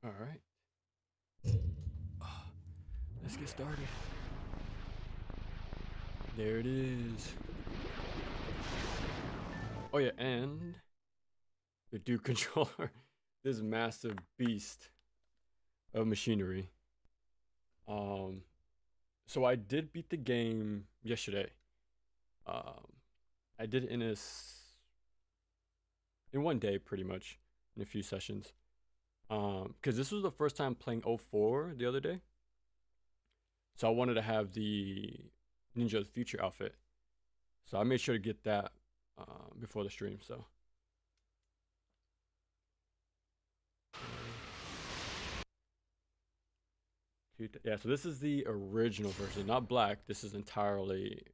All right. Let's get started. There it is. Oh yeah, and the Duke controller. This massive beast of machinery. Um, so I did beat the game yesterday. Um, I did it in one day, pretty much, in a few sessions. Because this was the first time playing '04 the other day, so I wanted to have the Ninja of the Future outfit. So I made sure to get that before the stream. So yeah, so this is the original version, not black. This is entirely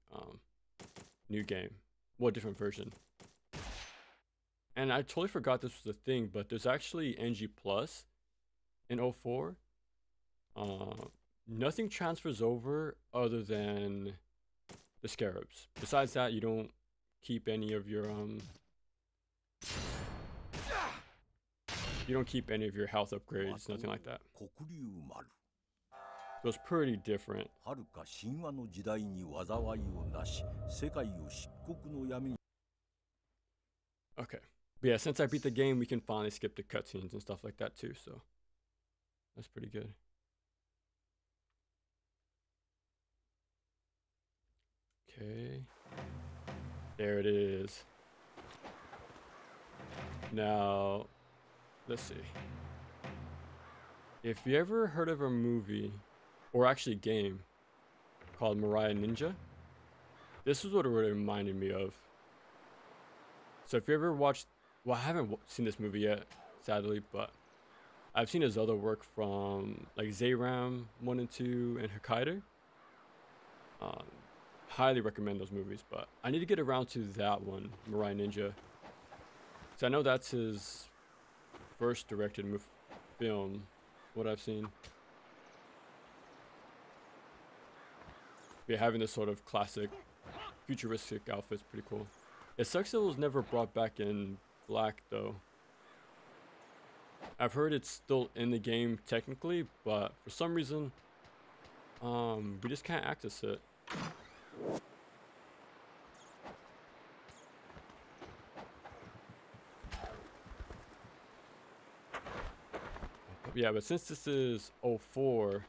new game, well, different version. And I totally forgot this was a thing, but there's actually NG Plus in '04. Uh, Nothing transfers over other than the scarabs. Besides that, you don't keep any of your health upgrades, nothing like that. So it's pretty different. Okay. But yeah, since I beat the game, we can finally skip the cutscenes and stuff like that too, so that's pretty good. Okay. There it is. Now, let's see. If you ever heard of a movie, or actually game, called Mariah Ninja, this is what it really reminded me of. So if you ever watched, well, I haven't seen this movie yet, sadly, but I've seen his other work from like Zayram 1 and 2 and Hokkaido. Um, Highly recommend those movies, but I need to get around to that one, Mariah Ninja. So I know that's his first directed film, what I've seen. Yeah, having this sort of classic futuristic outfit's pretty cool. It sucks it was never brought back in black though. I've heard it's still in the game technically, but for some reason, we just can't access it. Yeah, but since this is '04,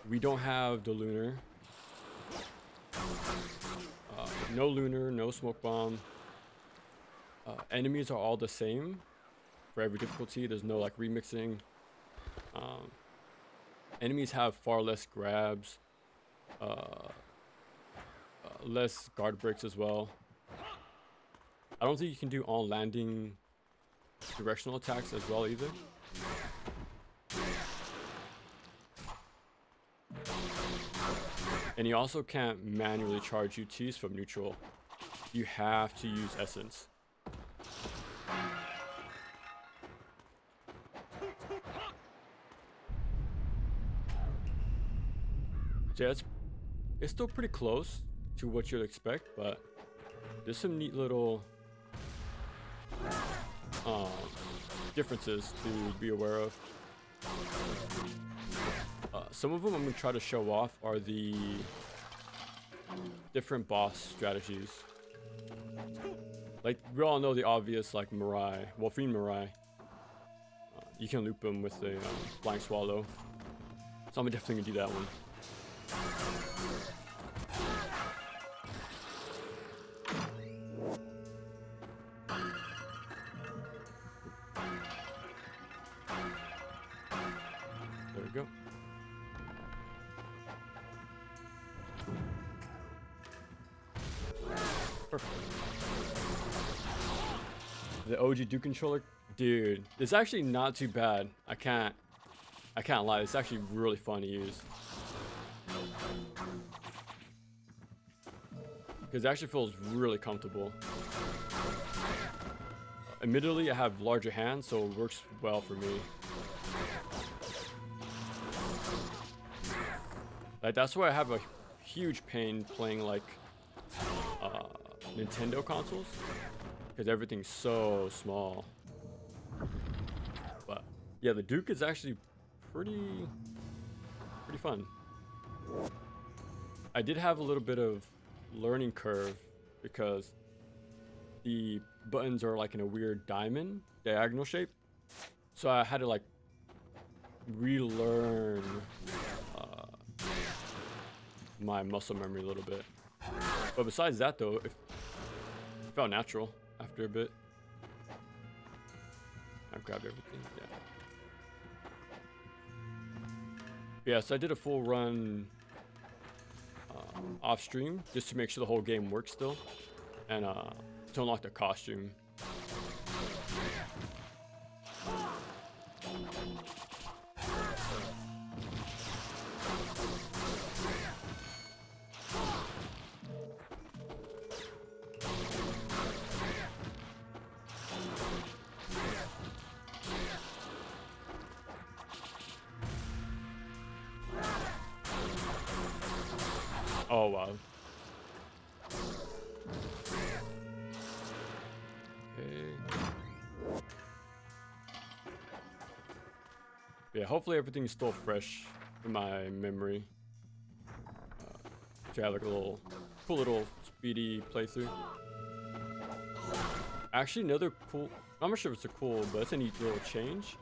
we don't have the lunar. No lunar, no smoke bomb. Enemies are all the same for every difficulty. There's no like remixing. Enemies have far less grabs, less guard breaks as well. I don't think you can do on landing directional attacks as well either. And you also can't manually charge UTs from neutral. You have to use essence. So yeah, it's still pretty close to what you'd expect, but there's some neat little differences to be aware of. Some of them I'm going to try to show off are the different boss strategies. Like, we all know the obvious, like Mirai, Wolfine Mirai. You can loop him with a flying swallow. So I'm definitely going to do that one. There we go. Perfect. The OG Duke controller, dude, it's actually not too bad. I can't lie. It's actually really fun to use. Because it actually feels really comfortable. Admittedly, I have larger hands, so it works well for me. Like, that's why I have a huge pain playing like Nintendo consoles, because everything's so small. But Yeah, the Duke is actually pretty fun. I did have a little bit of learning curve because the buttons are like in a weird diamond diagonal shape, so I had to like relearn my muscle memory a little bit. But besides that though, it felt natural after a bit. I grabbed everything. Yeah, so I did a full run off stream just to make sure the whole game works still, and to unlock the costume. Oh wow. Okay. Yeah, hopefully everything's still fresh in my memory. To have like a cool little speedy playthrough. Actually, another cool, I'm not sure if it's a cool, but it's a neat little change.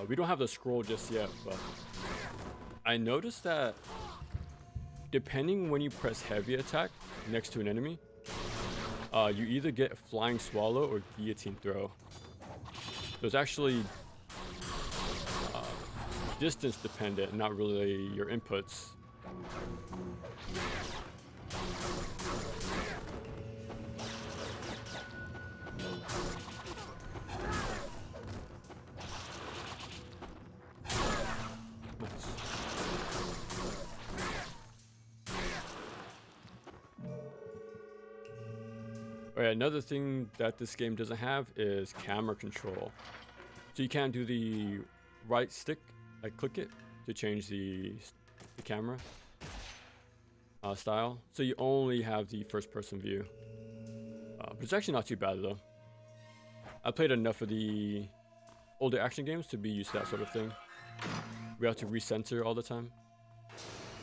We don't have the scroll just yet, but I noticed that depending when you press heavy attack next to an enemy, you either get flying swallow or guillotine throw. So it's actually distance dependent, not really your inputs. Oh yeah, another thing that this game doesn't have is camera control. So you can't do the right stick, like click it, to change the camera style. So you only have the first person view. But it's actually not too bad though. I played enough of the older action games to be used to that sort of thing. We have to recenter all the time.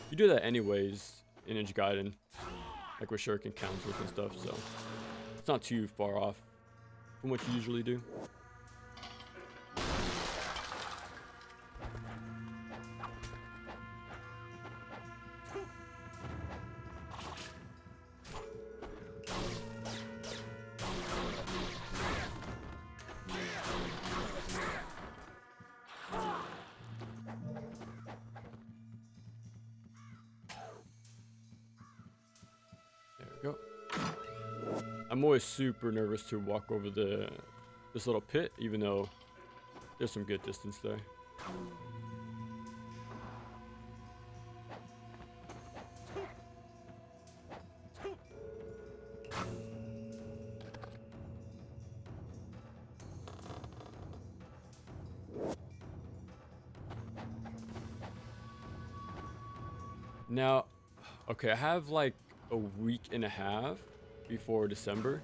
You do that anyways in Ninja Gaiden, like with shuriken counters and stuff, so it's not too far off from what you usually do. There we go. I'm always super nervous to walk over this little pit, even though there's some good distance there. Now, okay, I have like a week and a half before December.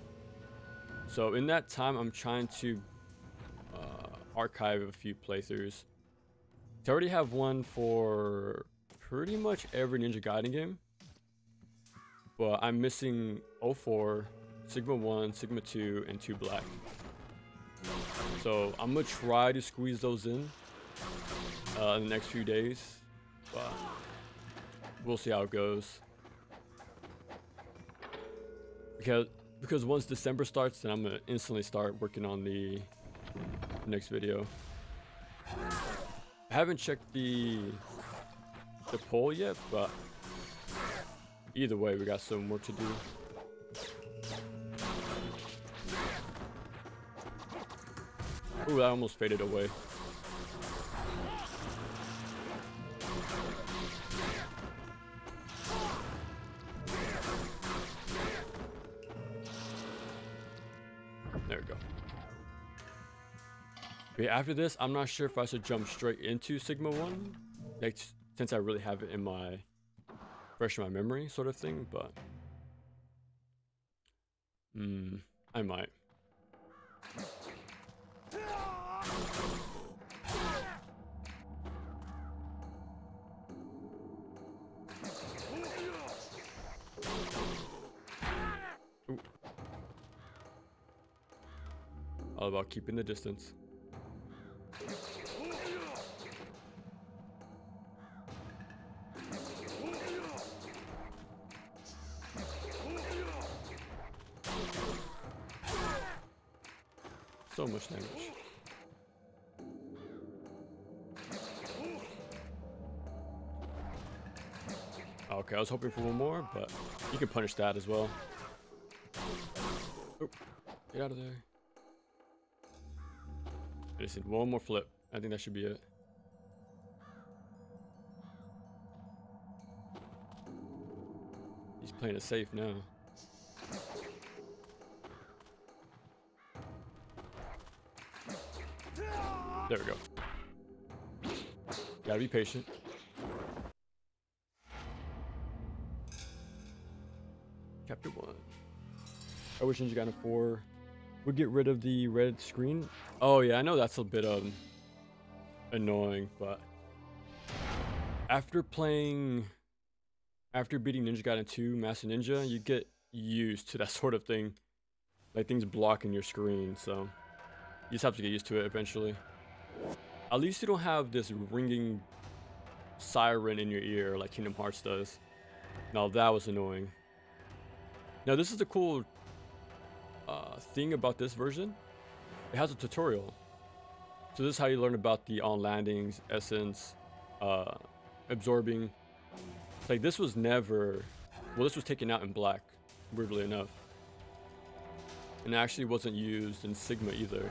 So in that time, I'm trying to archive a few playthroughs. I already have one for pretty much every Ninja Gaiden game. But I'm missing 04, Sigma 1, Sigma 2, and 2 Black. So I'm gonna try to squeeze those in the next few days. But we'll see how it goes. Because once December starts, then I'm gonna instantly start working on the next video. I haven't checked the poll yet, but either way, we got some work to do. Ooh, that almost faded away. There we go. But yeah, after this, I'm not sure if I should jump straight into Sigma 1, like, since I really have it in my fresh in my memory sort of thing, but I might. All about keeping the distance. So much damage. Okay, I was hoping for one more, but you can punish that as well. Oh, get out of there. I just need one more flip. I think that should be it. He's playing it safe now. There we go. Gotta be patient. Chapter 1. I wish Ninja Gaiden 4 would get rid of the red screen. Oh yeah, I know that's a bit annoying, but after beating Ninja Gaiden 2 Master Ninja, you get used to that sort of thing. Like things blocking your screen, so you just have to get used to it eventually. At least you don't have this ringing siren in your ear like Kingdom Hearts does. Now that was annoying. Now this is the cool thing about this version. It has a tutorial. So this is how you learn about the on landings, essence, absorbing. Like this was never, well, this was taken out in black, weirdly enough. And it actually wasn't used in Sigma either.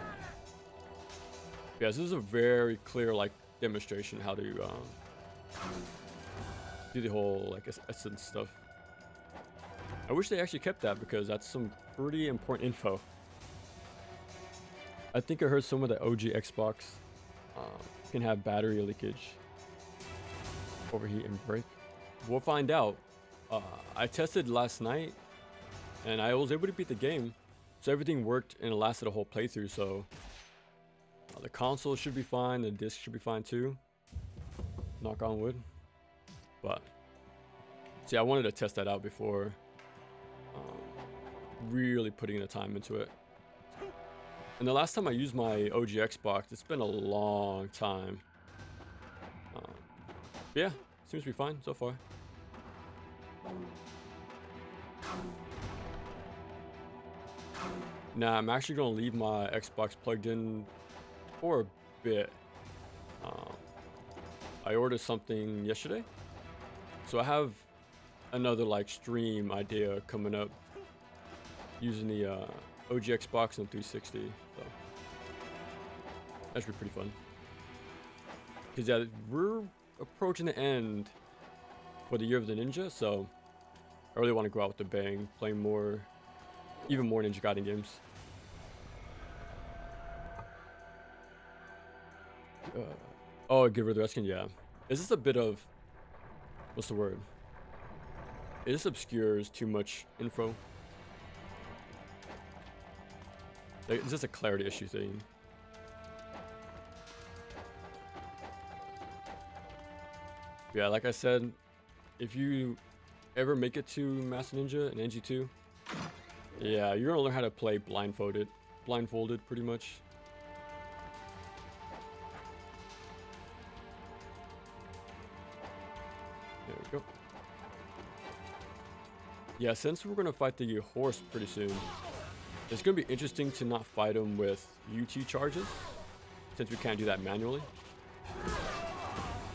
Yeah, this is a very clear like demonstration how to do the whole like essence stuff. I wish they actually kept that because that's some pretty important info. I think I heard some of the OG Xbox can have battery leakage, overheat and break. We'll find out. I tested last night and I was able to beat the game, so everything worked and it lasted a whole playthrough. So the console should be fine, the disc should be fine too. Knock on wood. But see, I wanted to test that out before really putting the time into it. And the last time I used my OG Xbox, it's been a long time. Yeah, seems to be fine so far. Now I'm actually gonna leave my Xbox plugged in for a bit. I ordered something yesterday, so I have another like stream idea coming up using the OG Xbox and 360. So that should be pretty fun. Cause yeah, we're approaching the end for the Year of the Ninja, so I really want to go out with a bang, play more, even more Ninja Gaiden games. Oh, get rid of the reskin, yeah. Is this a bit of, what's the word? It just obscures too much info. Like, it's just a clarity issue thing. Yeah, like I said, if you ever make it to Master Ninja and NG2, yeah, you're gonna learn how to play blindfolded pretty much. There we go. Yeah, since we're gonna fight the horse pretty soon, it's gonna be interesting to not fight him with UT charges, since we can't do that manually.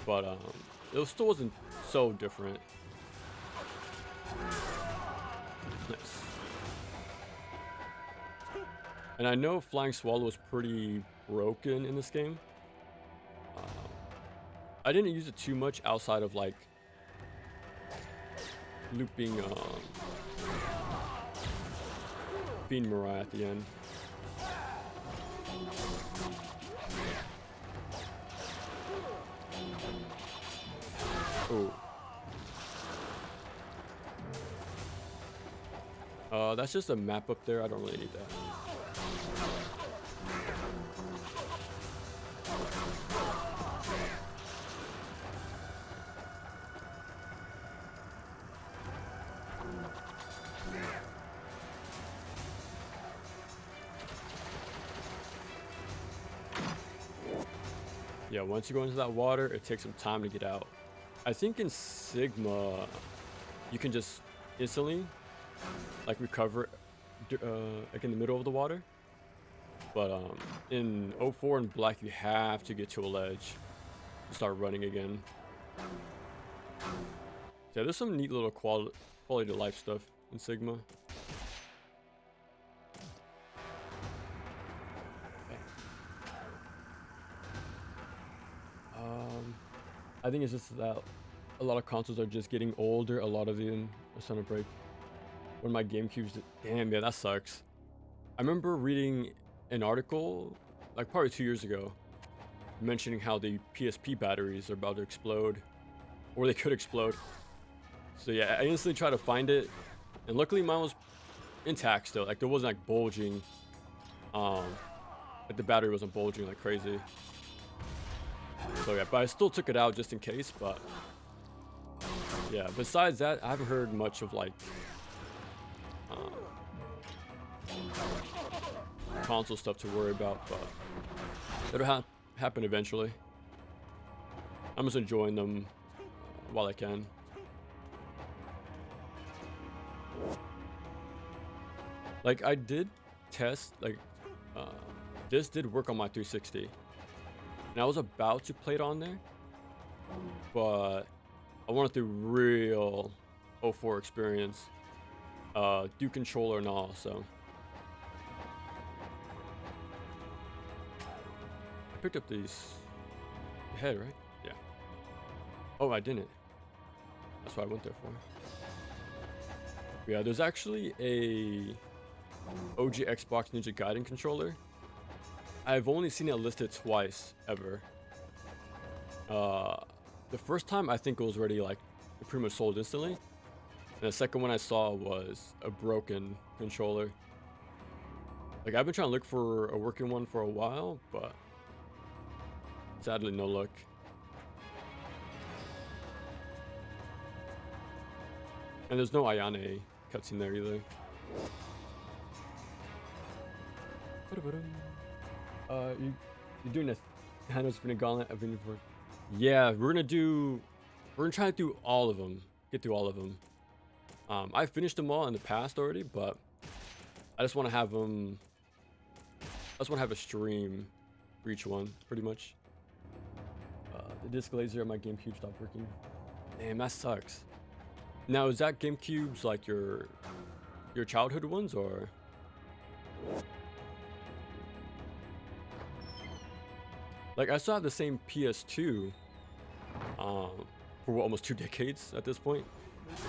But it still wasn't so different. Nice. And I know Flying Swallow is pretty broken in this game. I didn't use it too much outside of like looping Fiend Mariah at the end. Oh. That's just a map up there. I don't really need that. Yeah, once you go into that water, it takes some time to get out. I think in Sigma, you can just instantly like recover like in the middle of the water. But in 04 and Black, you have to get to a ledge to start running again. Yeah, there's some neat little quality of life stuff in Sigma. I think it's just that a lot of consoles are just getting older. A lot of them are starting to break. When my GameCube's, damn, yeah, that sucks. I remember reading an article, like probably 2 years ago, mentioning how the PSP batteries are about to explode, or they could explode. So yeah, I instantly tried to find it, and luckily mine was intact still. Like there wasn't like bulging, like the battery wasn't bulging like crazy. So yeah, but I still took it out just in case. But yeah, besides that, I haven't heard much of like console stuff to worry about, but it'll happen eventually. I'm just enjoying them while I can. Like I did test, like this did work on my 360, and I was about to play it on there, but I wanted the real 04 experience, do controller and all. So I picked up these head, right? Yeah. Oh, I didn't. That's what I went there for. Yeah, there's actually a OG Xbox Ninja Gaiden controller. I've only seen it listed twice ever. The first time I think it was already like pretty much sold instantly, and the second one I saw was a broken controller. Like I've been trying to look for a working one for a while, but sadly no luck. And there's no Ayane cutscene there either. You're doing a Thanos Spinning Gauntlet of Universe. Yeah, we're gonna try to do all of them. Get through all of them. I finished them all in the past already, but I just want to have them. I just want to have a stream for each one, pretty much. The disc laser on my GameCube stopped working. Damn, that sucks. Now, is that GameCube's like your childhood ones, or? Like I still have the same PS2 for almost 2 decades at this point,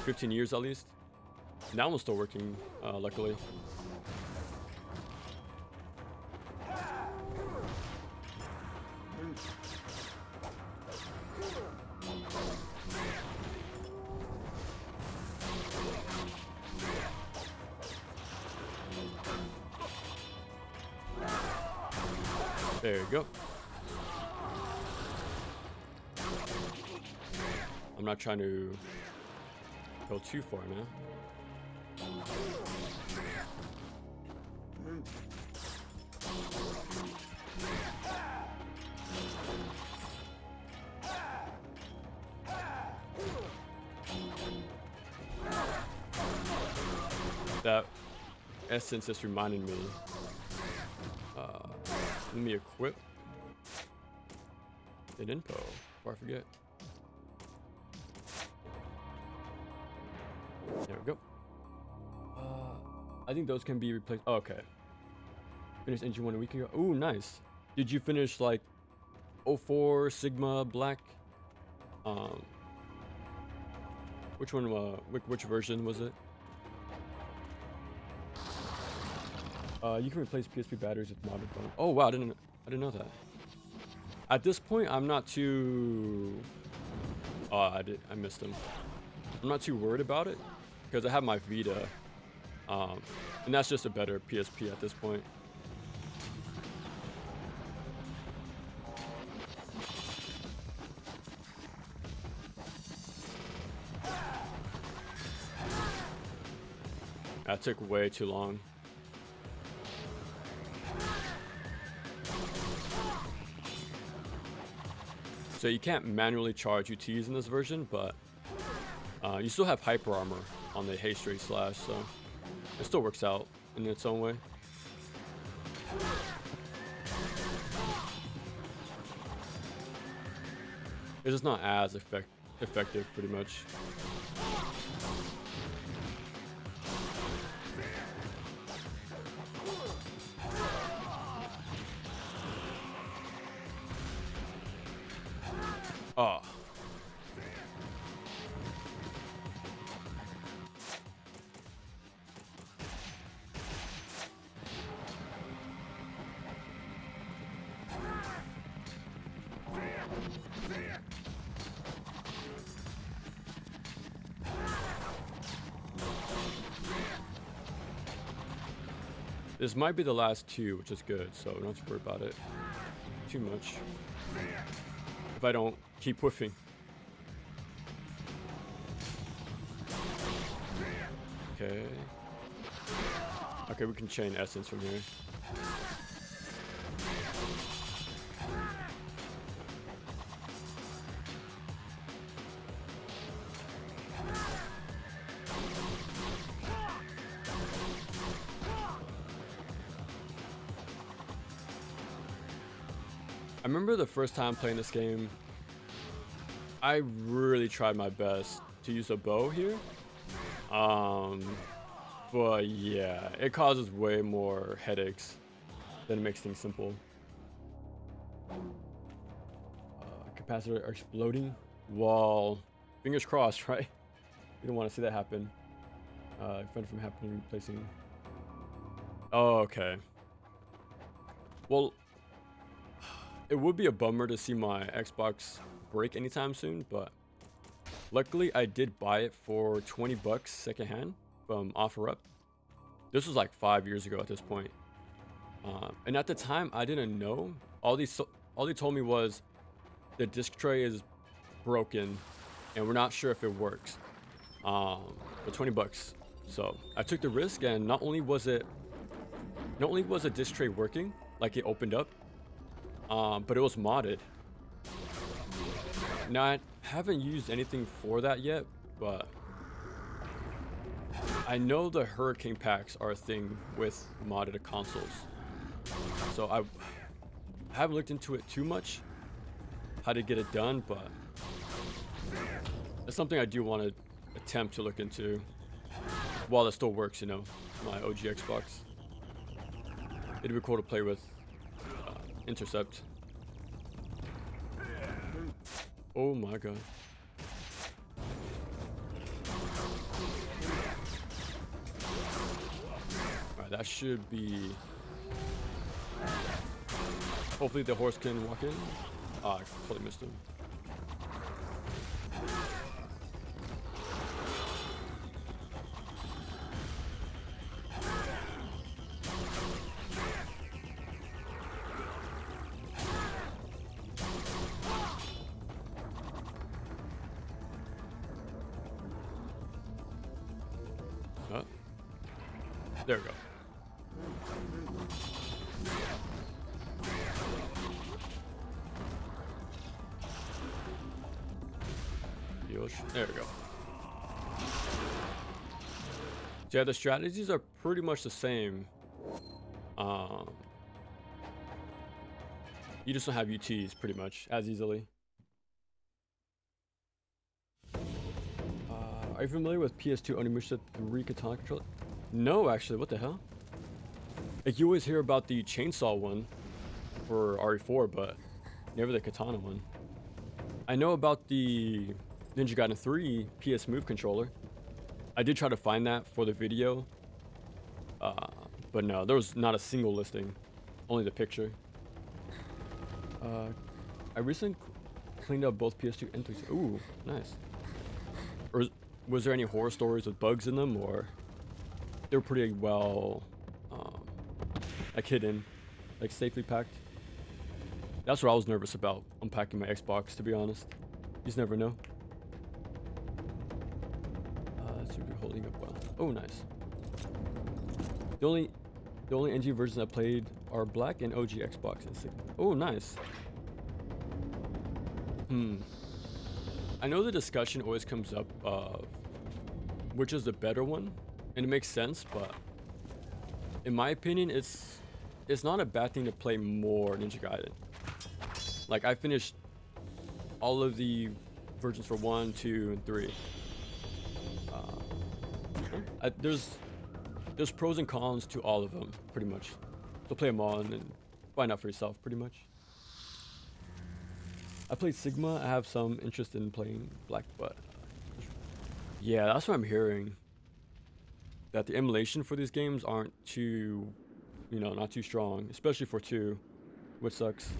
15 years at least. And that one's still working, luckily. There you go. I'm not trying to go too far now. That essence just reminded me. Let me equip an info before I forget. There we go. I think those can be replaced. Oh, okay. Finished engine 1 a week ago. Ooh, nice. Did you finish like 04 Sigma Black? Which one? Which version was it? You can replace PSP batteries with modern phone. Oh wow, I didn't know that. At this point, I'm not too. Oh, I missed them. I'm not too worried about it because I have my Vita, and that's just a better PSP at this point. That took way too long. So you can't manually charge UTs in this version, but you still have hyper armor on the haste rate slash, so it still works out in its own way. It's just not as effective, pretty much. Oh. This might be the last two, which is good, so don't have to worry about it too much. If I don't keep whiffing. Okay. Okay, we can chain essence from here. I remember the first time playing this game, I really tried my best to use a bow here. But yeah, it causes way more headaches than it makes things simple. Capacitor are exploding. Well, fingers crossed, right? You don't want to see that happen. Prevent from happening, replacing. Oh, okay. Well, it would be a bummer to see my Xbox break anytime soon, but luckily I did buy it for 20 bucks secondhand from OfferUp. This was like 5 years ago at this point. And at the time I didn't know. All they told me was the disc tray is broken and we're not sure if it works. For 20 bucks. So I took the risk, and not only was the disc tray working, like it opened up, but it was modded. Now I haven't used anything for that yet, but I know the hurricane packs are a thing with modded consoles. So I haven't looked into it too much, how to get it done, but it's something I do want to attempt to look into while it still works, you know, my OG Xbox. It'd be cool to play with Intercept. Oh my god. Alright, that should be... Hopefully the horse can walk in. Ah, I totally missed him. Oh. There we go. There we go. So yeah, the strategies are pretty much the same. You just don't have UTs pretty much as easily. Are you familiar with PS2 Onimusha 3 katana controller? No, actually. What the hell? Like, you always hear about the chainsaw one for RE4, but never the katana one. I know about the Ninja Gaiden 3 PS Move controller. I did try to find that for the video, but no, there was not a single listing, only the picture. I recently cleaned up both PS2 and 3. Ooh, nice. Or was there any horror stories with bugs in them, or they were pretty well, like hidden, like safely packed? That's what I was nervous about unpacking my Xbox, to be honest. You just never know. Should be holding up well. Oh, nice. The only NG versions I played are black and OG Xbox and 6. Oh, nice. Hmm. I know the discussion always comes up of which is the better one, and it makes sense, but in my opinion, it's not a bad thing to play more Ninja Gaiden. Like I finished all of the versions for 1, 2, and 3. There's pros and cons to all of them, pretty much. So play them all and then find out for yourself, pretty much. I played Sigma. I have some interest in playing Black, but yeah, that's what I'm hearing. That the emulation for these games aren't too, not too strong, especially for 2, which sucks.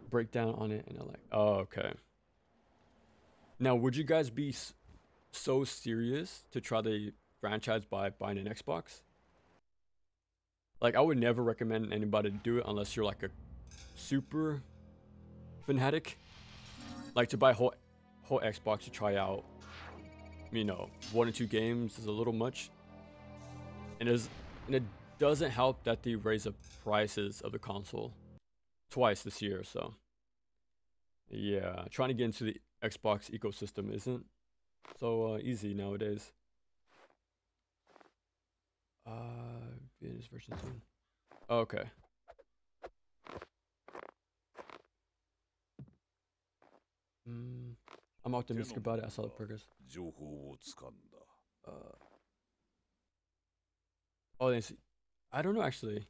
Breakdown on it, and they're like, oh, okay. Now, would you guys be so serious to try the franchise by buying an Xbox? Like, I would never recommend anybody to do it unless you're like a super fanatic. Like to buy whole Xbox to try out, 1 or 2 games is a little much. And it doesn't help that they raise the prices of the console twice this year. So yeah, trying to get into the Xbox ecosystem isn't so easy nowadays. Venus version 2. Okay. I'm optimistic about it. I saw the progress. Oh, I don't know actually.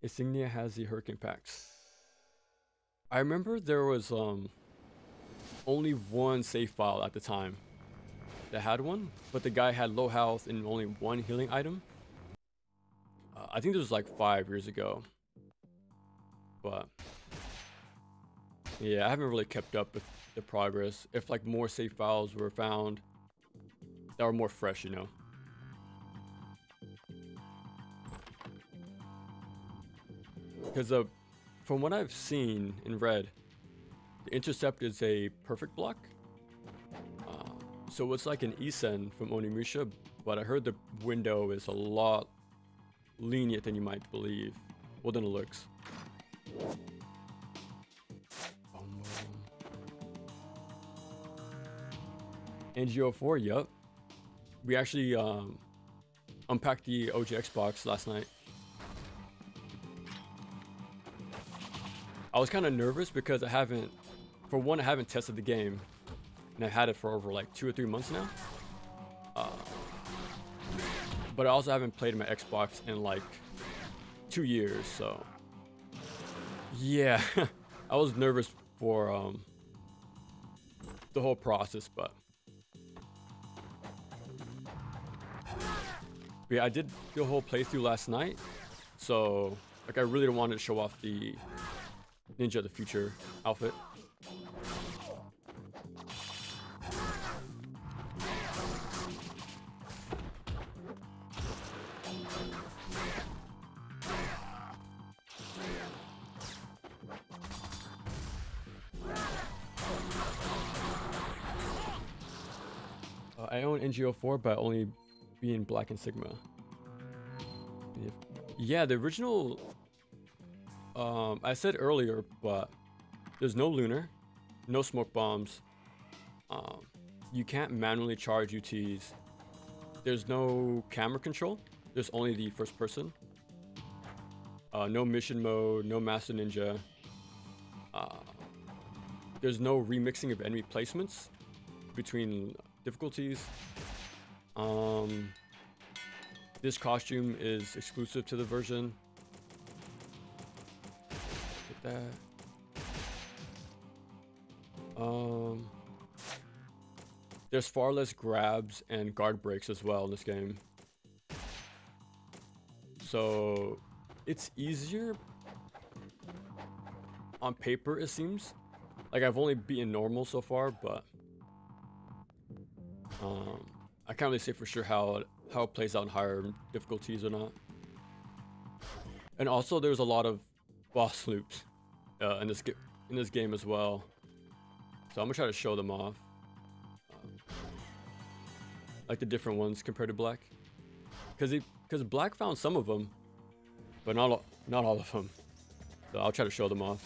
Insignia has the hurricane packs. I remember there was only one save file at the time that had one, but the guy had low health and only 1 healing item. I think this was like 5 years ago. But yeah, I haven't really kept up with the progress. If like more save files were found that were more fresh, Because from what I've seen and read, the intercept is a perfect block. So it's like an Isen from Onimusha, but I heard the window is a lot lenient than you might believe. Well, than it looks. NGO4, yup. We actually unpacked the OG Xbox last night. I was kind of nervous because I haven't tested the game, and I've had it for over like 2 or 3 months now. But I also haven't played my Xbox in like 2 years, so yeah, I was nervous for the whole process, but yeah, I did the whole playthrough last night, so like I really wanted to show off the Ninja of the Future outfit. I own NGO4, but only being Black and Sigma. Yeah, the original, I said earlier, but there's no lunar, no smoke bombs. You can't manually charge UTs. There's no camera control. There's only the first person. No mission mode, no Master Ninja. There's no remixing of enemy placements between difficulties. This costume is exclusive to the version. Get that. There's far less grabs and guard breaks as well in this game. So it's easier on paper, it seems. Like I've only beaten normal so far, but I can't really say for sure how it plays out in higher difficulties or not. And also there's a lot of boss loops in this game as well. So I'm gonna try to show them off. Like the different ones compared to Black. Because Black found some of them, but not all of them. So I'll try to show them off.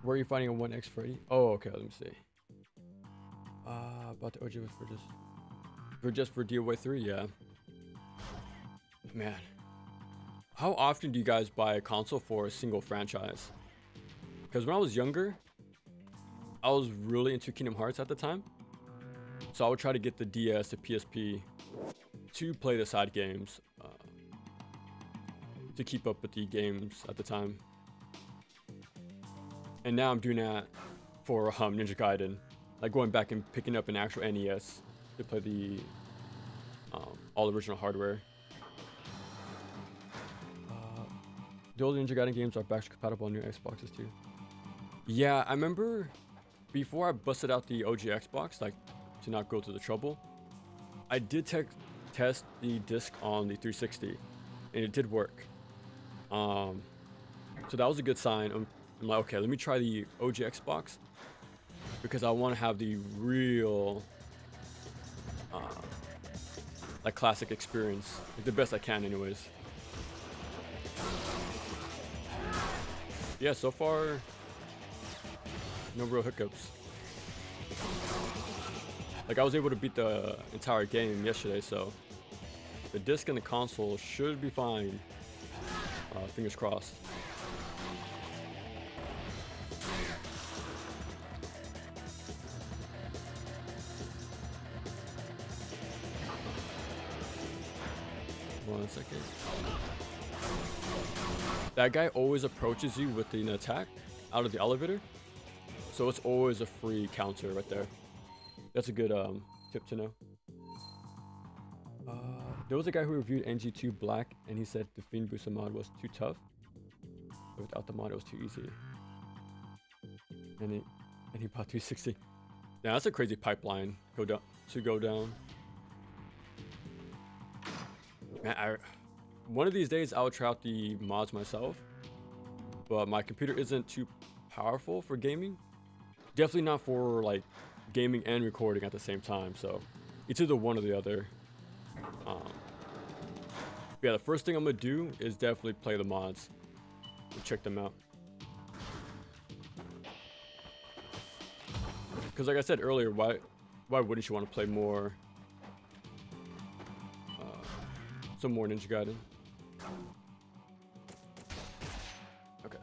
Where are you finding a 1x Freddy? Oh, okay. Let me see. About the OG for just for DOA 3, yeah. Man, how often do you guys buy a console for a single franchise? Because when I was younger, I was really into Kingdom Hearts at the time, so I would try to get the DS, the PSP, to play the side games, to keep up with the games at the time. And now I'm doing that for Ninja Gaiden, like going back and picking up an actual NES to play the all original hardware. The old Ninja Gaiden games are backwards compatible on new Xboxes too. Yeah, I remember before I busted out the OG Xbox, like to not go through the trouble, I did test the disc on the 360, and it did work. So that was a good sign. I'm like, okay, let me try the OG Xbox because I want to have the real, like classic experience, like the best I can, anyways. Yeah, so far, no real hiccups. Like I was able to beat the entire game yesterday, so the disc and the console should be fine. Fingers crossed. One second. That guy always approaches you with an attack out of the elevator, so it's always a free counter right there. That's a good tip to know. There was a guy who reviewed NG2 Black, and he said the Fiend Booster mod was too tough, but without the mod it was too easy. And he bought 360. Yeah, that's a crazy pipeline go down. Man, one of these days I'll try out the mods myself, but my computer isn't too powerful for gaming. Definitely not for like gaming and recording at the same time, so it's either one or the other. Yeah, the first thing I'm gonna do is definitely play the mods and check them out. Because like I said earlier, why wouldn't you want to play more, some more Ninja Gaiden? Okay.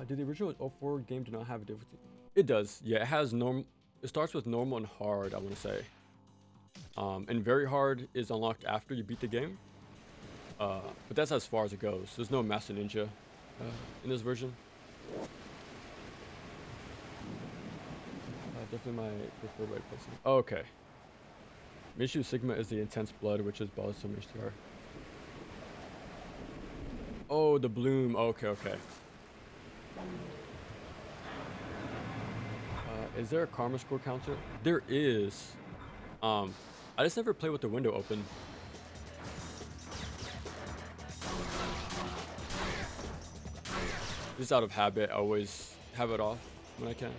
Did the original 04 game do not have a difficulty? It does. Yeah, it has normal. It starts with normal and hard, I want to say. And very hard is unlocked after you beat the game. But that's as far as it goes. There's no Master Ninja in this version. Definitely my preferred way to play some. Oh, okay. Mishu Sigma is the intense blood, which is bothersome HDR. Oh, the bloom. Okay, okay. Is there a karma score counter? There is. I just never play with the window open. Just out of habit, I always have it off when I can.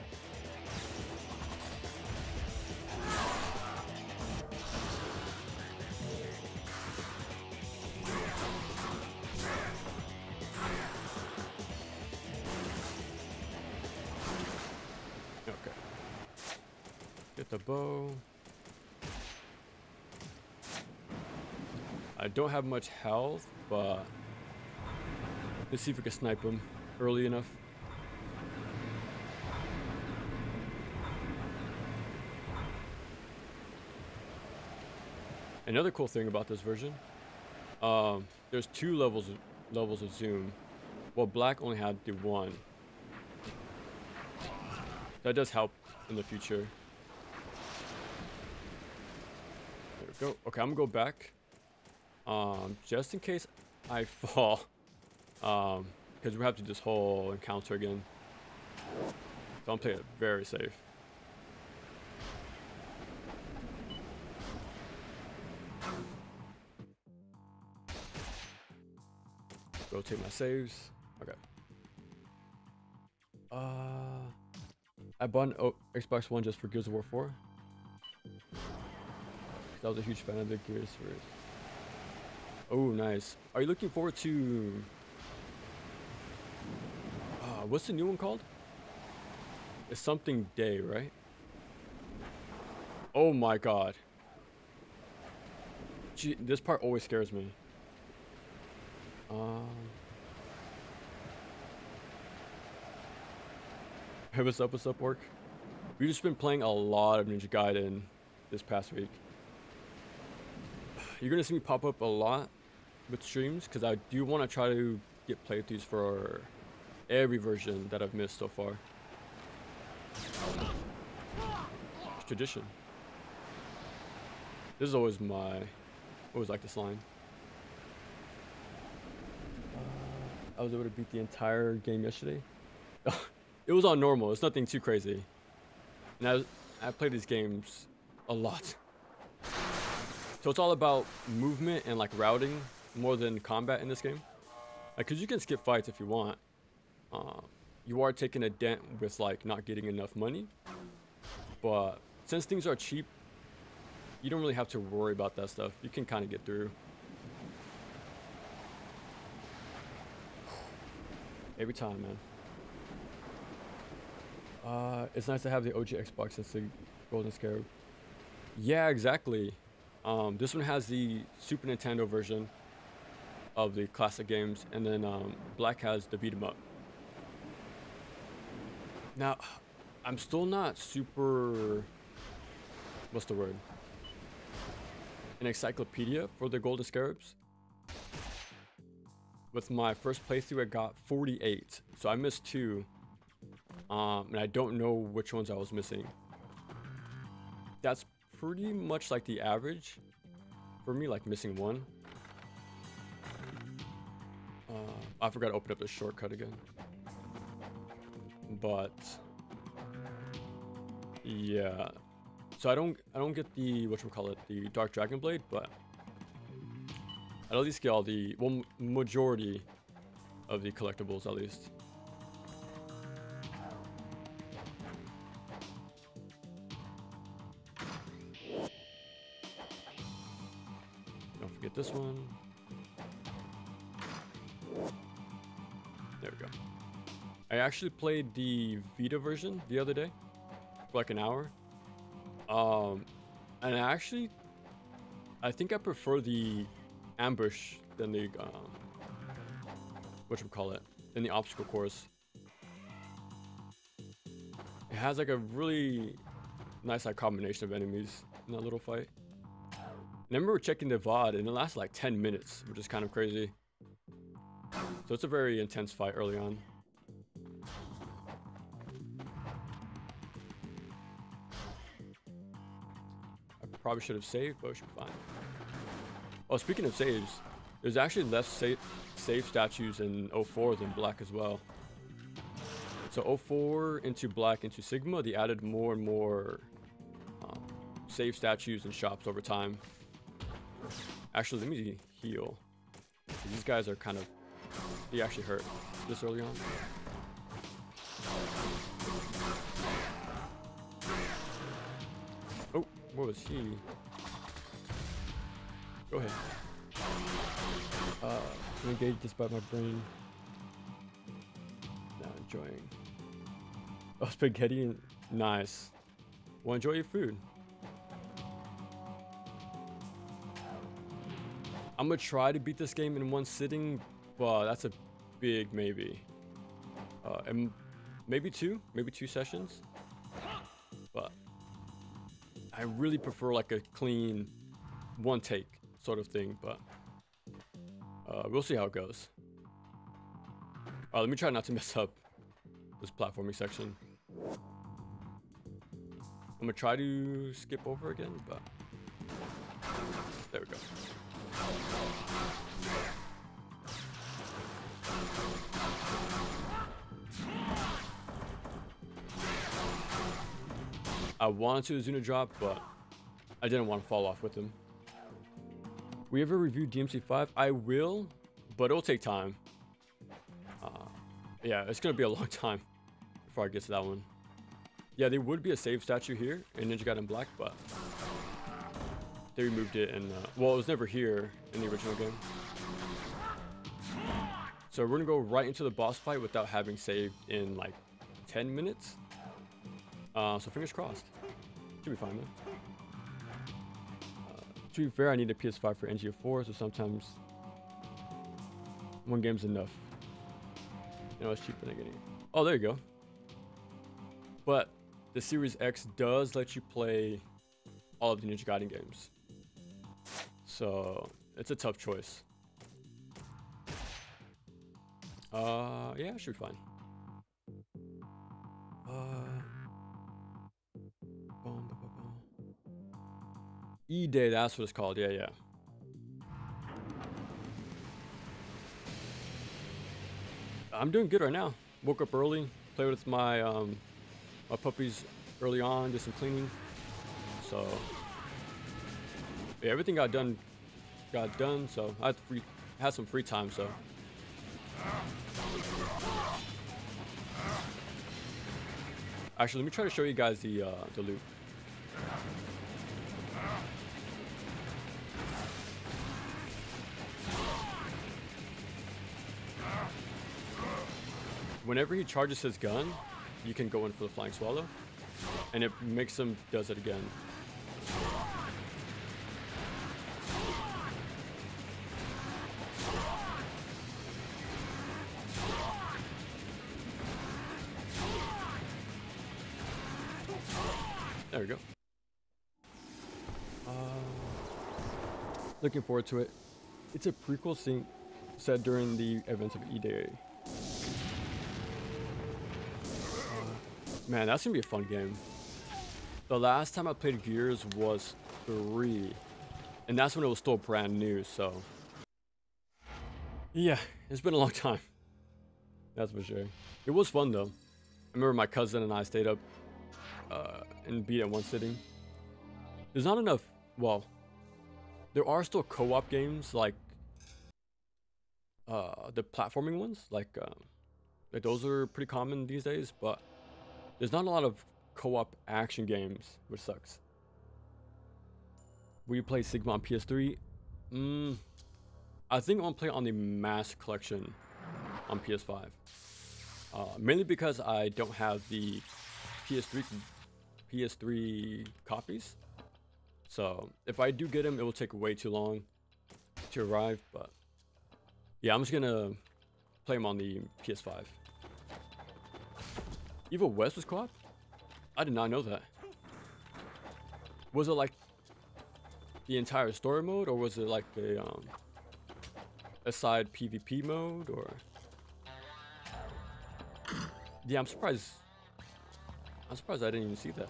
Okay. Get the bow. I don't have much health, but let's see if we can snipe him early enough. Another cool thing about this version, there's two levels of zoom. Well, Black only had the one. That does help in the future. There we go. Okay, I'm gonna go back. Just in case I fall, because we have to do this whole encounter again. So I'm playing it very safe. Rotate my saves. Okay. I bought an Xbox One just for Gears of War 4. I was a huge fan of the Gears series. Oh, nice. Are you looking forward to what's the new one called? It's something day, right? Oh my god. Gee, this part always scares me. Hey, what's up? What's up, work? We've just been playing a lot of Ninja Gaiden this past week. You're gonna see me pop up a lot with streams because I do want to try to get playthroughs for every version that I've missed so far. It's tradition. This is always always like this line. I was able to beat the entire game yesterday. It was on normal. It's nothing too crazy. And I played these games a lot. So it's all about movement and like routing more than combat in this game. Like, cause you can skip fights if you want. You are taking a dent with like not getting enough money. But since things are cheap, you don't really have to worry about that stuff. You can kind of get through. Every time, man. It's nice to have the OG Xbox since the Golden Scarab. Yeah, exactly. This one has the Super Nintendo version of the classic games, and then Black has the beat 'em up. Now, I'm still not super, what's the word? An encyclopedia for the Golden Scarabs. With my first playthrough, I got 48, so I missed 2. And I don't know which ones I was missing. That's pretty much like the average for me, like missing 1. I forgot to open up the shortcut again. But yeah, so I don't get the whatchamacallit, the Dark Dragon Blade, but I'd at least get all the majority of the collectibles at least. Don't forget this one. There we go. I actually played the Vita version the other day for like an hour. And I think I prefer the ambush than the than the obstacle course. It has like a really nice like combination of enemies in that little fight. And I remember checking the VOD and it lasted like 10 minutes, which is kind of crazy. So it's a very intense fight early on. I probably should have saved, but it should be fine. Oh, speaking of saves, there's actually less save statues in 04 than Black as well. So 04 into Black into Sigma, they added more and more save statues and shops over time. Actually, let me heal. These guys are kind of, they actually hurt this early on. Oh, what was he? Go ahead. Engage despite my brain. Not enjoying. Oh, spaghetti. Nice. Well, enjoy your food. I'm gonna try to beat this game in one sitting, but that's a big maybe. And maybe two sessions. But I really prefer like a clean one take sort of thing, but we'll see how it goes. Let me try not to mess up this platforming section. I'm gonna try to skip over again, but there we go. I wanted to Azuna drop, but I didn't want to fall off with him. We ever reviewed DMC5? I will, but it'll take time. Yeah, it's gonna be a long time before I get to that one. Yeah, there would be a save statue here in Ninja Gaiden Black, but they removed it, and well, it was never here in the original game. So we're gonna go right into the boss fight without having saved in like 10 minutes. So fingers crossed. Should be fine though. To be fair, I need a PS5 for NG4, so sometimes one game's enough. You know, it's cheaper than getting. Oh, there you go. But the Series X does let you play all of the Ninja Gaiden games, so it's a tough choice. Yeah, it should be fine. E-Day, that's what it's called. Yeah, yeah. I'm doing good right now. Woke up early, played with my my puppies early on, did some cleaning. So yeah, everything got done. So I had some free time. So actually, let me try to show you guys the loot. Whenever he charges his gun, you can go in for the Flying Swallow, and it makes him does it again. There we go. Looking forward to it. It's a prequel scene set during the events of E-Day. Man, that's gonna be a fun game. The last time I played Gears was 3, and that's when it was still brand new, so yeah, it's been a long time. That's for sure. It was fun though. I remember my cousin and I stayed up and beat it in one sitting. There's not enough, well, there are still co-op games like the platforming ones, like those are pretty common these days, but there's not a lot of co-op action games, which sucks. Will you play Sigma on PS3? I think I'm gonna play on the Mass Collection on PS5. Mainly because I don't have the PS3 copies. So if I do get them, it will take way too long to arrive. But yeah, I'm just gonna play them on the PS5. Evil West was co-op? I did not know that. Was it like the entire story mode, or was it like a side PvP mode, or? Yeah, I'm surprised. I didn't even see that.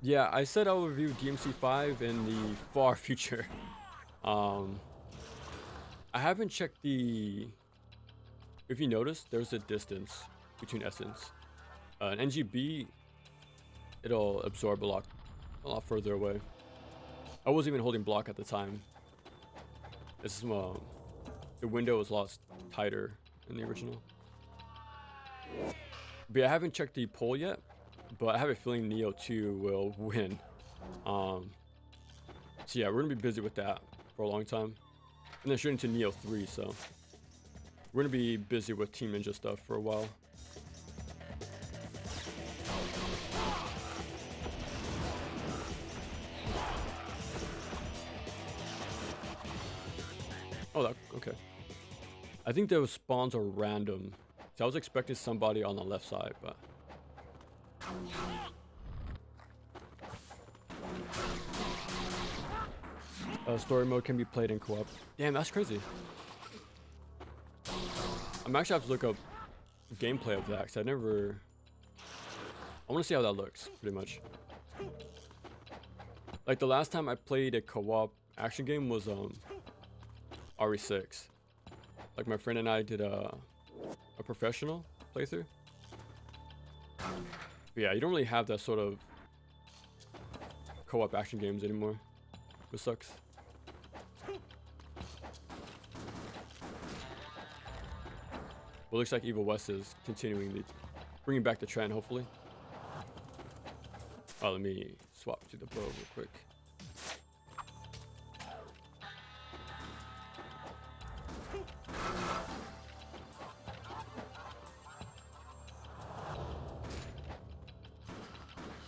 Yeah, I said I'll review DMC5 in the far future. I haven't checked the... If you notice, there's a distance between Essence. An NGB, it'll absorb a lot further away. I wasn't even holding block at the time. This is, the window was a lot tighter in the original. But yeah, I haven't checked the poll yet, but I have a feeling Neo 2 will win. So yeah, we're gonna be busy with that for a long time. And then straight into Neo 3, so we're gonna be busy with Team Ninja stuff for a while. Oh, okay. I think those spawns are random. So I was expecting somebody on the left side, but... story mode can be played in co-op. Damn, that's crazy. I'm actually have to look up gameplay of that, because I want to see how that looks, pretty much. Like, the last time I played a co-op action game was, RE6. Like, my friend and I did a professional playthrough. But yeah, you don't really have that sort of co-op action games anymore. It sucks. Well, it looks like Evil West is continuing bringing back the trend, hopefully. Oh, let me swap to the bow real quick.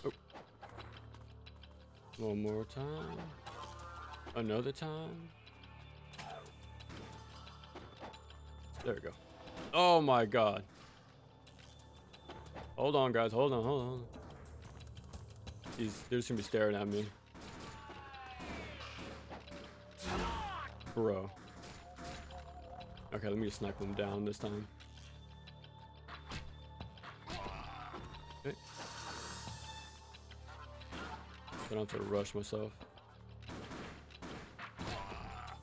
Oh. One more time. Another time. There we go. Oh my god. Hold on, guys. Hold on. They're just gonna be staring at me. Bro. Okay, let me just snipe them down this time. Okay. I don't have to rush myself.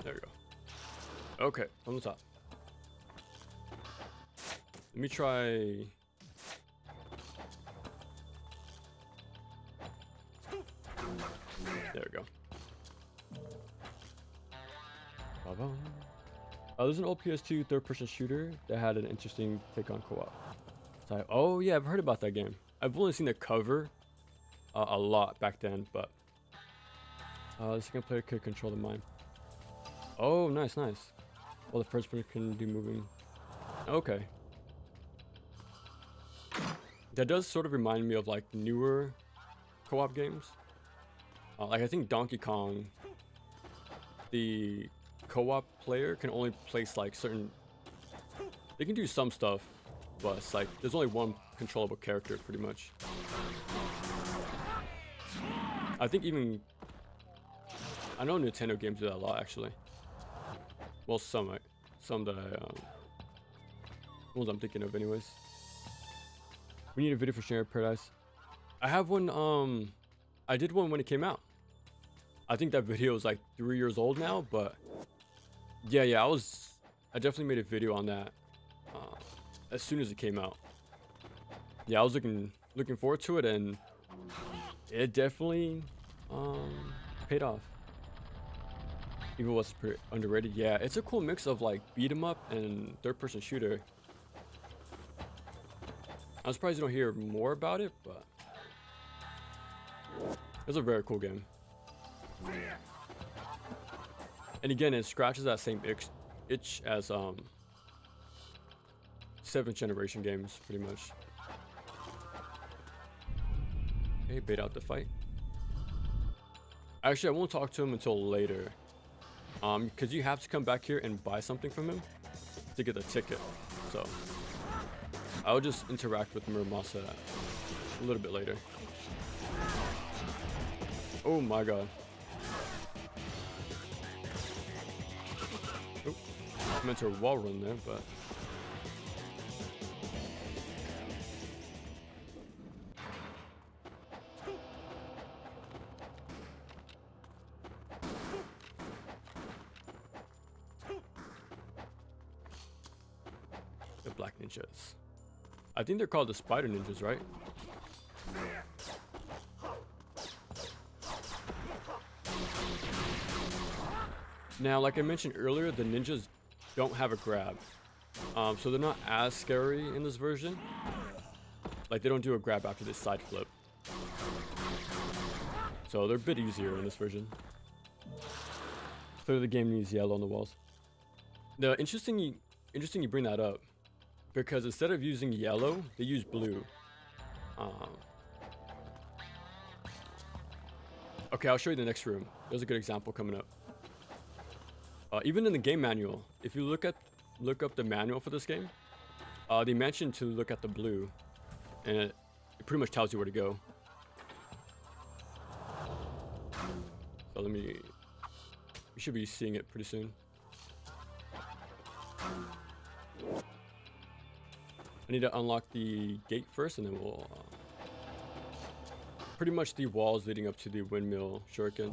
There we go. Okay, on the top. Let me try. There we go. There's an old PS2 third-person shooter that had an interesting take on co-op. Oh yeah, I've heard about that game. I've only seen the cover a lot back then, but the second player could control the mine. Oh, nice. Well, the first person can do moving. Okay. That does sort of remind me of like newer co-op games. Like I think Donkey Kong, the co-op player can only place like certain. They can do some stuff, but it's like there's only one controllable character pretty much. I think even I know Nintendo games do that a lot actually. Well, some that ones I'm thinking of anyways. We need a video for Sharing Paradise. I have one. I did one when it came out. I think that video is like 3 years old now, but yeah, I definitely made a video on that as soon as it came out. Yeah, I was looking forward to it, and it definitely paid off. Even was pretty underrated. Yeah, it's a cool mix of like beat 'em up and third-person shooter. I'm surprised you don't hear more about it, but it's a very cool game. And again, it scratches that same itch as 7th generation games, pretty much. Okay, bait out the fight. Actually, I won't talk to him until later. Because you have to come back here and buy something from him to get the ticket. So I'll just interact with Muramasa a little bit later. Oh my god. Oh, I meant to wall run there, but the black ninjas. I think they're called the spider ninjas, right? Now, like I mentioned earlier, the ninjas don't have a grab. So they're not as scary in this version. Like, they don't do a grab after this side flip. So they're a bit easier in this version. Clearly the game needs yellow on the walls. The interesting you bring that up, because instead of using yellow, they use blue. Okay, I'll show you the next room. There's a good example coming up. Even in the game manual, if you look up the manual for this game, they mention to look at the blue, and it pretty much tells you where to go. So we should be seeing it pretty soon. I need to unlock the gate first, and then we'll pretty much the walls leading up to the windmill shuriken.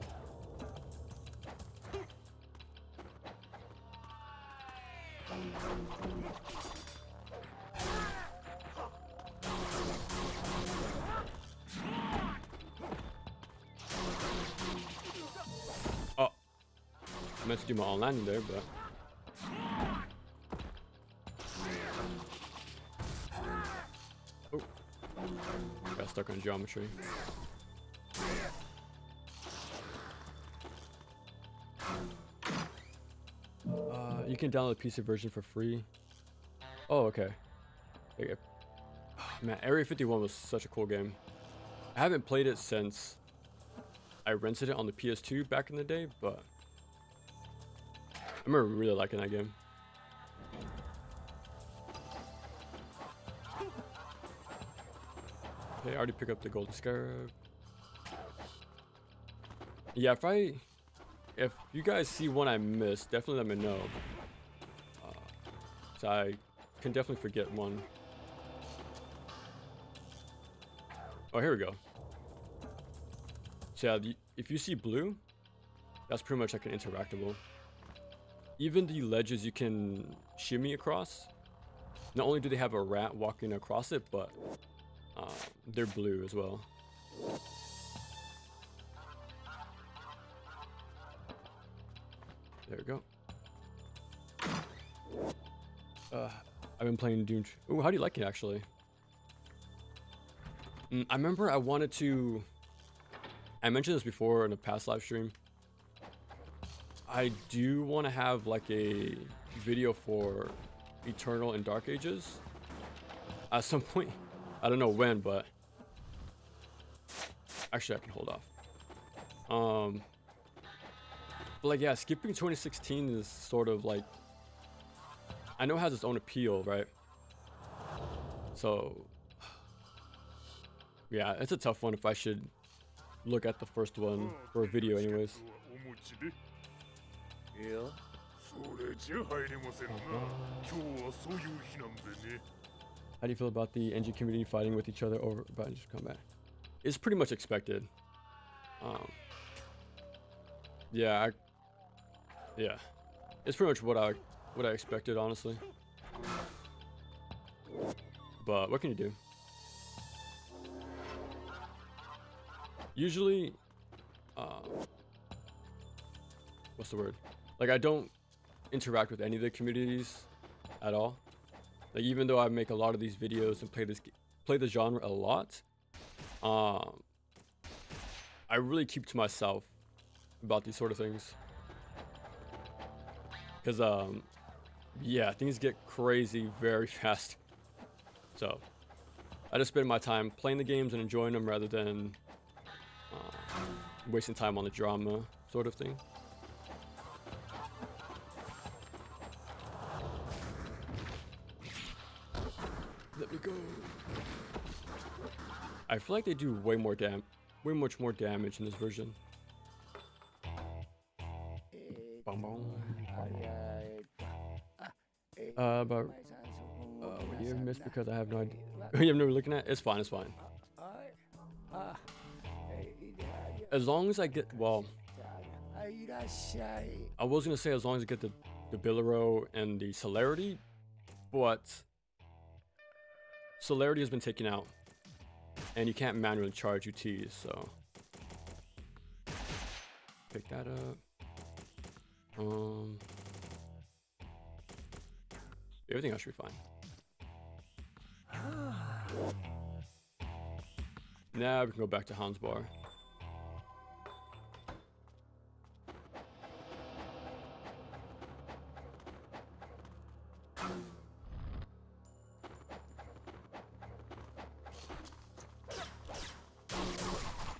Oh, I meant to do my on landing there, but oh, got stuck on geometry. You can download the PC version for free. Oh, okay. Okay. Man, Area 51 was such a cool game. I haven't played it since I rented it on the PS2 back in the day, but I remember really liking that game. Okay, I already picked up the Golden Scarab. Yeah, if you guys see one I missed, definitely let me know. So I can definitely forget one. Oh, here we go. So yeah, if you see blue, that's pretty much like an interactable. Even the ledges you can shimmy across, not only do they have a rat walking across it, but they're blue as well. There we go. I've been playing Doom. Ooh, how do you like it actually? I remember I wanted to. I mentioned this before in a past live stream. I do want to have like a video for Eternal and Dark Ages at some point. I don't know when, but actually I can hold off. But like, yeah, skipping 2016 is sort of like, I know it has its own appeal, right? So yeah, it's a tough one if I should look at the first one for a video anyways. How do you feel about the NG community fighting with each other over about combat? It's pretty much expected. Yeah, it's pretty much what I expected, honestly. But what can you do? Usually, what's the word? Like, I don't interact with any of the communities at all. Like, even though I make a lot of these videos and play the genre a lot, I really keep to myself about these sort of things. Because, yeah, things get crazy very fast. So, I just spend my time playing the games and enjoying them rather than wasting time on the drama sort of thing. Let me go. I feel like they do way much more damage in this version. But what you missed because I have no idea. You have never looking at? It's fine. It's fine. As long as I get, well, I was gonna say as long as I get the Biliro and the Celerity, but Celerity has been taken out, and you can't manually charge UTs, so pick that up. Everything else should be fine. Now we can go back to Hans Bar.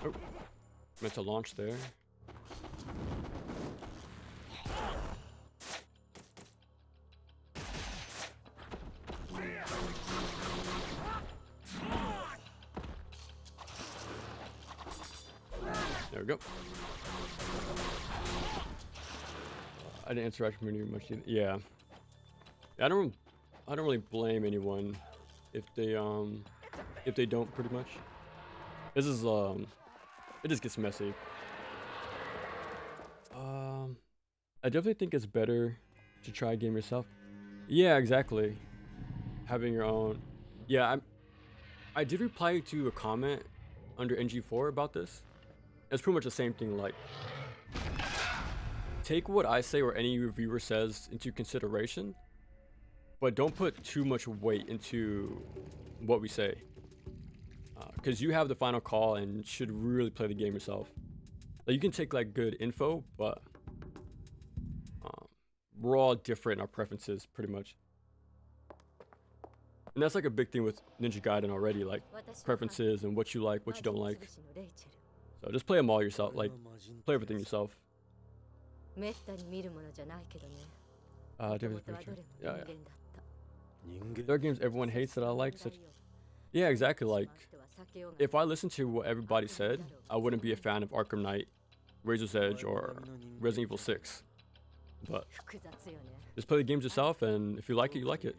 Oh, meant to launch there. There we go. I didn't interact with you much either. Yeah. I don't really blame anyone if they don't, pretty much. This is it just gets messy. I definitely think it's better to try a game yourself. Yeah, exactly. Having your own. Yeah, I did reply to a comment under NG4 about this. It's pretty much the same thing, like, take what I say or any reviewer says into consideration, but don't put too much weight into what we say. Because you have the final call and should really play the game yourself. Like, you can take like good info, but we're all different in our preferences, pretty much. And that's like a big thing with Ninja Gaiden already, like preferences and what you like, what you don't like. So just play them all yourself, like play everything yourself. Yeah. There are games everyone hates that I like, such. Yeah, exactly. Like, if I listened to what everybody said, I wouldn't be a fan of Arkham Knight, Razor's Edge, or Resident Evil 6. But just play the games yourself, and if you like it, you like it,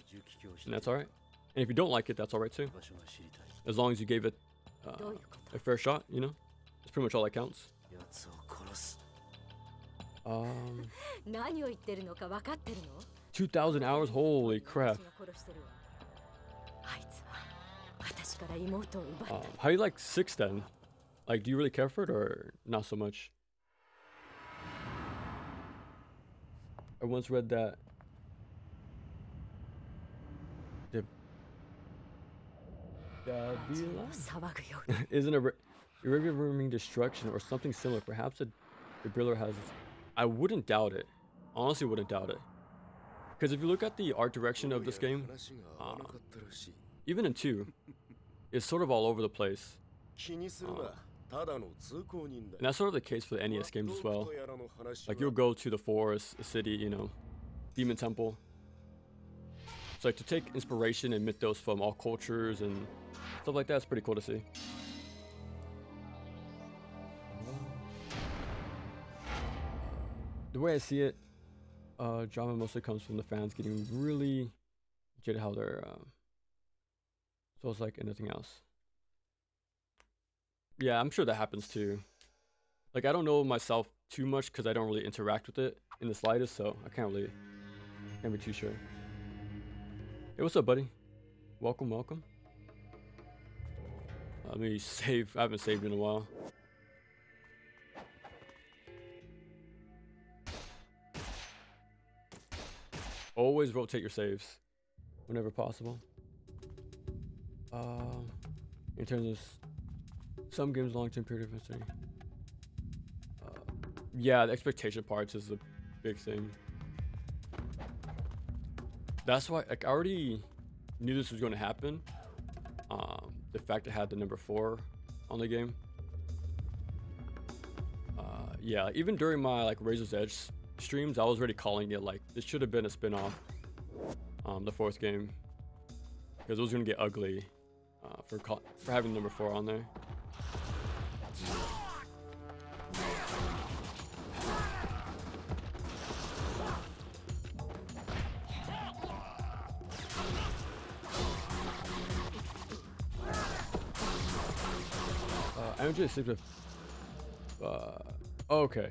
and that's all right. And if you don't like it, that's all right too. As long as you gave it a fair shot, you know, that's pretty much all that counts. 2,000 hours? Holy crap. How do you like 6 then? Like, do you really care for it or not so much? I once read that isn't a irregular destruction or something similar. Perhaps a defibrillator has. I wouldn't doubt it. Honestly, wouldn't doubt it. Because if you look at the art direction of this game, even in 2, it's sort of all over the place. And that's sort of the case for the NES games as well. Like, you'll go to the forest, a city, you know, demon temple. So like, to take inspiration and mythos from all cultures and stuff like that, it's pretty cool to see. The way I see it, drama mostly comes from the fans getting really jaded how they're so it's like anything else. Yeah, I'm sure that happens too. Like, I don't know myself too much because I don't really interact with it in the slightest, so I can't be too sure. Hey, what's up, buddy? Welcome, welcome. Let me save. I haven't saved in a while. Always rotate your saves whenever possible. In terms of some games, long-term period of history. Yeah, the expectation parts is the big thing. That's why, like, I already knew this was going to happen. The fact it had the number 4 on the game. Yeah, even during my like Razor's Edge streams, I was already calling it like this should have been a spin-off. The 4th game, because it was going to get ugly for having number 4 on there. I don't just stick with. Okay.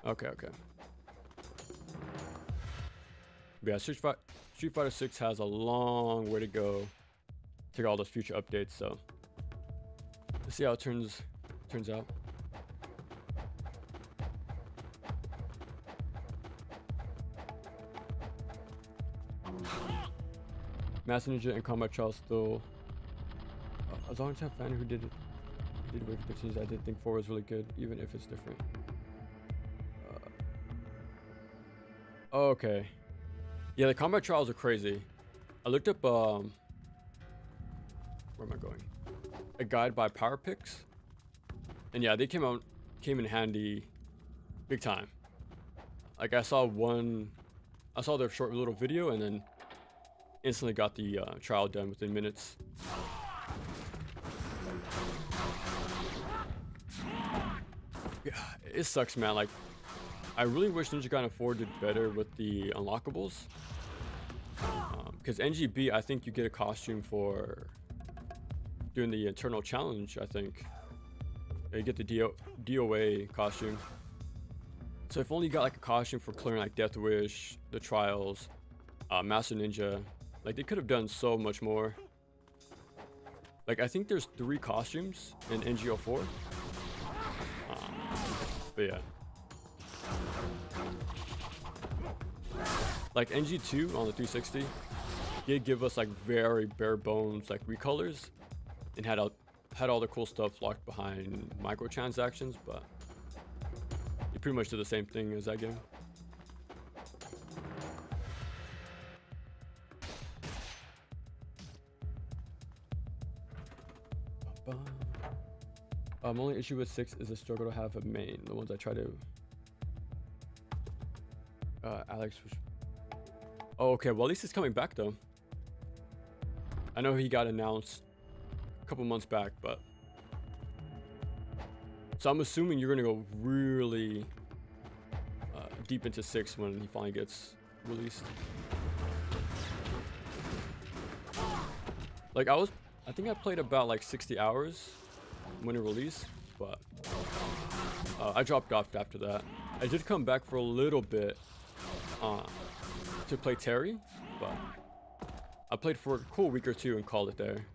But yeah, Street Fighter 6 has a long way to go to get all those future updates. So let's see how it turns out. Master Ninja and Combat Trials still. As long as I have a fan who did it. He did wait for 15 years. I did think 4 was really good, even if it's different. Okay. Yeah, the combat trials are crazy. I looked up where am I going? A guide by PowerPix. And yeah, they came in handy big time. Like, I saw their short little video and then instantly got the trial done within minutes. Yeah, it sucks, man. Like, I really wish Ninja Gaiden 4 did better with the unlockables. Because NGB, I think you get a costume for doing the internal challenge, I think. You get the DOA costume. So if only you got like a costume for clearing like Death Wish, the trials, Master Ninja, like they could have done so much more. Like, I think there's 3 costumes in NGO4. But yeah. Like NG2 on the 360 did give us like very bare bones like recolors and had all the cool stuff locked behind microtransactions, but it pretty much did the same thing as that game. Only issue with 6 is a struggle to have a main. The ones I try to. Alex. Oh, okay. Well, at least it's coming back though. I know he got announced a couple months back, but. So I'm assuming you're gonna go really deep into 6 when he finally gets released. Like I think I played about like 60 hours when it released, but I dropped off after that. I did come back for a little bit to play Terry, but I played for a cool week or two and called it there.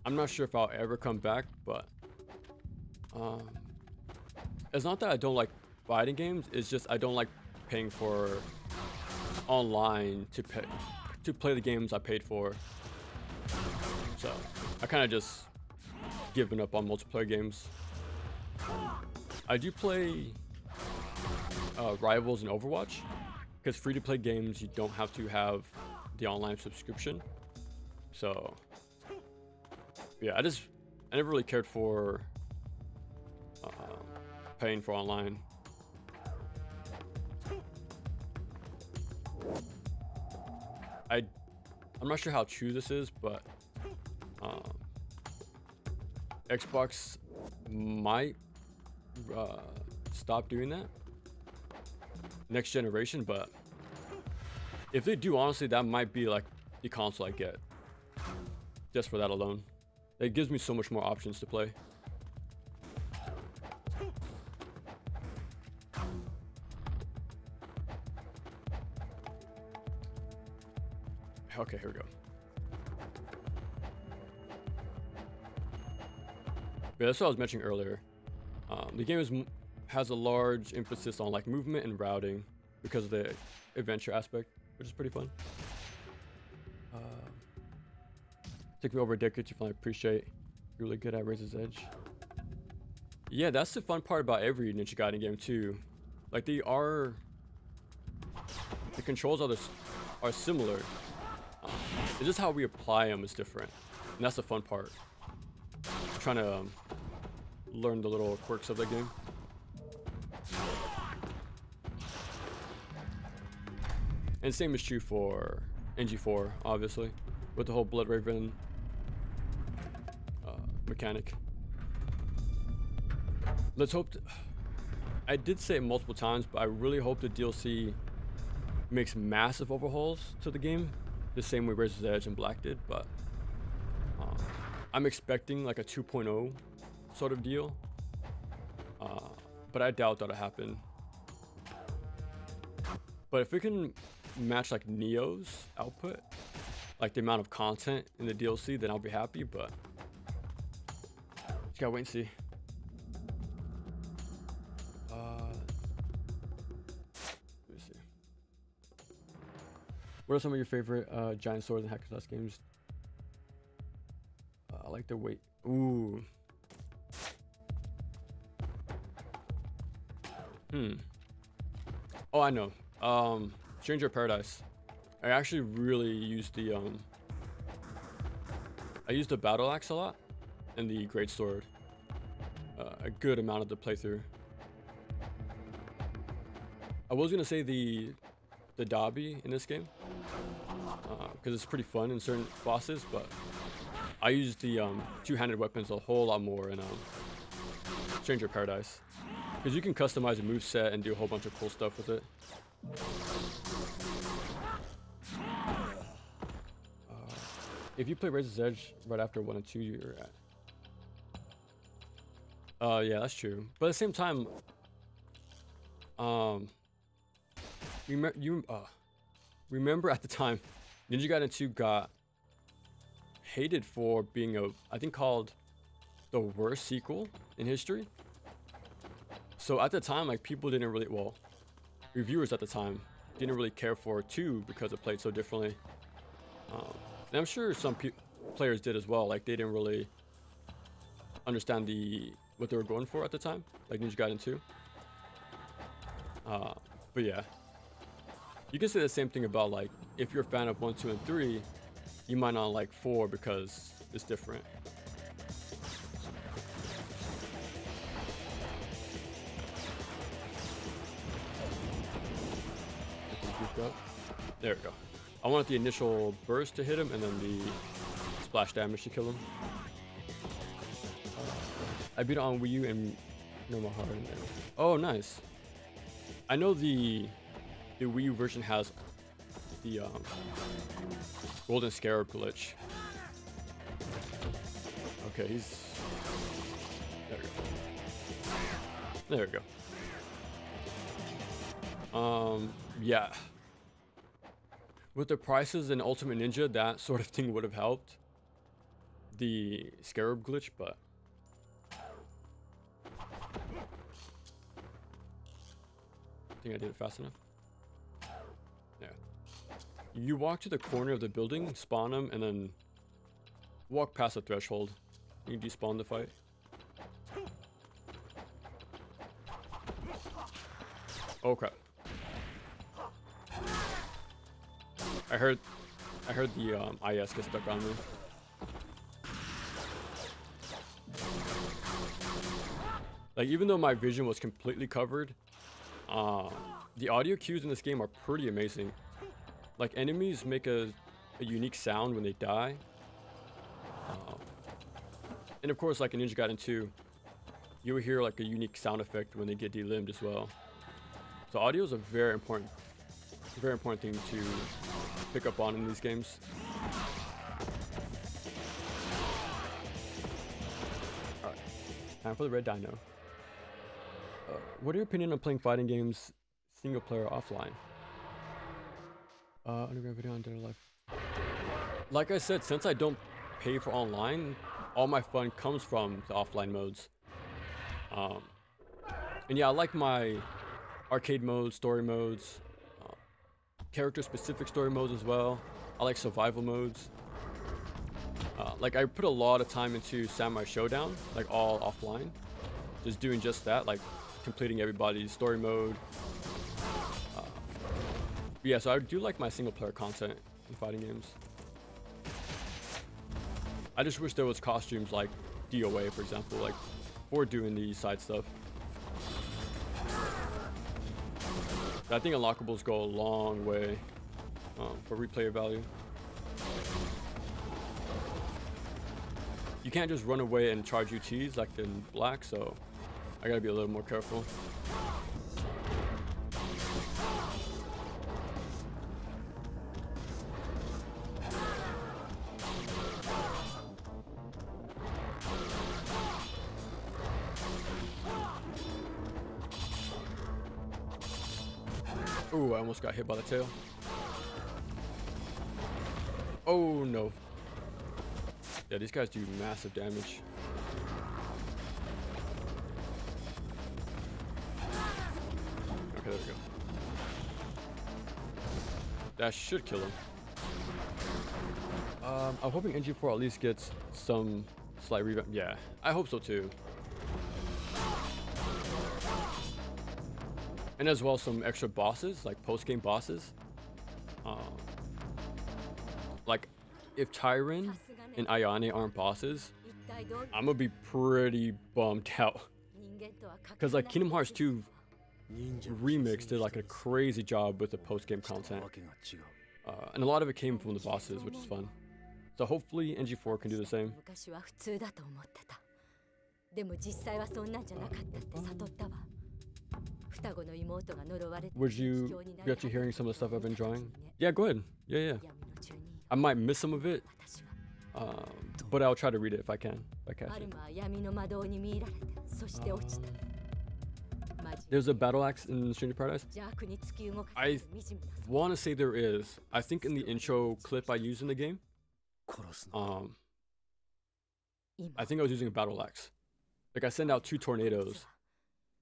I'm not sure if I'll ever come back, but it's not that I don't like fighting games, it's just I don't like paying for online to play the games I paid for. So I kind of just given up on multiplayer games. I do play Rivals and Overwatch because free-to-play games you don't have to have the online subscription. So yeah, I never really cared for paying for online. I'm not sure how true this is, but Xbox might stop doing that next generation, but if they do, honestly, that might be like the console I get just for that alone. It gives me so much more options to play. Okay, here we go. Yeah, that's what I was mentioning earlier. The game has a large emphasis on like movement and routing because of the adventure aspect, which is pretty fun. Took me over a decade to finally appreciate. You're really good at Razor's Edge. Yeah, that's the fun part about every Ninja Gaiden game too. Like the controls are similar. It's just how we apply them is different, and that's the fun part. Trying to learn the little quirks of the game. And same is true for NG4, obviously, with the whole Blood Raven mechanic. Let's hope. I did say it multiple times, but I really hope the DLC makes massive overhauls to the game, the same way Razor's Edge and Black did. But I'm expecting like a 2.0 sort of deal, but I doubt that'll happen. But if we can match like Neo's output, like the amount of content in the DLC, then I'll be happy. But just gotta wait and see. Let me see. What are some of your favorite giant swords and hack and slash games? I like the weight. Ooh. Oh, I know. Stranger of Paradise. I actually really used the I used the battle axe a lot and the great sword. A good amount of the playthrough. I was gonna say the Dobby in this game because it's pretty fun in certain bosses, but I used the two-handed weapons a whole lot more in Stranger of Paradise because you can customize a moveset and do a whole bunch of cool stuff with it. If you play Razor's Edge right after 1 and 2, you're at. Yeah, that's true. But at the same time, remember at the time, Ninja Gaiden 2 got hated for being I think called the worst sequel in history. So at the time, like people didn't really, reviewers at the time didn't really care for 2 because it played so differently. And I'm sure some players did as well. Like they didn't really understand what they were going for at the time, like Ninja Gaiden 2. But yeah, you can say the same thing about like if you're a fan of 1, 2, and 3, you might not like 4 because it's different. Goofed up. There we go. I want the initial burst to hit him and then the splash damage to kill him. I beat it on Wii U and normal hard. Oh, nice. I know the Wii U version has the golden scarab glitch. Okay, he's... There we go. There we go. Yeah. With the prices in Ultimate Ninja, that sort of thing would have helped. The scarab glitch, but... I think I did it fast enough. Yeah. You walk to the corner of the building, spawn them, and then walk past the threshold. You can despawn the fight. Oh crap. I heard the IS get stuck on me. Like, even though my vision was completely covered, the audio cues in this game are pretty amazing. Like, enemies make a unique sound when they die. And of course, like in Ninja Gaiden 2, you will hear like a unique sound effect when they get delimbed as well. So audio is a very important thing to pick up on in these games. Alright, time for the red dino. What are your opinion on playing fighting games single player offline? Underground video on Dead or Alive. Like I said, since I don't pay for online, all my fun comes from the offline modes. And yeah, I like my arcade modes, story modes, character specific story modes as well. I like survival modes. Like, I put a lot of time into Samurai Showdown, like all offline, just doing just that, like completing everybody's story mode. Yeah, so I do like my single player content in fighting games. I just wish there was costumes like DOA, for example, like for doing the side stuff. I think unlockables go a long way for replay value. You can't just run away and charge UTs like in Black, so I gotta be a little more careful. Ooh, I almost got hit by the tail. Oh no. Yeah, these guys do massive damage. Okay, there we go. That should kill him. I'm hoping NG4 at least gets some slight revamp. Yeah, I hope so too. And as well, some extra bosses, like post-game bosses. Like, if Tyron and Ayane aren't bosses, I'm gonna be pretty bummed out. Because like Kingdom Hearts 2 Remix did like a crazy job with the post-game content. And a lot of it came from the bosses, which is fun. So hopefully NG4 can do the same. Would you get you hearing some of the stuff I've been drawing? Yeah, go ahead. Yeah. I might miss some of it, but I'll try to read it if I can. If I catch it. There's a battle axe in Stranger Paradise? I want to say there is. I think in the intro clip I used in the game, I think I was using a battle axe. Like, I send out 2 tornadoes,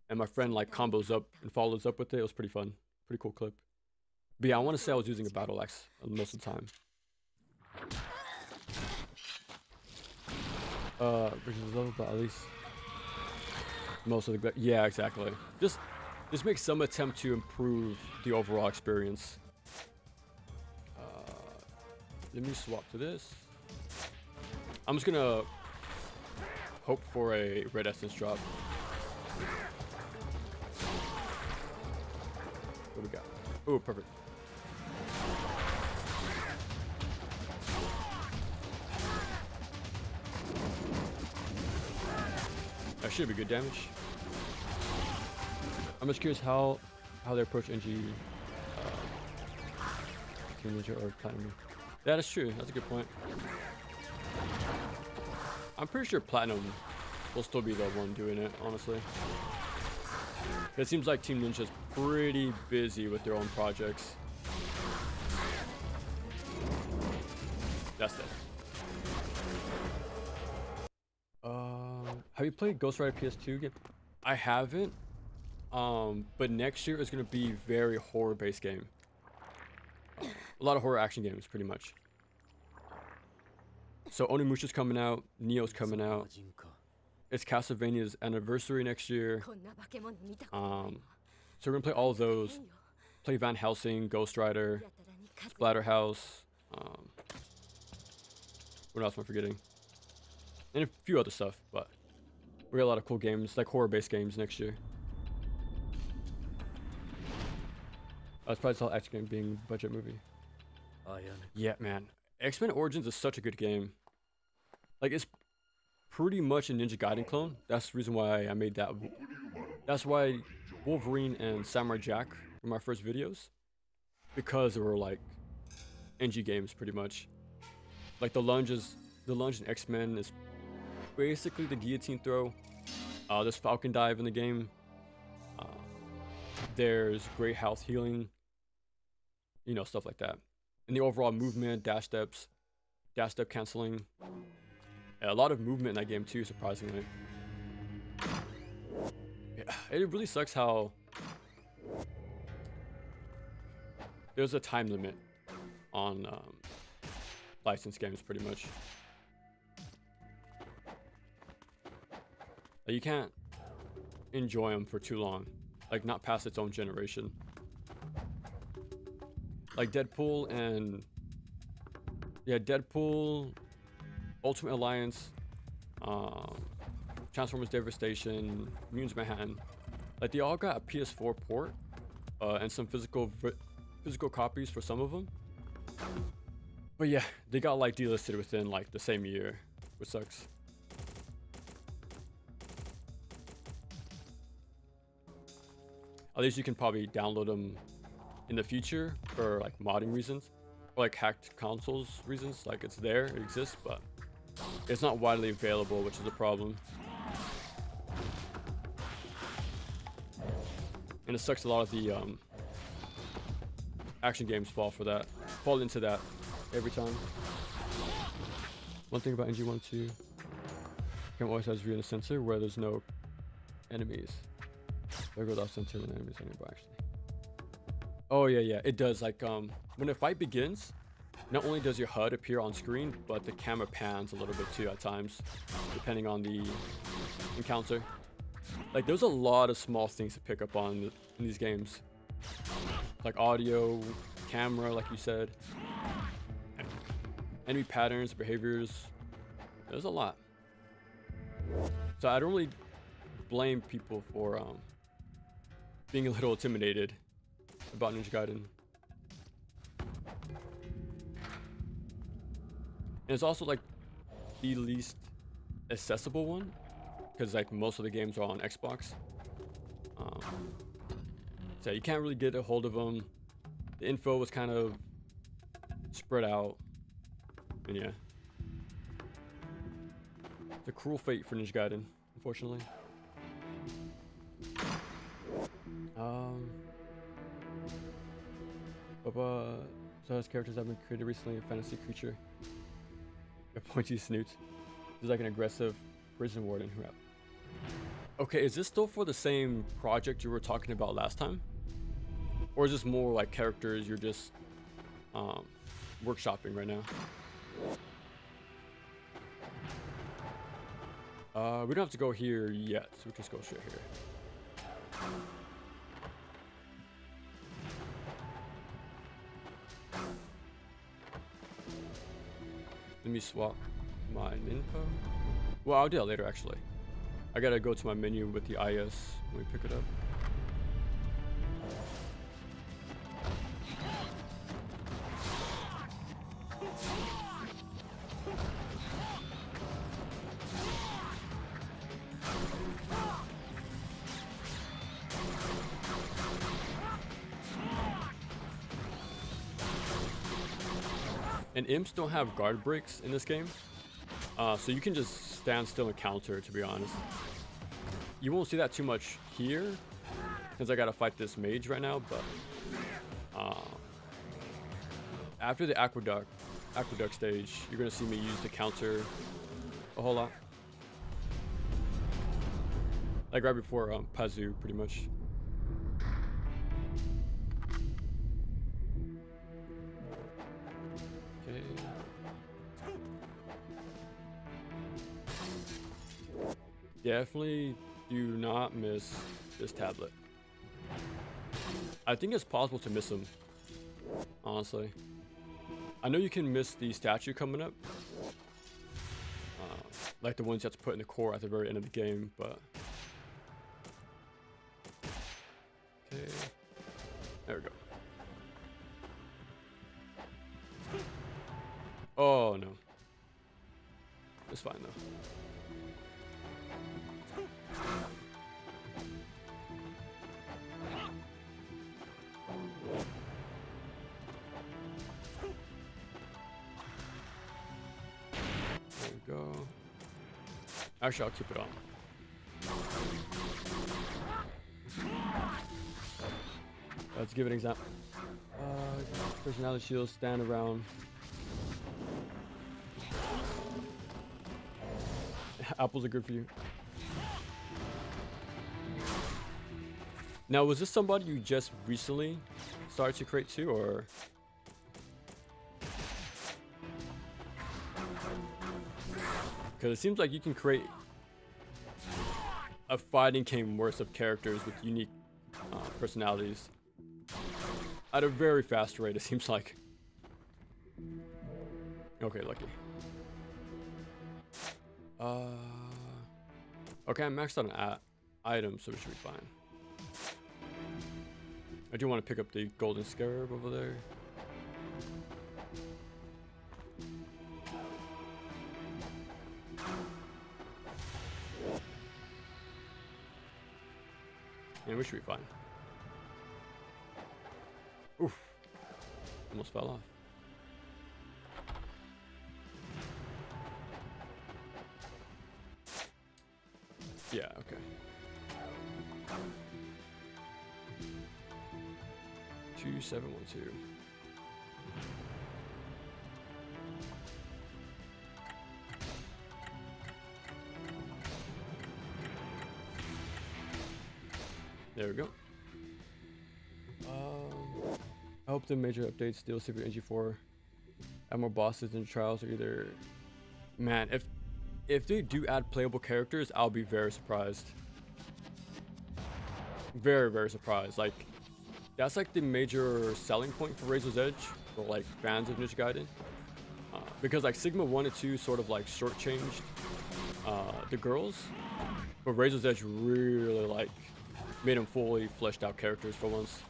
and my friend like combos up and follows up with it. It was pretty fun. Pretty cool clip. But yeah, I want to say I was using a battle axe most of the time. Versus level, but at least most of the... Yeah, exactly. Just make some attempt to improve the overall experience. Let me swap to this. I'm just gonna hope for a red essence drop. What we got? Oh, perfect. Should be good damage. I'm just curious how they approach NG Team Ninja or Platinum. That is true. That's a good point. I'm pretty sure Platinum will still be the one doing it, honestly. It seems like Team Ninja's pretty busy with their own projects. That's it. Have you played Ghost Rider PS2 game? I haven't. But next year is gonna be very horror-based game. A lot of horror action games, pretty much. So Onimusha's coming out, Neo's coming out. It's Castlevania's anniversary next year. So we're gonna play all of those. Play Van Helsing, Ghost Rider, Splatterhouse. What else am I forgetting? And a few other stuff, but we got a lot of cool games, like horror-based games next year. I was probably saw X-Men being a budget movie. Yeah, man. X-Men Origins is such a good game. Like, it's pretty much a Ninja Gaiden clone. That's the reason why I made that. That's why Wolverine and Samurai Jack were my first videos. Because they were, like, NG games, pretty much. Like, the lunge in X-Men is basically the guillotine throw. There's Falcon Dive in the game. There's Great House Healing. You know, stuff like that. And the overall movement, dash step canceling. Yeah, a lot of movement in that game too, surprisingly. Yeah, it really sucks how there's a time limit on licensed games, pretty much. Like, you can't enjoy them for too long, like not past its own generation. Like Deadpool and Deadpool, Ultimate Alliance, Transformers Devastation, Mutants Manhattan. Like, they all got a PS4 port and some physical copies for some of them. But yeah, they got like delisted within like the same year, which sucks. At least you can probably download them in the future for like modding reasons or like hacked consoles reasons. Like, it's there, it exists, but it's not widely available, which is a problem. And it sucks a lot of the action games fall into that every time. One thing about NG1 2, game always has real sensor where there's no enemies. There goes off sensor when enemies are nearby, actually. Oh yeah, it does. Like, when a fight begins, not only does your HUD appear on screen, but the camera pans a little bit too at times, depending on the encounter. Like, there's a lot of small things to pick up on in these games. Like audio, camera, like you said. Enemy patterns, behaviors. There's a lot. So I don't really blame people for being a little intimidated about Ninja Gaiden. And it's also like the least accessible one, because like most of the games are on Xbox. So you can't really get a hold of them. The info was kind of spread out. And yeah, it's a cruel fate for Ninja Gaiden, unfortunately. So his characters have been created recently, a fantasy creature. A pointy snoot. He's like an aggressive prison warden who... Okay, is this still for the same project you were talking about last time? Or is this more like characters you're just workshopping right now? We don't have to go here yet, so we can just go straight here. Let me swap my info. Well, I'll do that later, actually. I gotta go to my menu with the IS when we pick it up. And imps don't have guard breaks in this game. So you can just stand still and counter, to be honest. You won't see that too much here, since I gotta fight this mage right now, but after the aqueduct stage, you're gonna see me use the counter a whole lot. Like right before Pazu, pretty much. Okay. Definitely do not miss this tablet. I think it's possible to miss them, honestly. I know you can miss the statue coming up, like the ones you have to put in the core at the very end of the game, but okay, there we go. Oh no, it's fine though. There we go. Actually, I'll keep it on. Let's give an example. Personality shields stand around. Apples are good for you. Now, was this somebody you just recently started to create too, or? Because it seems like you can create a fighting game worth of characters with unique personalities at a very fast rate, it seems like. Okay, lucky. Okay, I'm maxed out on items, so we should be fine. I do want to pick up the golden scarab over there. And we should be fine. Oof. Almost fell off. Yeah, okay. Two, 7, 1, 2. There we go. I hope the major updates deal with NG4. Add more bosses and trials, or either. Man, if they do add playable characters, I'll be very surprised. Very, very surprised. Like, that's like the major selling point for Razor's Edge for like fans of Ninja Gaiden, because like Sigma 1 and 2 sort of like shortchanged the girls, but Razor's Edge really like made them fully fleshed out characters for once.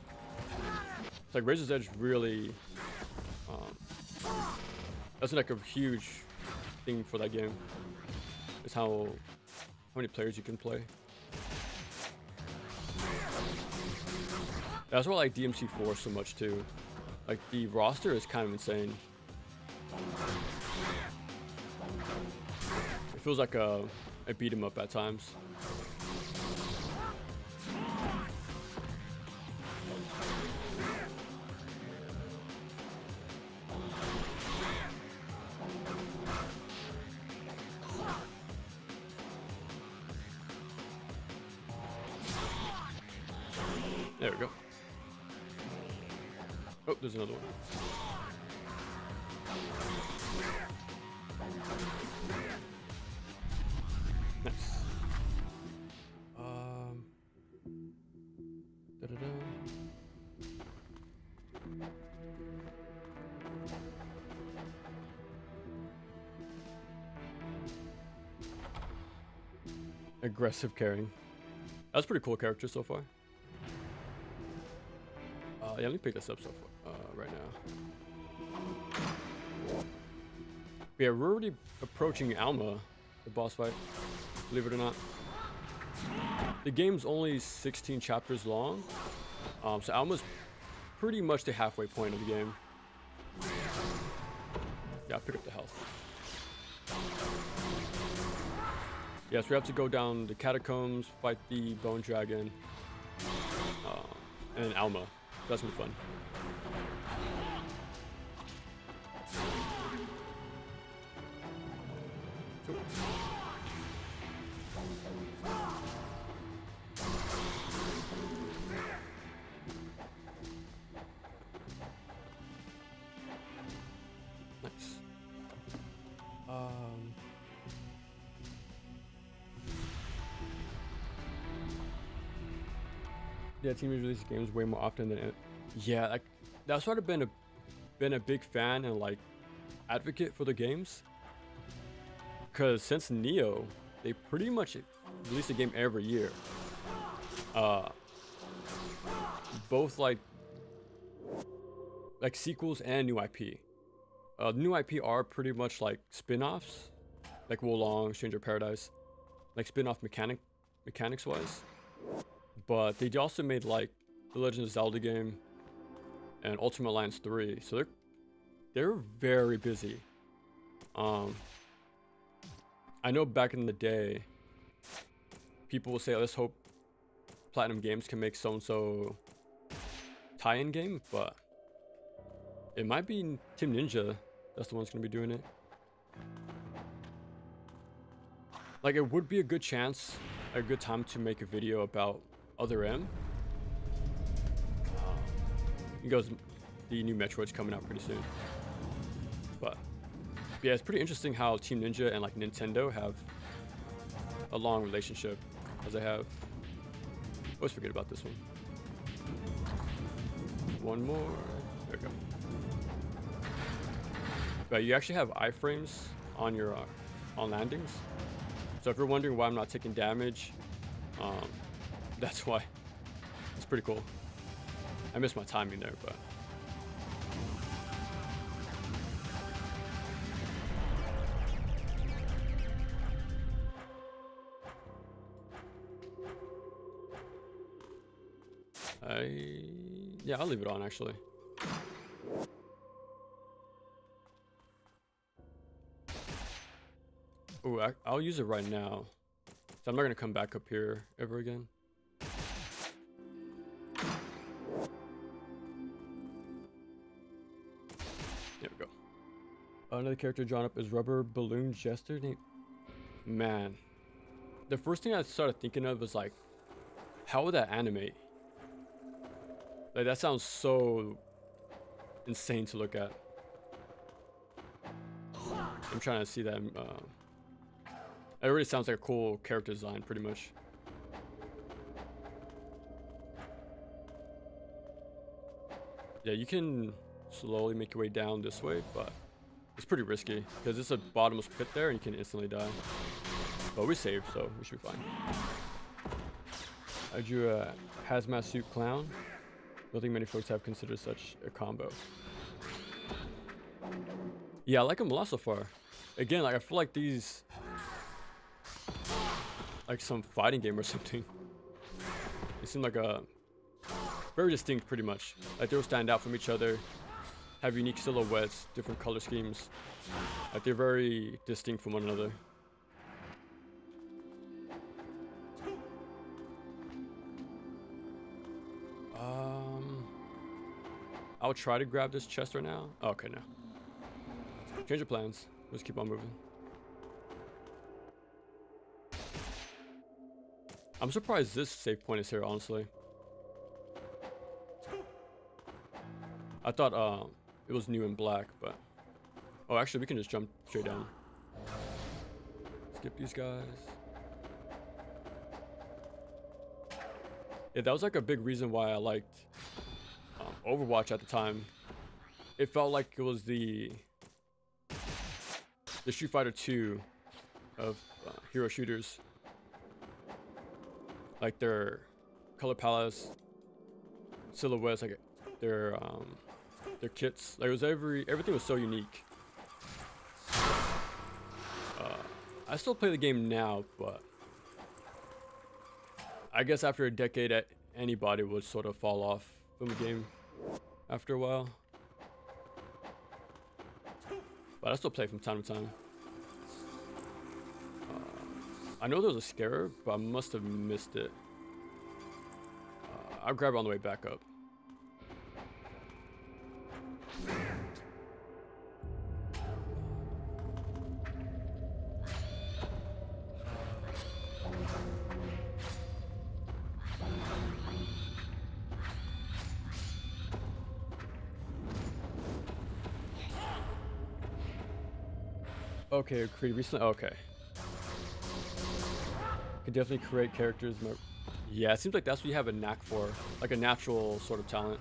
It's like Razor's Edge really, that's like a huge thing for that game. Is how many players you can play. That's why I like DMC4 so much too. Like the roster is kind of insane. It feels like a beat 'em up at times. There we go. Oh, there's another one. Nice. Da-da-da. Aggressive carrying. That's a pretty cool character so far. Yeah, let me pick this up so far, right now. Yeah, we're already approaching Alma, the boss fight, believe it or not. The game's only 16 chapters long, so Alma's pretty much the halfway point of the game. I'll pick up the health. Yes, we have to go down the catacombs, fight the bone dragon, and Alma. That's gonna be fun. Nice. Yeah, teams release games way more often than yeah, like that's why I've been a big fan and like advocate for the games. Cause since Neo, they pretty much release a game every year. Both like sequels and new IP. New IP are pretty much like spin-offs, like Wolong, Stranger Paradise, like spin-off mechanics wise. But they also made like the Legend of Zelda game and Ultimate Alliance 3, so they're very busy. I know back in the day, people will say, let's hope Platinum Games can make so-and-so tie-in game, but it might be Team Ninja that's the one's gonna be doing it. Like, it would be a good chance, a good time to make a video about Other M. Because the new Metroid's coming out pretty soon. But yeah, it's pretty interesting how Team Ninja and like Nintendo have a long relationship, as I have. Always forget about this one. One more. There we go. But you actually have iframes on your on landings. So if you're wondering why I'm not taking damage, that's why. It's pretty cool. I missed my timing there, but yeah, I'll leave it on actually. Oh, I'll use it right now. So I'm not gonna come back up here ever again. There we go. Another character drawn up is Rubber Balloon Jester. Man, the first thing I started thinking of was like, how would that animate? Like, that sounds so insane to look at. I'm trying to see that. It already sounds like a cool character design, pretty much. Yeah, you can slowly make your way down this way, but it's pretty risky because it's a bottomless pit there and you can instantly die. But we saved, so we should be fine. I drew a hazmat suit clown. I don't think many folks have considered such a combo. Yeah, I like them a lot so far. Again, like I feel like these, like some fighting game or something. They seem like a very distinct, pretty much. Like they'll stand out from each other, have unique silhouettes, different color schemes. Like they're very distinct from one another. I'll try to grab this chest right now. Oh, okay, no. Change of plans. Let's keep on moving. I'm surprised this save point is here, honestly. I thought it was new in black, but oh, actually, we can just jump straight down. Skip these guys. Yeah, that was like a big reason why I liked Overwatch at the time. It felt like it was the Street Fighter 2 of hero shooters. Like their color palettes, silhouettes, like their kits. Like it was everything was so unique. I still play the game now, but I guess after a decade, anybody would sort of fall off from the game after a while. But But I still play from time to time. I know there was a scarer, but I must have missed it. I'll grab it on the way back up. Okay, create recently. Okay. Could definitely create characters. Yeah, it seems like that's what you have a knack for, like a natural sort of talent.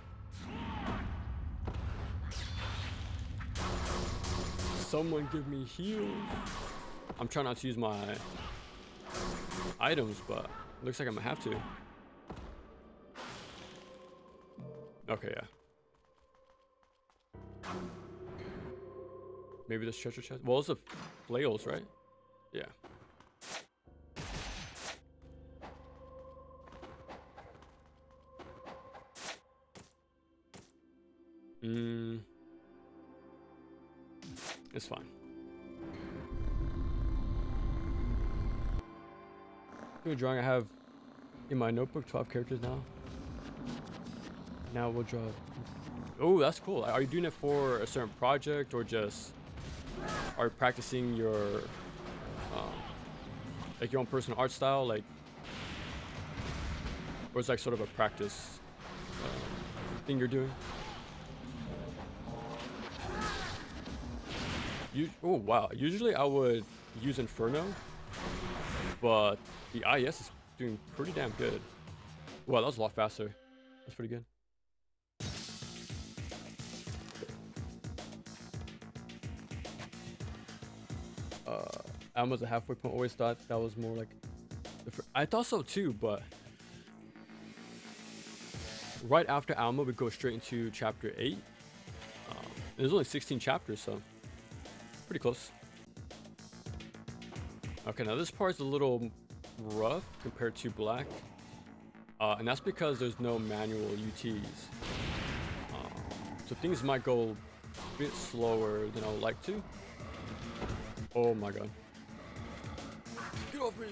Someone give me heals. I'm trying not to use my items, but it looks like I'm gonna have to. Okay, yeah. Maybe this treasure chest. Well, it's the flails, right? Yeah. It's fine. Good drawing. I have in my notebook 12 characters now. Now we'll draw. Oh, that's cool. Are you doing it for a certain project or just are you practicing your like your own personal art style, like, or is like sort of a practice thing you're doing? Oh wow. Usually I would use Inferno, but the IS is doing pretty damn good. Wow, that was a lot faster. That's pretty good. Alma's a halfway point. Always thought that was more like I thought so too, but right after Alma we go straight into chapter 8. There's only 16 chapters, so pretty close. Okay, now this part's a little rough compared to Black, and that's because there's no manual UTs, so things might go a bit slower than I would like to. Oh my god. Get off me!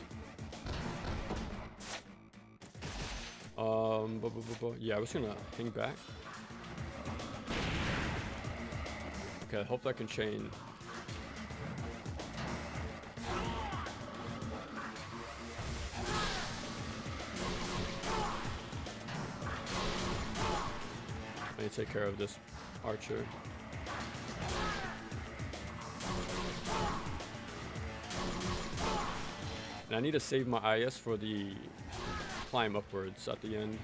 Yeah, I was gonna hang back. Okay, hopefully I can chain. I need to take care of this archer. And I need to save my IS for the climb upwards at the end.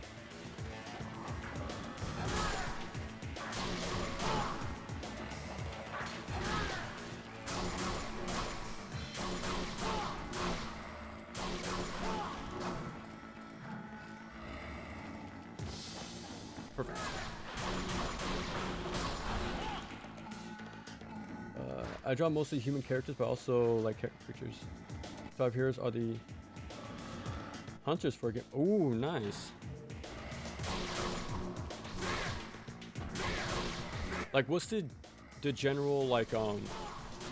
Perfect. I draw mostly human characters, but also like creatures. 5 heroes are the hunters for a game. Ooh, nice. Like, what's the general like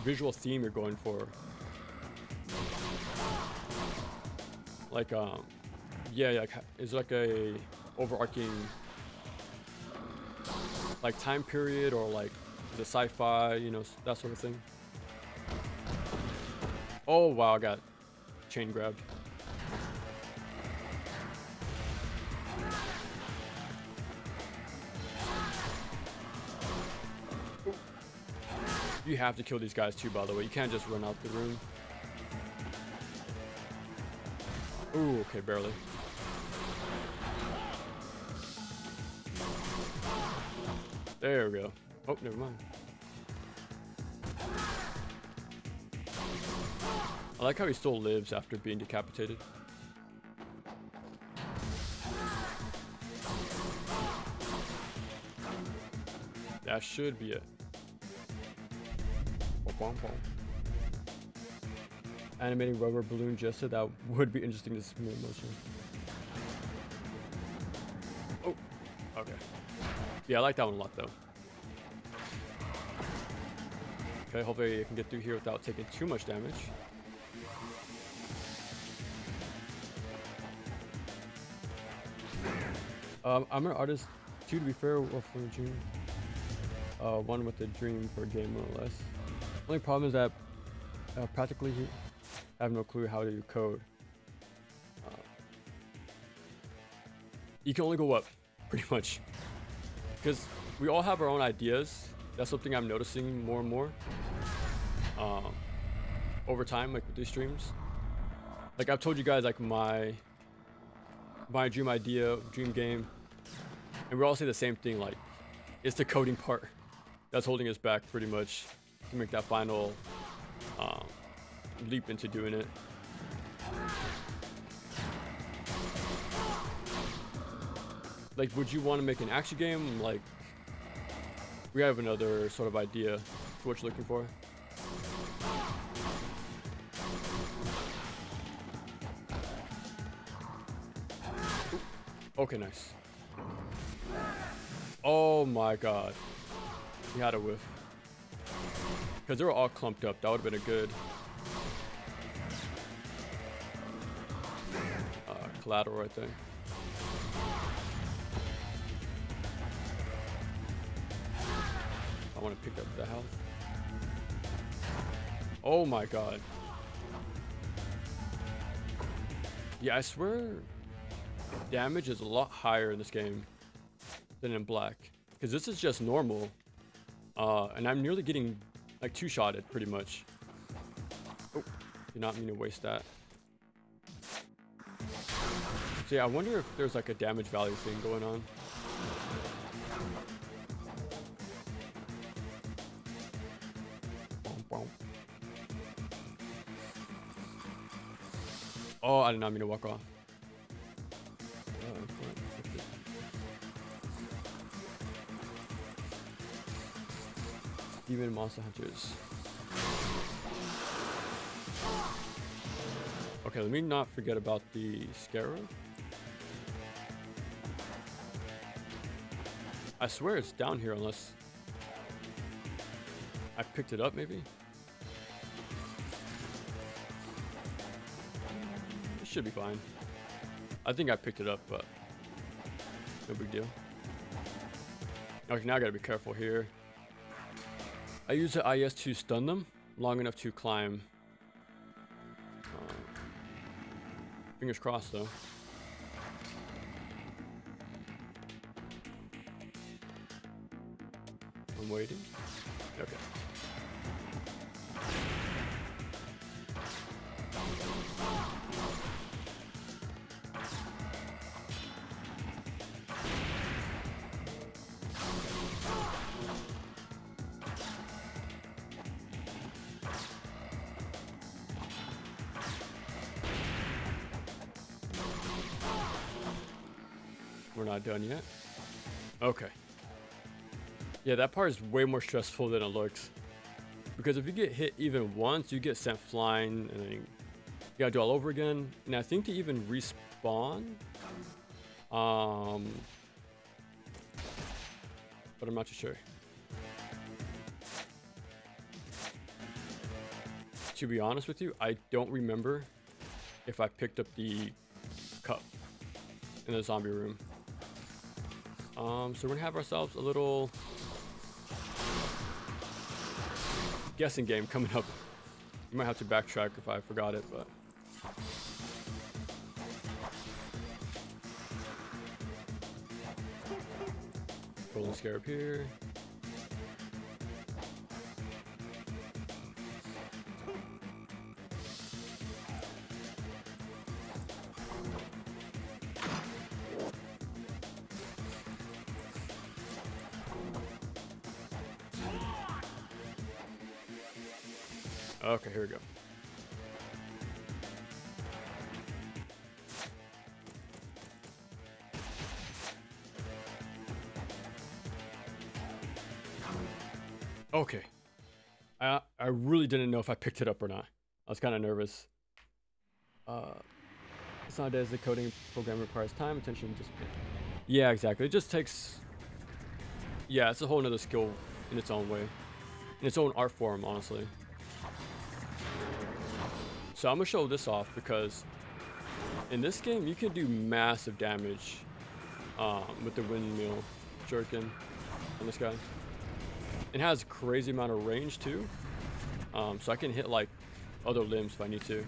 visual theme you're going for? Like yeah, like is like a overarching like time period or like the sci-fi, you know, that sort of thing. Oh wow, I got chain grabbed. You have to kill these guys too, by the way. You can't just run out the room. Ooh, okay, barely. There we go. Oh, never mind. I like how he still lives after being decapitated. That should be it. Animating rubber balloon gesture, that would be interesting to see in motion. Oh, okay. Yeah, I like that one a lot though. Okay, hopefully I can get through here without taking too much damage. I'm an artist too, to be fair, or for a dream. One with a dream for a game, more or less. Only problem is that practically I have no clue how to code. You can only go up, pretty much. Because we all have our own ideas. That's something I'm noticing more and more. Over time, like with these streams. Like I've told you guys, like my dream idea, dream game. And we all say the same thing, like, it's the coding part that's holding us back pretty much to make that final leap into doing it. Like, would you want to make an action game? Like, we have another sort of idea for what you're looking for. Ooh. Okay, nice. Oh my god. He had a whiff. Because they were all clumped up. That would have been a good collateral right there. I want to pick up the health. Oh my god. Yeah, I swear damage is a lot higher in this game than in black. Because this is just normal. And I'm nearly getting like two-shotted pretty much. Oh, did not mean to waste that. So yeah, I wonder if there's like a damage value thing going on. Oh, I did not mean to walk off. Even monster hunters. Okay, let me not forget about the scarab. I swear it's down here unless I picked it up maybe. It should be fine. I think I picked it up, but no big deal. Okay, now I gotta be careful here. I use the IS to stun them long enough to climb. Fingers crossed though. I'm waiting. Okay. We're not done yet. Okay. Yeah, that part is way more stressful than it looks. Because if you get hit even once, you get sent flying, and then you gotta do all over again. And I think to even respawn, but I'm not too sure. To be honest with you, I don't remember if I picked up the cup in the zombie room. So we're gonna have ourselves a little guessing game coming up. You might have to backtrack if I forgot it, but golden scarab here. Okay, here we go. Okay. I really didn't know if I picked it up or not. I was kind of nervous. It's not as the coding program requires time, attention, discipline. Yeah, exactly. It just takes... Yeah, it's a whole nother skill in its own way. in its own art form, honestly. So I'm gonna show this off because in this game you can do massive damage with the windmill shuriken on this guy. It has a crazy amount of range too, so I can hit like other limbs if I need to.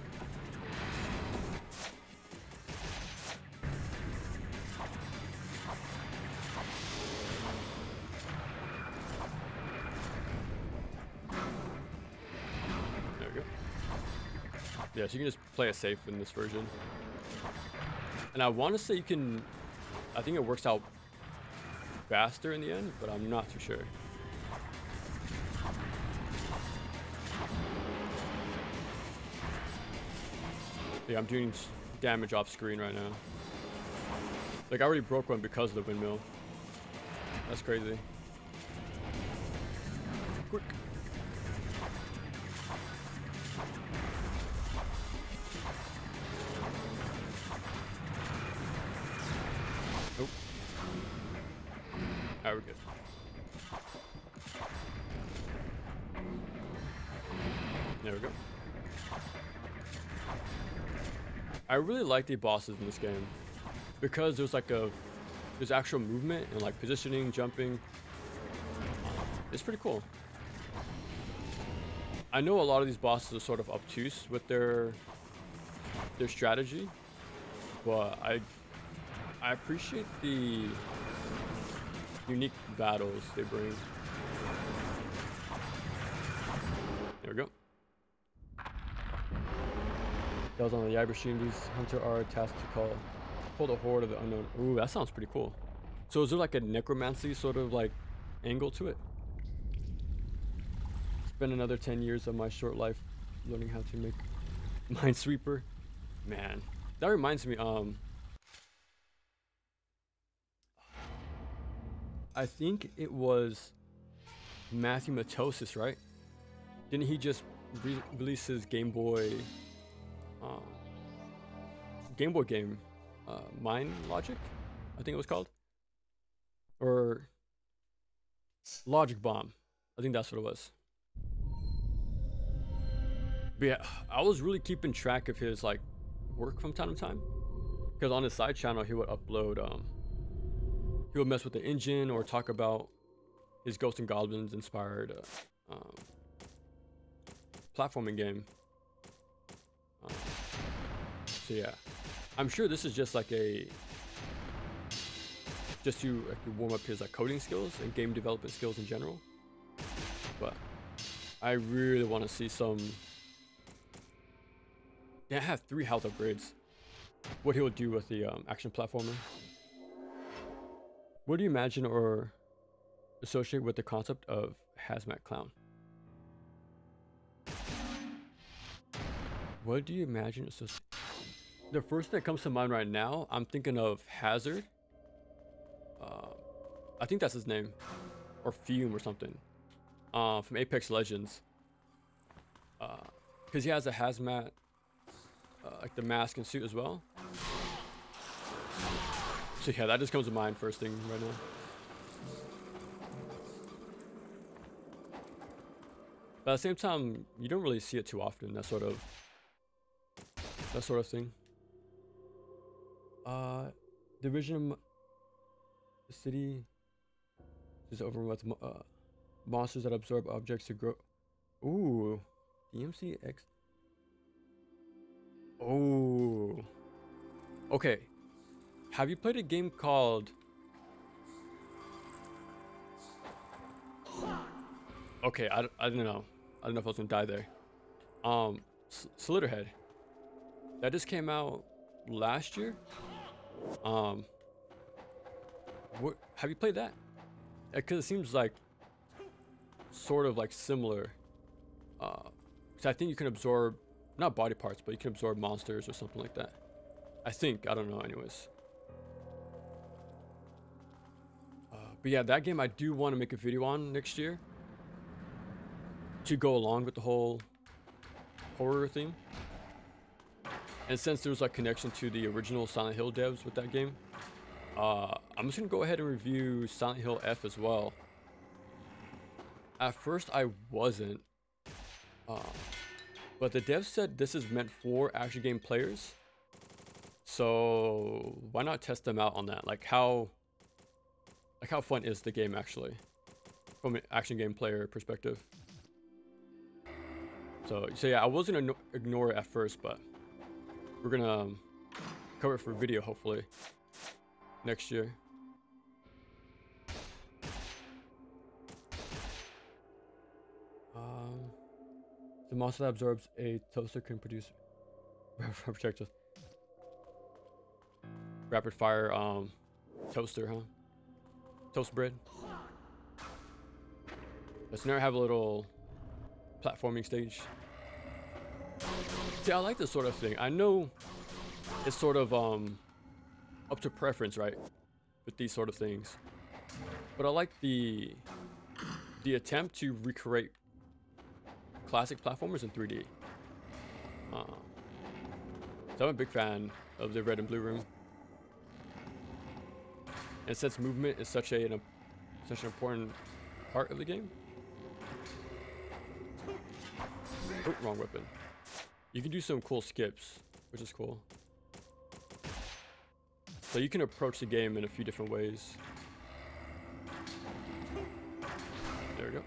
There we go. Yeah, so you can just play it safe in this version. And I want to say you can, I think it works out faster in the end, but I'm not too sure. Yeah, I'm doing damage off screen right now. Like I already broke one because of the windmill. That's crazy. Quick. Nope. Alright, we're good. There we go. I really like the bosses in this game because there's like there's actual movement and like positioning, jumping. It's pretty cool. I know a lot of these bosses are sort of obtuse with their strategy, but I appreciate the unique battles they bring. There we go. That was on the Yabashim. These hunter are tasked to pull the horde of the unknown. Ooh, that sounds pretty cool. So is there like a necromancy sort of like angle to it? Spend another 10 years of my short life learning how to make Minesweeper. Man, that reminds me. I think it was Matthew Matosis, right? Didn't he just release his Game Boy game, Mind Logic, I think it was called, or Logic Bomb. I think that's what it was. But yeah, I was really keeping track of his like work from time to time, because on his side channel he would upload, he would mess with the engine or talk about his Ghosts and Goblins inspired platforming game. So yeah, I'm sure this is just like just to like warm up his like coding skills and game development skills in general. But I really want to see some. Yeah, I have 3 health upgrades. What he will do with the action platformer. What do you imagine or associate with the concept of hazmat clown? What do you imagine associate? The first thing that comes to mind right now, I'm thinking of Hazard. I think that's his name, or Fume or something, from Apex Legends. Because he has a hazmat, like the mask and suit as well. So yeah, that just comes to mind first thing right now. But at the same time, you don't really see it too often. That sort of thing. Division of the city is overrun with monsters that absorb objects to grow. Ooh, DMCX. Oh, okay. Have you played a game called? Okay, I don't know. I don't know if I was gonna die there. Slitterhead. That just came out last year. What have you played that? Because it seems like sort of like similar. So I think you can absorb not body parts, but you can absorb monsters or something like that. I think, I don't know. Anyways. But yeah, that game I do want to make a video on next year to go along with the whole horror theme. And since there's like connection to the original Silent Hill devs with that game, I'm just gonna go ahead and review Silent Hill F as well. At first, I wasn't. But the devs said this is meant for action game players. So why not test them out on that? Like how fun is the game actually from an action game player perspective? So yeah, I wasn't gonna ignore it at first, but we're gonna cover it for video hopefully next year. The monster that absorbs a toaster can produce projectiles. Rapid fire toaster, huh? Toast bread. Let's never have a little platforming stage. See, I like this sort of thing. I know it's sort of up to preference, right? With these sort of things. But I like the attempt to recreate classic platformers in 3D. So I'm a big fan of the red and blue room. And since movement is such an important part of the game. Oh, wrong weapon. You can do some cool skips, which is cool. So you can approach the game in a few different ways. There we go.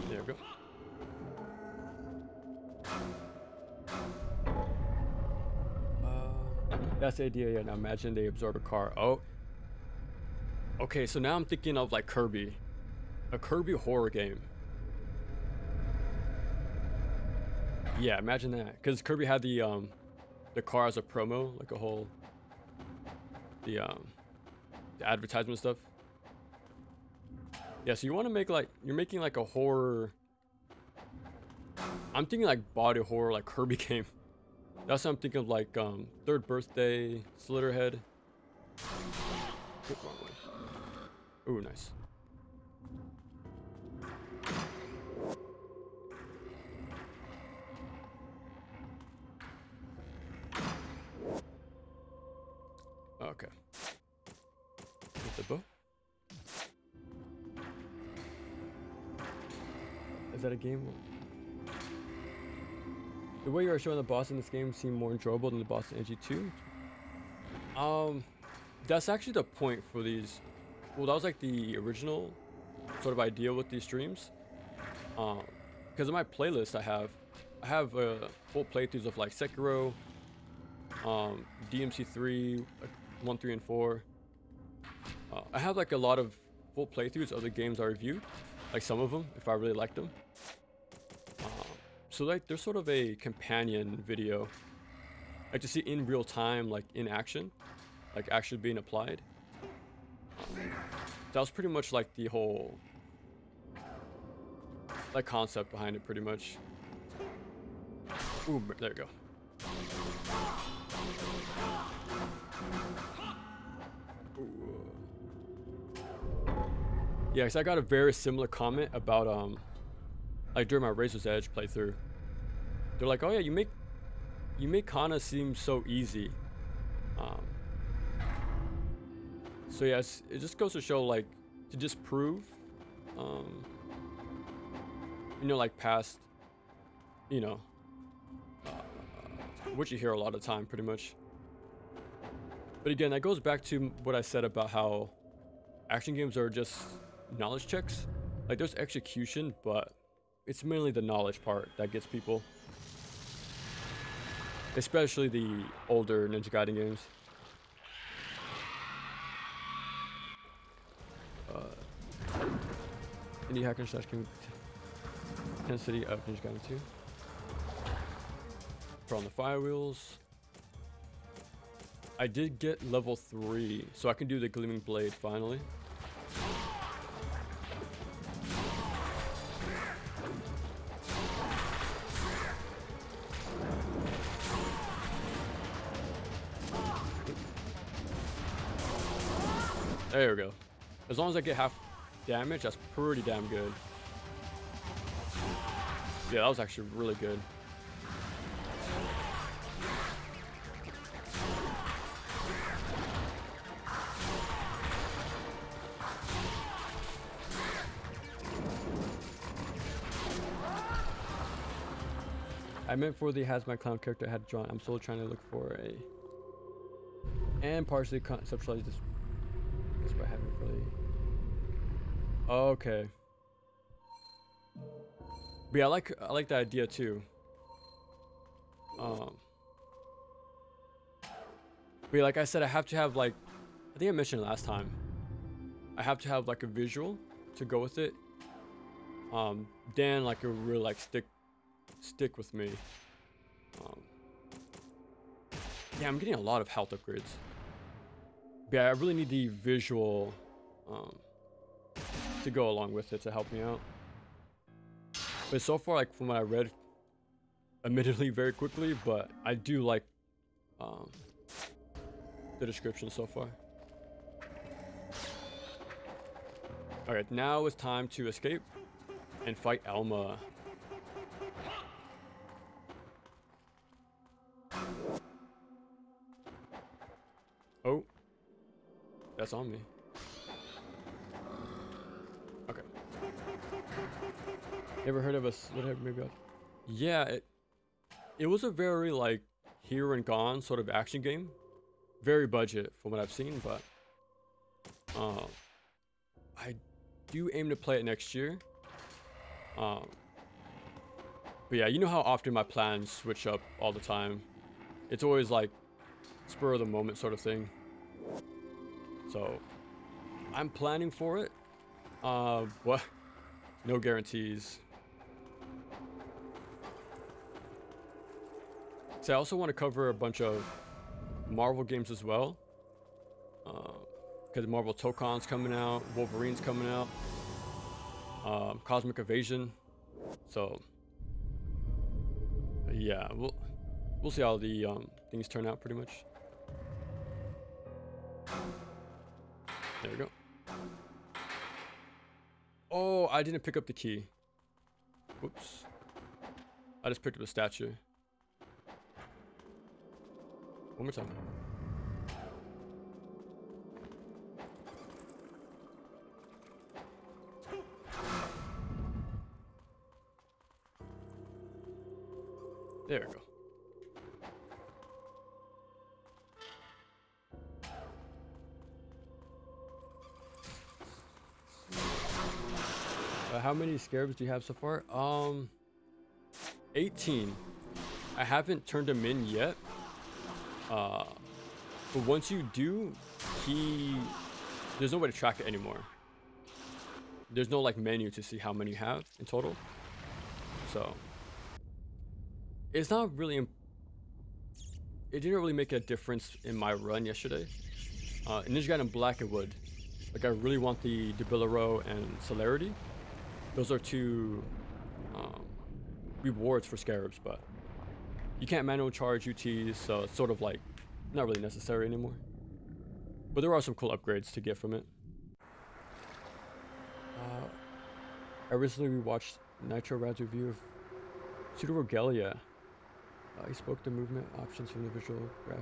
There we go. That's the idea. Yeah, now imagine they absorb a car. Oh. Okay, so now I'm thinking of like Kirby. A Kirby horror game. Yeah, imagine that. Because Kirby had the car as a promo, like a whole the advertisement stuff. Yeah, so you want to make like you're making like a horror. I'm thinking like body horror, like Kirby game. That's what I'm thinking of, like Third Birthday, Slitterhead. Ooh, nice. Okay. With the bow. Is that a game? The way you are showing the boss in this game seem more enjoyable than the boss in NG2. That's actually the point for these. Well, that was like the original sort of idea with these streams. Because in my playlist I have full playthroughs of like Sekiro, DMC3, 1, 3, and 4. I have like a lot of full playthroughs of the games I reviewed, like some of them if I really liked them. So like there's sort of a companion video, like to see in real time, like in action, like actually being applied. That was pretty much like the whole like concept behind it, pretty much. Ooh, there you go. Ooh. Yeah, because I got a very similar comment about like during my Razor's Edge playthrough. They're like, oh yeah, you make Kana seem so easy. So yes, it just goes to show, like, to disprove, you know, like past, you know, which you hear a lot of the time, pretty much. But again, that goes back to what I said about how action games are just knowledge checks. Like, there's execution, but it's mainly the knowledge part that gets people. Especially the older Ninja Gaiden games. Indie hack and slash intensity of Ninja Gaiden 2. Put on the fire wheels. I did get level 3, so I can do the Gleaming Blade finally. There we go. As long as I get half damage, that's pretty damn good. Yeah, that was actually really good. I meant for the Has My Clown character I had drawn. I'm still trying to look for a... And partially conceptualize this. That's why I haven't really... Okay. But yeah, I like the idea too. But yeah, like I said, I have to have like... I think I mentioned it last time. I have to have like a visual to go with it. Then like it will really like stick with me. Yeah, I'm getting a lot of health upgrades. But yeah, I really need the visual to go along with it to help me out. But so far, like from what I read, admittedly very quickly, but I do like the description so far. Alright, now it's time to escape and fight Alma. Oh, that's on me. Okay. Never heard of us? Maybe yeah, it was a very like here and gone sort of action game. Very budget from what I've seen, but I do aim to play it next year. But yeah, you know how often my plans switch up all the time. It's always like spur of the moment sort of thing. So I'm planning for it. What? No guarantees. So I also want to cover a bunch of Marvel games as well. Because Marvel Tokon's coming out, Wolverine's coming out, Cosmic Evasion. So yeah, we'll see how the things turn out pretty much. There we go. Oh, I didn't pick up the key. Whoops. I just picked up the statue. One more time. There we go. How many scarabs do you have so far? 18. I haven't turned them in yet. But once you do, there's no way to track it anymore. There's no like menu to see how many you have in total. So it's not really it didn't really make a difference in my run yesterday. In Ninja Gaiden Black it would. Like I really want the Debilero and Celerity. Those are two rewards for scarabs, but you can't manual charge UTs, so it's sort of like not really necessary anymore. But there are some cool upgrades to get from it. I recently rewatched Nitro Rad's review of Pseudo Rogelia. He spoke the movement options from the visual graph.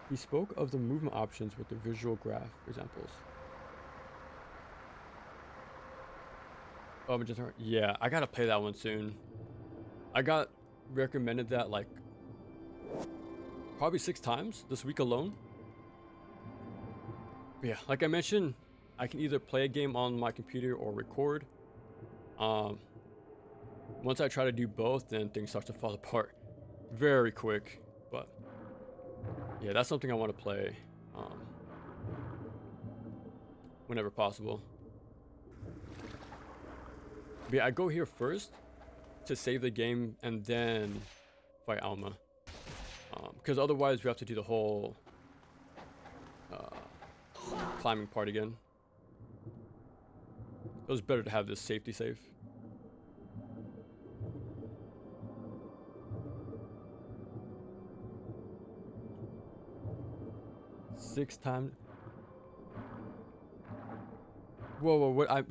He spoke of the movement options with the visual graph examples. Oh, yeah, I gotta play that one soon. I got recommended that like probably 6 times this week alone. But yeah, like I mentioned, I can either play a game on my computer or record. Once I try to do both, then things start to fall apart very quick. But yeah, that's something I want to play whenever possible. But yeah, I go here first to save the game and then fight Alma. Because otherwise we have to do the whole climbing part again. It was better to have this safety save. Six times. Whoa, what I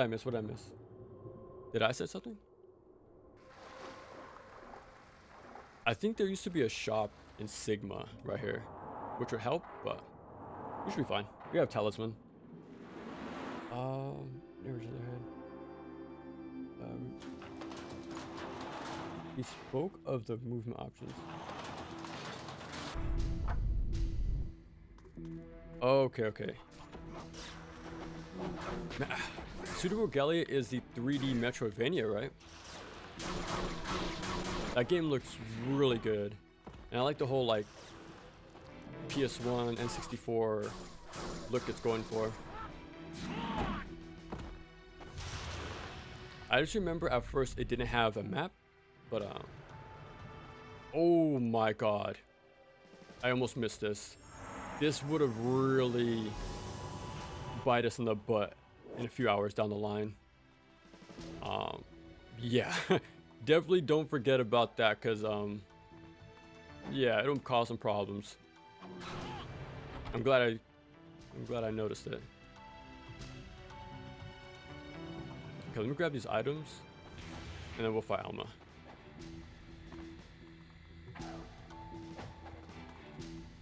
miss? What I miss? Did I say something? I think there used to be a shop in Sigma right here, which would help, but we should be fine. We have Talisman. Never should have had. He spoke of the movement options. Okay, okay. Suitable Gallia is the 3D Metroidvania, right? That game looks really good. And I like the whole like PS1, N64 look it's going for. I just remember at first it didn't have a map, but oh my god. I almost missed this. This would have really bite us in the butt in a few hours down the line. Yeah. Definitely don't forget about that, because yeah, it'll cause some problems. I'm glad I noticed it. Okay, let me grab these items and then we'll fight Alma.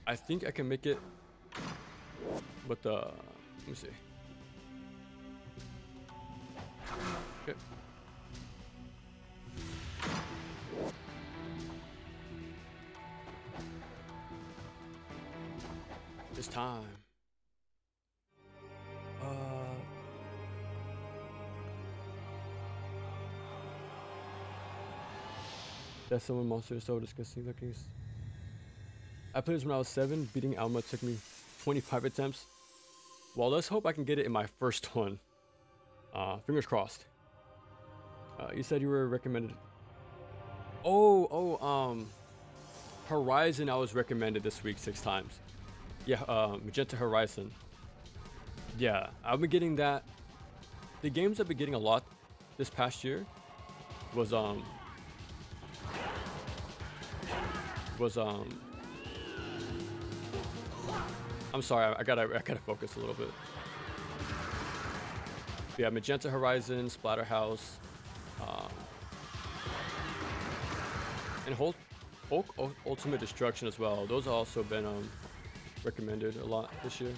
I think I can make it with the, let me see. Okay. It's time. That's someone monster is so disgusting looking. I played this when I was 7. Beating Alma took me 25 attempts. Well, let's hope I can get it in my first one. Fingers crossed. You said you were recommended. Horizon I was recommended this week 6 times. Yeah, Magenta Horizon. Yeah, I've been getting that. The games I've been getting a lot this past year was I'm sorry, I gotta focus a little bit. Yeah, Magenta Horizon, Splatterhouse, and Hulk Ultimate Destruction as well. Those have also been recommended a lot this year.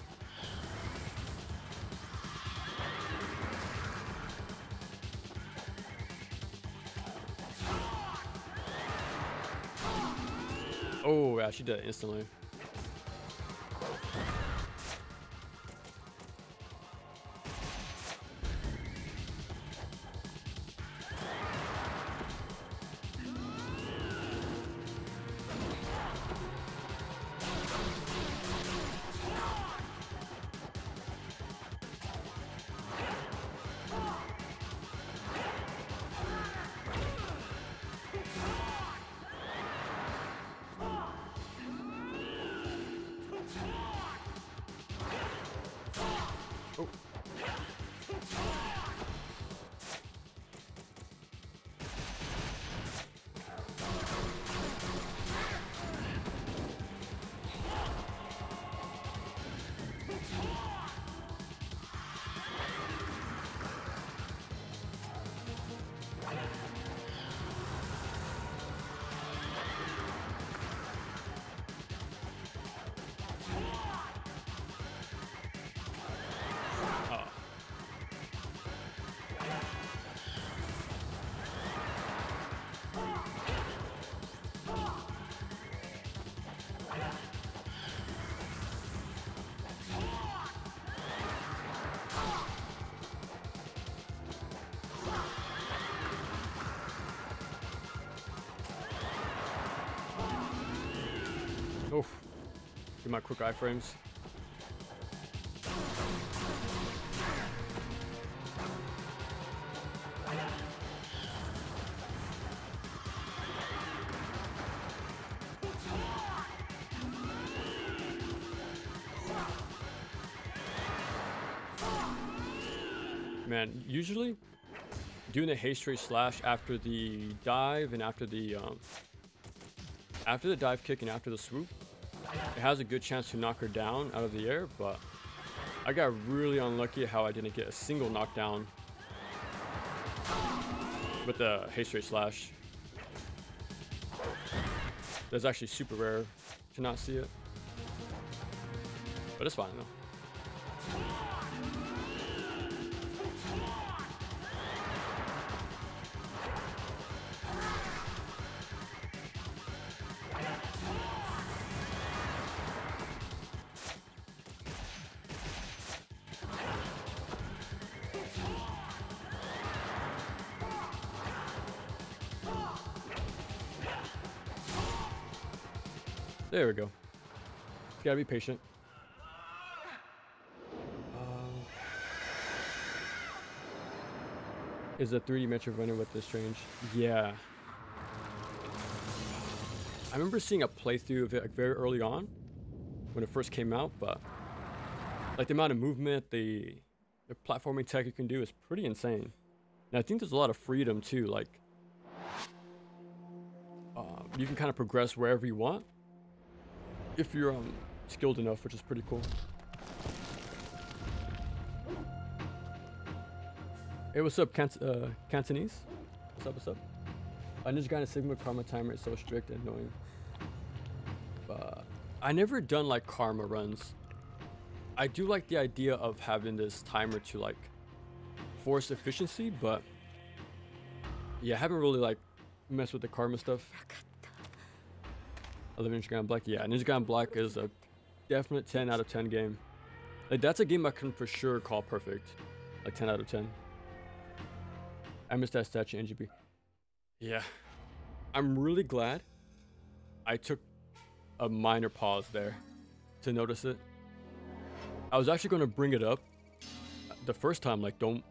Oh yeah, she did it instantly. Oh. Oof. Get my quick iframes. Man, usually doing the haste rate slash after the dive and after the dive kick and after the swoop, it has a good chance to knock her down out of the air, but I got really unlucky how I didn't get a single knockdown with the haste rate slash. That's actually super rare to not see it, but it's fine though. There we go. Gotta be patient. Is a 3D Metroidvania with this strange? Yeah. I remember seeing a playthrough of it like very early on when it first came out, but like the amount of movement, the platforming tech you can do is pretty insane. And I think there's a lot of freedom too. Like you can kind of progress wherever you want if you're skilled enough, which is pretty cool. Hey, what's up, Cantonese? What's up? Ninja Gaiden Sigma karma timer is so strict and annoying. But I never done like karma runs. I do like the idea of having this timer to like force efficiency, but yeah, I haven't really like messed with the karma stuff. I love Ninja Gaiden Black. Yeah, Ninja Gaiden Black is a definite 10 out of 10 game. Like that's a game I can for sure call perfect. Like 10 out of 10. I missed that statue in NGB. Yeah, I'm really glad I took a minor pause there to notice it. I was actually going to bring it up the first time, like don't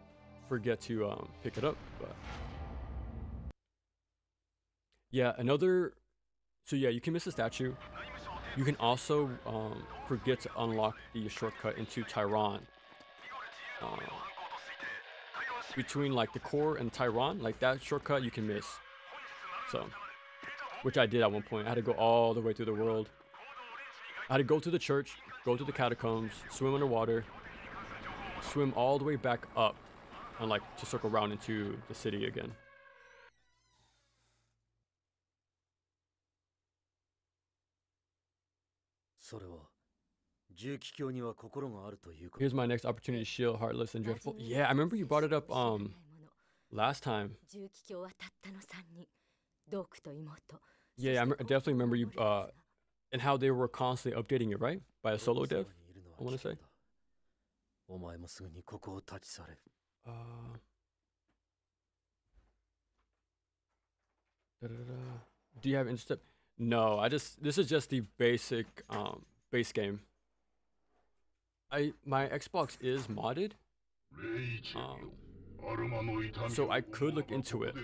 forget to pick it up, but yeah, so yeah, you can miss a statue. You can also forget to unlock the shortcut into Tyron. Between like the core and Tyron, like that shortcut you can miss. So, which I did at one point. I had to go all the way through the world. I had to go to the church, go to the catacombs, swim underwater, swim all the way back up, and like to circle around into the city again. Here's my next opportunity to shield Heartless and Dreadful. Yeah, I remember you brought it up last time. Yeah, I definitely remember you and how they were constantly updating it, right? By a solo dev, I want to say. Do you have Instep? No, this is just the basic base game. My Xbox is modded, so I could look into it,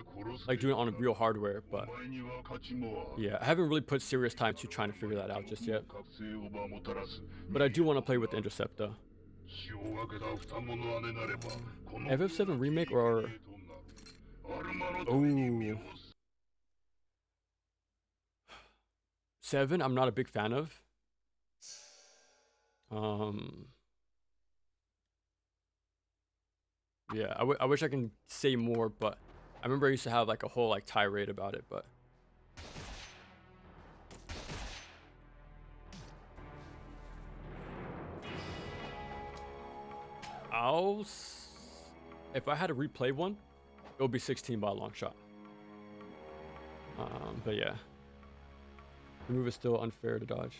like doing it on real hardware, but yeah, I haven't really put serious time to trying to figure that out just yet. But I do want to play with Interceptor. FF7 remake or oh 7? I'm not a big fan of. Yeah, I wish I can say more, but I remember I used to have like a whole like tirade about it, but if I had to replay one, it would be 16 by a long shot. But yeah, the move is still unfair to dodge.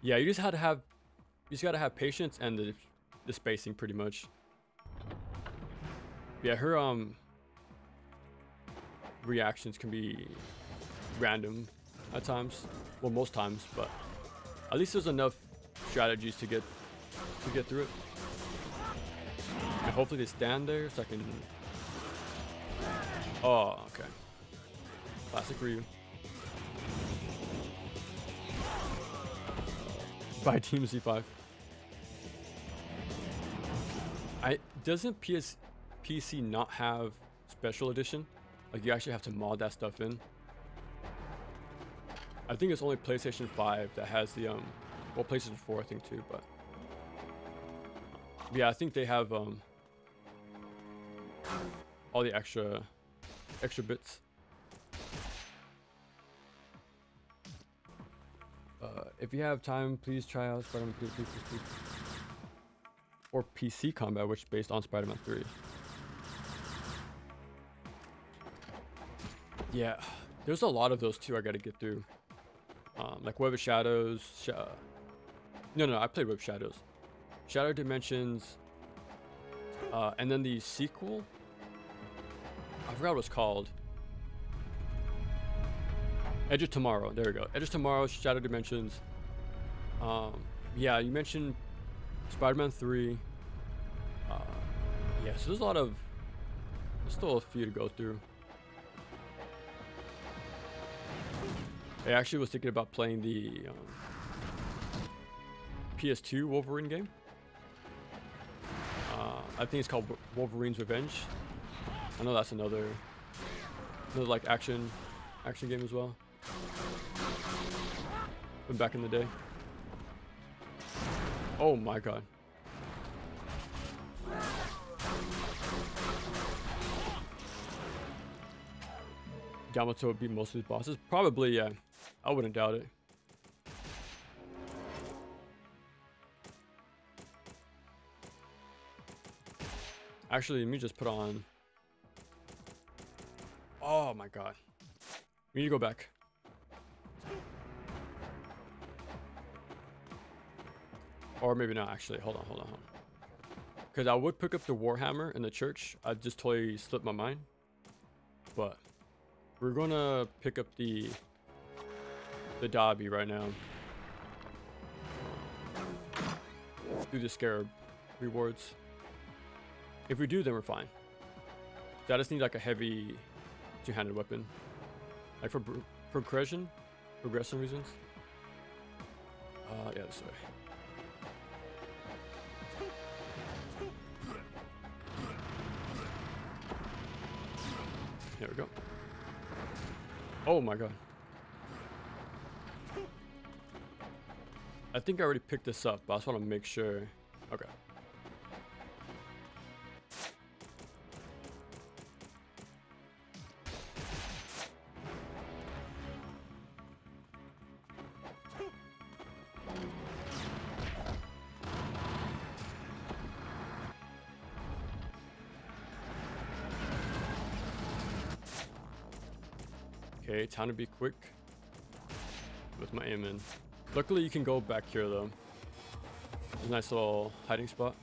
Yeah, you just gotta have patience and the spacing pretty much. Yeah, her reactions can be random at times. Well, most times, but at least there's enough strategies to get through it. And hopefully they stand there so I can. Oh, okay. Classic Ryu. By Team Z5. Doesn't PC not have special edition? Like you actually have to mod that stuff in. I think it's only PlayStation 5 that has the well, PlayStation 4 I think too, but yeah, I think they have all the extra bits. If you have time, please try out Spider-Man 3, please. Or PC Combat, which is based on Spider-Man 3. Yeah, there's a lot of those too I gotta get through. Like Web of Shadows. No, I played Web of Shadows. Shadow Dimensions. And then the sequel. I forgot what it's called. Edge of Tomorrow. There we go. Edge of Tomorrow, Shadow Dimensions. Yeah, you mentioned Spider-Man 3. Yeah, so there's still a few to go through. I actually was thinking about playing the PS2 Wolverine game. I think it's called Wolverine's Revenge. I know that's another like action game as well. From back in the day. Oh my god. Yamato would beat most of his bosses. Probably, yeah. I wouldn't doubt it. Actually, let me just put on... Oh my god. We need to go back. Or maybe not, actually. Hold on. Because I would pick up the Warhammer in the church. I just totally slipped my mind. But we're gonna pick up the Dobby right now. Do the Scarab rewards. If we do, then we're fine. So I just need like a heavy two-handed weapon. Like for progression reasons. Yeah, this way. There we go. Oh my god. I think I already picked this up, but I just want to make sure. Okay. Okay, time to be quick with my aim in. Luckily, you can go back here though. There's a nice little hiding spot.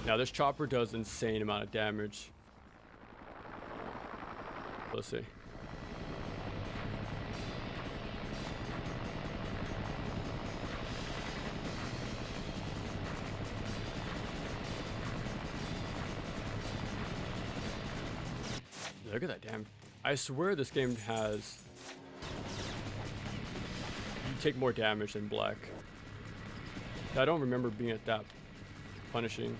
Now this chopper does insane amount of damage. Let's see. Look at that damn. I swear this game has... You take more damage than black. I don't remember being at that punishing.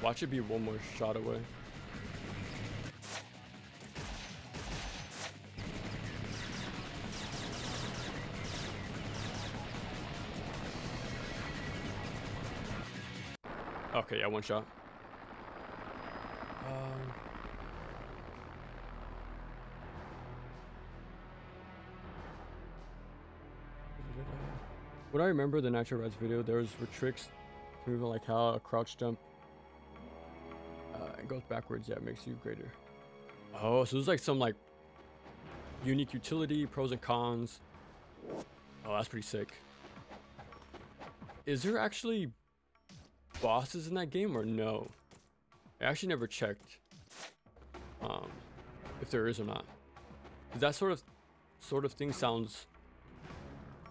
Watch it be one more shot away. Okay, yeah, one shot. What I remember the Nitro Reds video, there were tricks to moving, like how a crouch jump it goes backwards. Yeah, it makes you greater. Oh, so there's like some like unique utility, pros and cons. Oh, that's pretty sick. Is there actually bosses in that game or no? I actually never checked if there is or not. 'Cause that sort of thing sounds...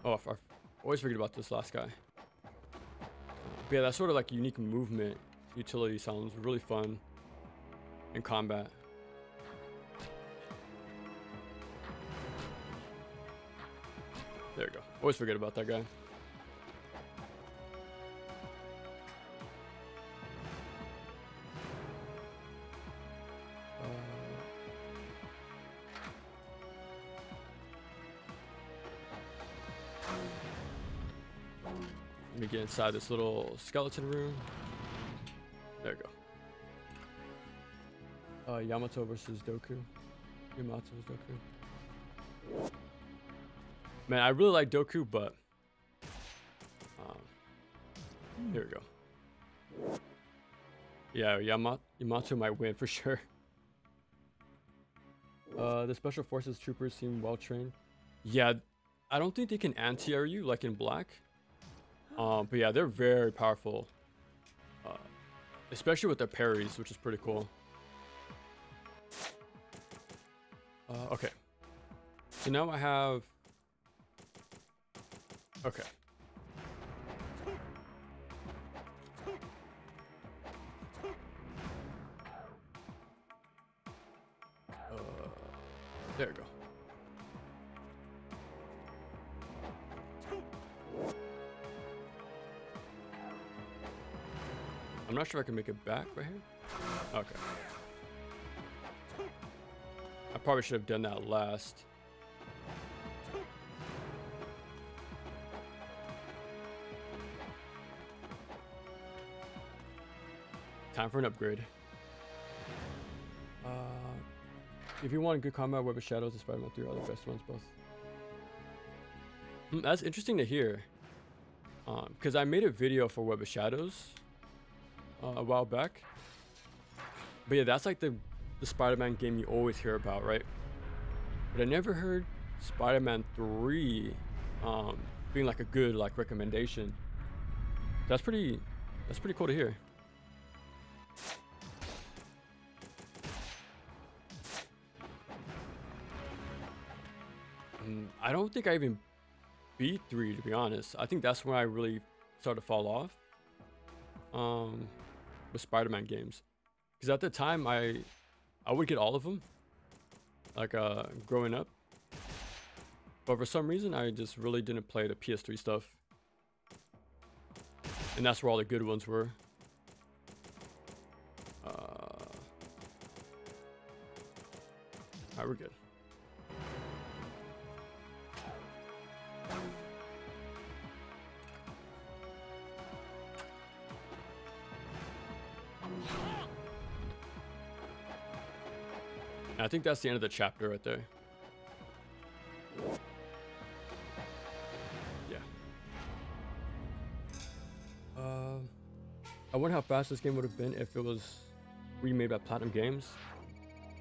Oh, I always forget about this last guy. But yeah, that sort of like unique movement utility sounds really fun in combat. There you go. Always forget about that guy. Let me get inside this little skeleton room. There we go. Yamato versus Doku. Yamato versus Doku. Man, I really like Doku, but here we go. Yeah, Yamato might win for sure. The special forces troopers seem well trained. Yeah, I don't think they can anti-air you like in Black. But yeah, they're very powerful. Uh, Especially with their parries, which is pretty cool. Okay. So now I have... Okay. There we go. I'm not sure if I can make it back right here. Okay. I probably should have done that last. Time for an upgrade. If you want good combat, Web of Shadows and Spider-Man 3 are the best ones both. That's interesting to hear. Because I made a video for Web of Shadows a while back. But yeah, that's like the Spider-Man game you always hear about, right? But I never heard Spider-Man 3 being like a good like recommendation. That's pretty cool to hear. I don't think I even beat 3, to be honest. I think that's when I really started to fall off with Spider-Man games. Because at the time, I would get all of them, like growing up. But for some reason, I just really didn't play the PS3 stuff. And that's where all the good ones were. Alright, we're good. I think that's the end of the chapter right there. Yeah. I wonder how fast this game would have been if it was remade by Platinum Games.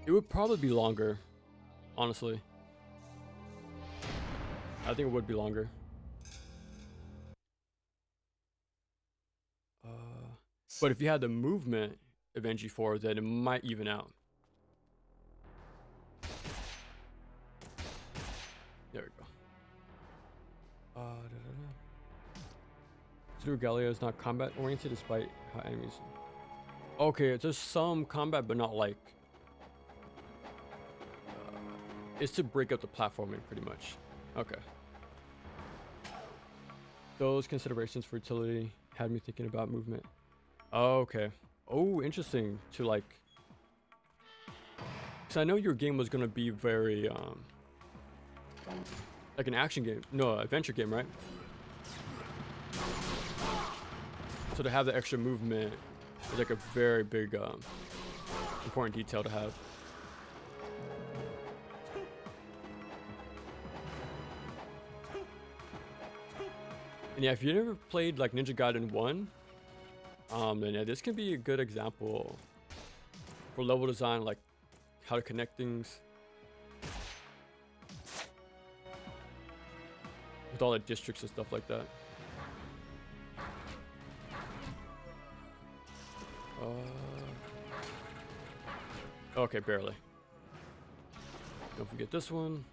It would probably be longer, honestly. I think it would be longer. But if you had the movement of NG4, then it might even out. There we go. Pseudo Galileo is not combat oriented despite how enemies. Okay, it's just some combat, but not like. It's to break up the platforming, pretty much. Okay. Those considerations for utility had me thinking about movement. Oh, okay. Oh, interesting. To like. Because I know your game was gonna be very like an action game, no, adventure game, right? So to have the extra movement is like a very big important detail to have. And yeah, if you never played like Ninja Gaiden 1, then yeah, this can be a good example for level design, like how to connect things with all the districts and stuff like that. Okay, barely. Don't forget this one.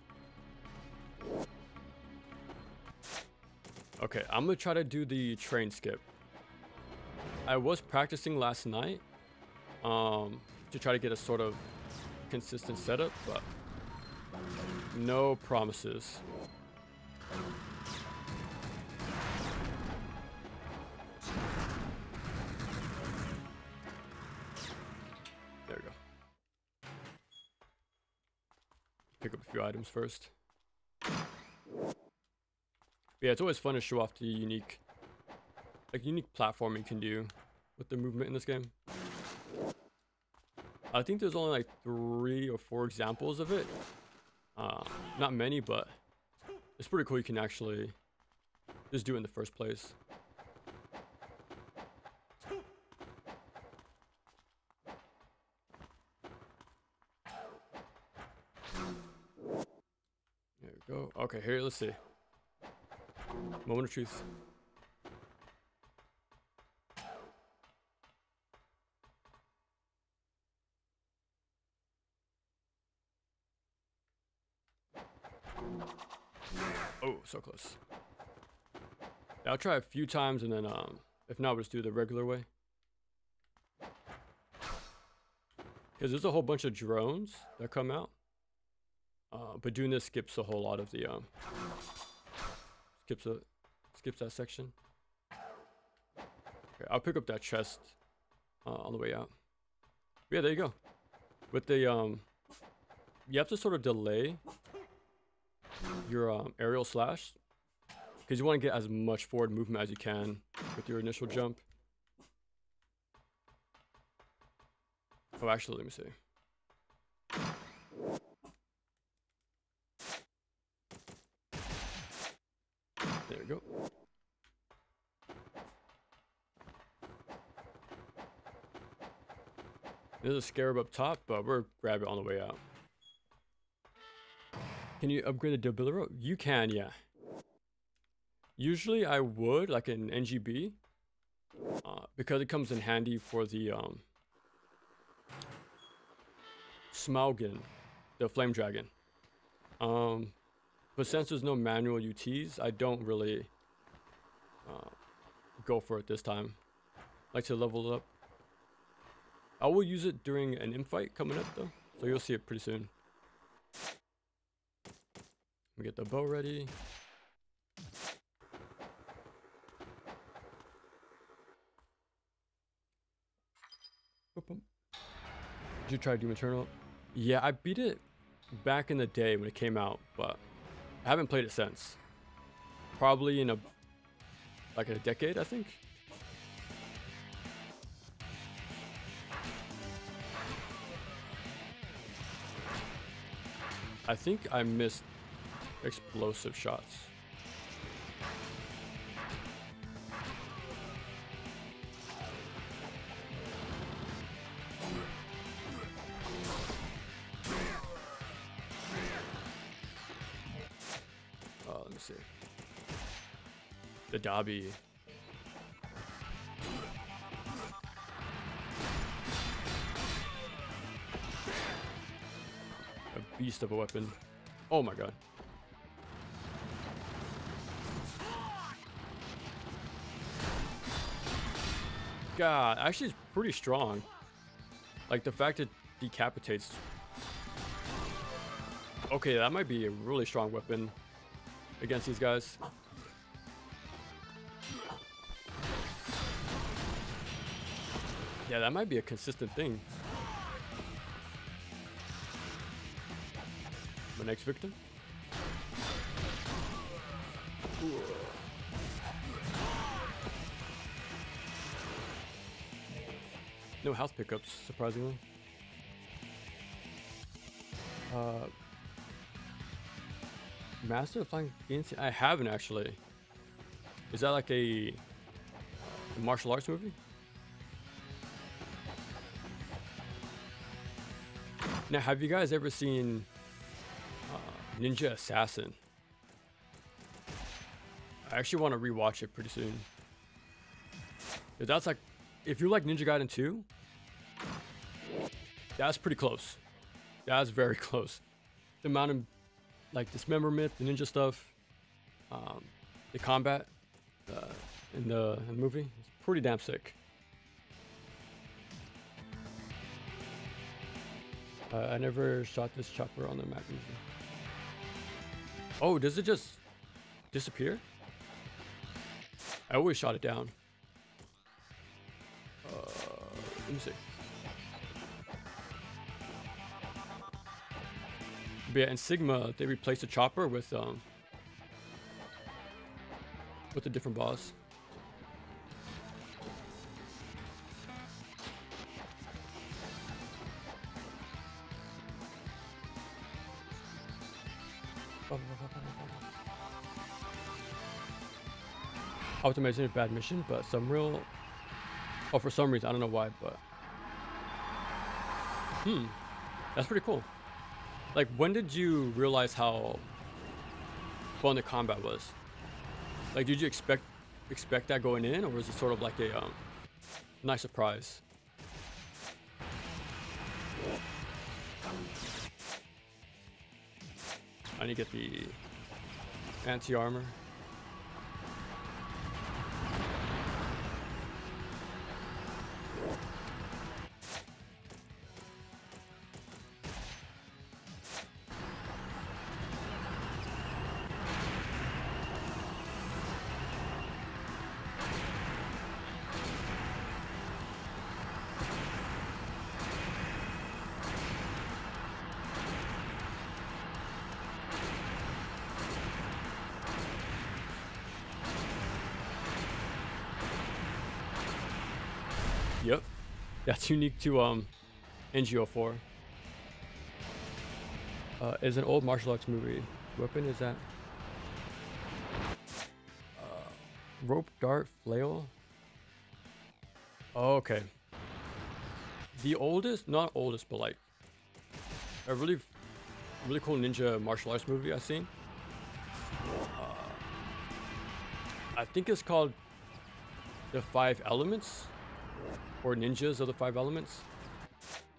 Okay, I'm gonna try to do the train skip. I was practicing last night to try to get a sort of consistent setup, but no promises. There we go. Pick up a few items first. Yeah, it's always fun to show off the unique platforming you can do with the movement in this game. I think there's only like 3 or 4 examples of it. Not many, but it's pretty cool you can actually just do it in the first place. Go. Okay, here, let's see. Moment of truth. Oh, so close. Yeah, I'll try a few times and then if not, we'll just do it the regular way. Because there's a whole bunch of drones that come out. But doing this skips a whole lot of the skips that section. Okay, I'll pick up that chest on the way out. Yeah, there you go. With the you have to sort of delay your aerial slash because you want to get as much forward movement as you can with your initial jump. Oh, actually, let me see. There we go. There's a scarab up top, but we're grabbing it on the way out. Can you upgrade the durability rope? You can, yeah. Usually I would, like in NGB, because it comes in handy for the Smaugin, the flame dragon. But since there's no manual UTs, I don't really go for it this time. I like to level it up. I will use it during an infight coming up though, so you'll see it pretty soon. Let me get the bow ready. Did you try Doom Eternal? Yeah, I beat it back in the day when it came out, but I haven't played it since. Probably in a decade, I think. I think I missed explosive shots. Let me see. The Dobby. A beast of a weapon. Oh my god. God, actually it's pretty strong. Like the fact it decapitates. Okay, that might be a really strong weapon against these guys. Yeah, that might be a consistent thing. My next victim. Ooh. No health pickups, surprisingly. Master of Flying Gaiden? I haven't actually. Is that like a martial arts movie? Now, have you guys ever seen Ninja Assassin? I actually want to rewatch it pretty soon. That's like, if you like Ninja Gaiden 2, that's pretty close. That's very close. The amount of like dismemberment, the ninja stuff, the combat in the movie, it's pretty damn sick. I never shot this chopper on the map usually. Oh, does it just disappear? I always shot it down. Let me see. But yeah, in Sigma, they replaced the chopper with a different boss. Optimizing a bad mission, but some real... Oh, for some reason, I don't know why, but... That's pretty cool. Like, when did you realize how fun the combat was. Like, did you expect that going in, or was it sort of like a nice surprise? I need to get the anti-armor. Yep, that's unique to NGO4. Is an old martial arts movie. Weapon is that rope, dart, flail? Oh, okay. The oldest, not oldest, but like a really cool ninja martial arts movie I've seen. I think it's called The Five Elements, or Ninjas of the Five Elements.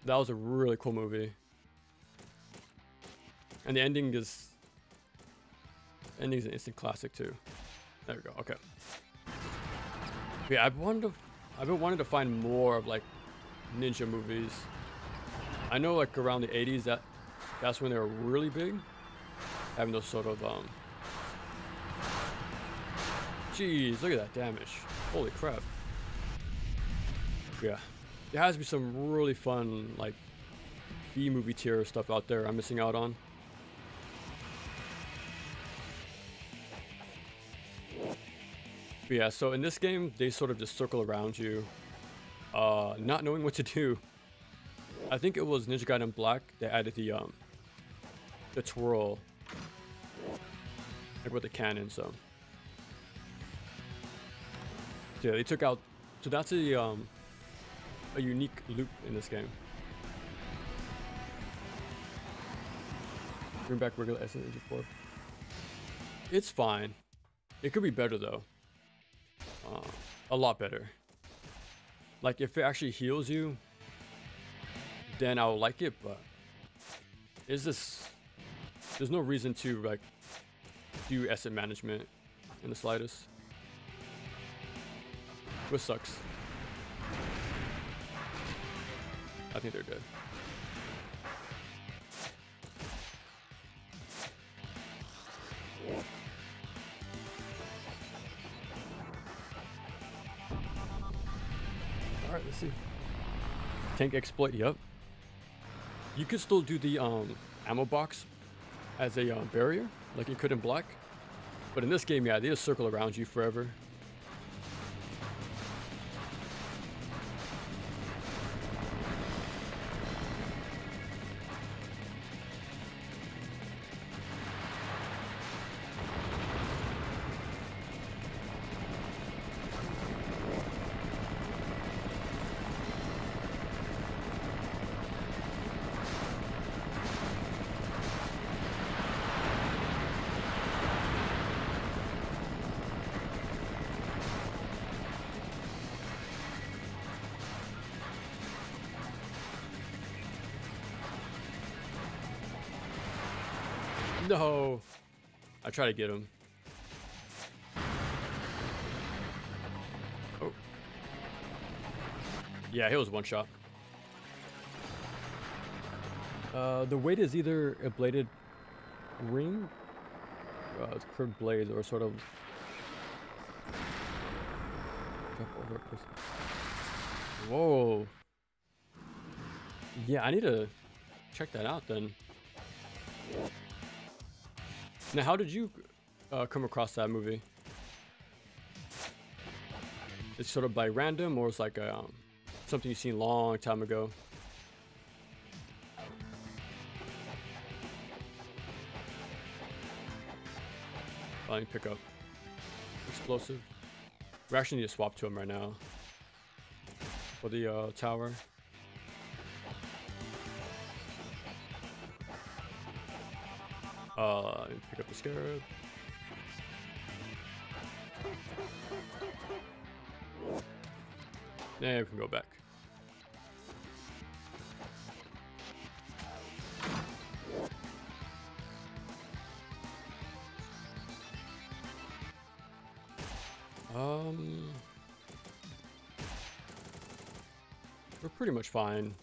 That was a really cool movie. And the ending is an instant classic too. There we go. Okay. Yeah, I've been wanting to find more of like ninja movies. I know like around the 80s that's when they were really big, having those sort of Jeez, look at that damage. Holy crap. Yeah, there has to be some really fun like B-movie tier stuff out there I'm missing out on. But yeah, so in this game they sort of just circle around you, not knowing what to do. I think it was Ninja Gaiden Black that added the twirl, like with the cannon. So yeah, they took out. So that's a unique loop in this game. Bring back regular SN84. It's fine. It could be better though. A lot better. Like if it actually heals you, then I'll like it. But there's no reason to like do asset management in the slightest, which sucks. I think they're dead. Alright, let's see. Tank exploit, yep. You could still do the ammo box as a barrier, like you could in Black. But in this game, yeah, they just circle around you forever. No, I try to get him. Oh, yeah, he was one shot. The weight is either a bladed ring, it's curved blades, or sort of jump over a person. Whoa. Yeah, I need to check that out then. Now, how did you come across that movie? It's sort of by random, or it's like something you've seen a long time ago? Let me pick up explosive. We actually need to swap to him right now for the tower. Pick up the scarab. Now we can go back. We're pretty much fine.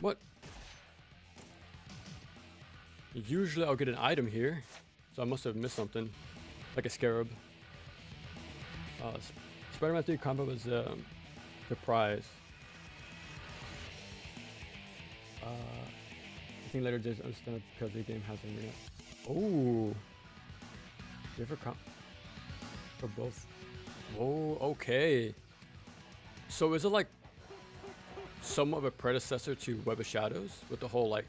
What? Usually I'll get an item here, so I must have missed something, like a scarab. Spider-Man 3 combo was the prize. I think later days understand because the game has a Oh, you ever for both? Oh, okay. So is it like somewhat of a predecessor to Web of Shadows with the whole like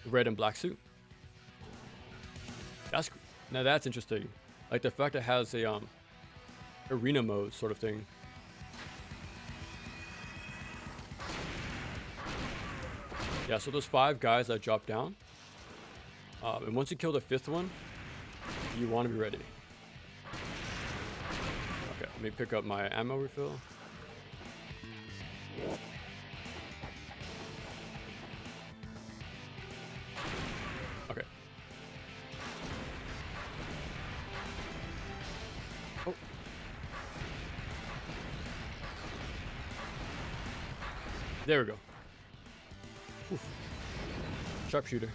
red and black suit? Now that's interesting. Like the fact it has a arena mode sort of thing. Yeah, so there's 5 guys that drop down. And once you kill the 5th one, you want to be ready. Okay, let me pick up my ammo refill. Okay. Oh. There we go. Oof. Sharpshooter.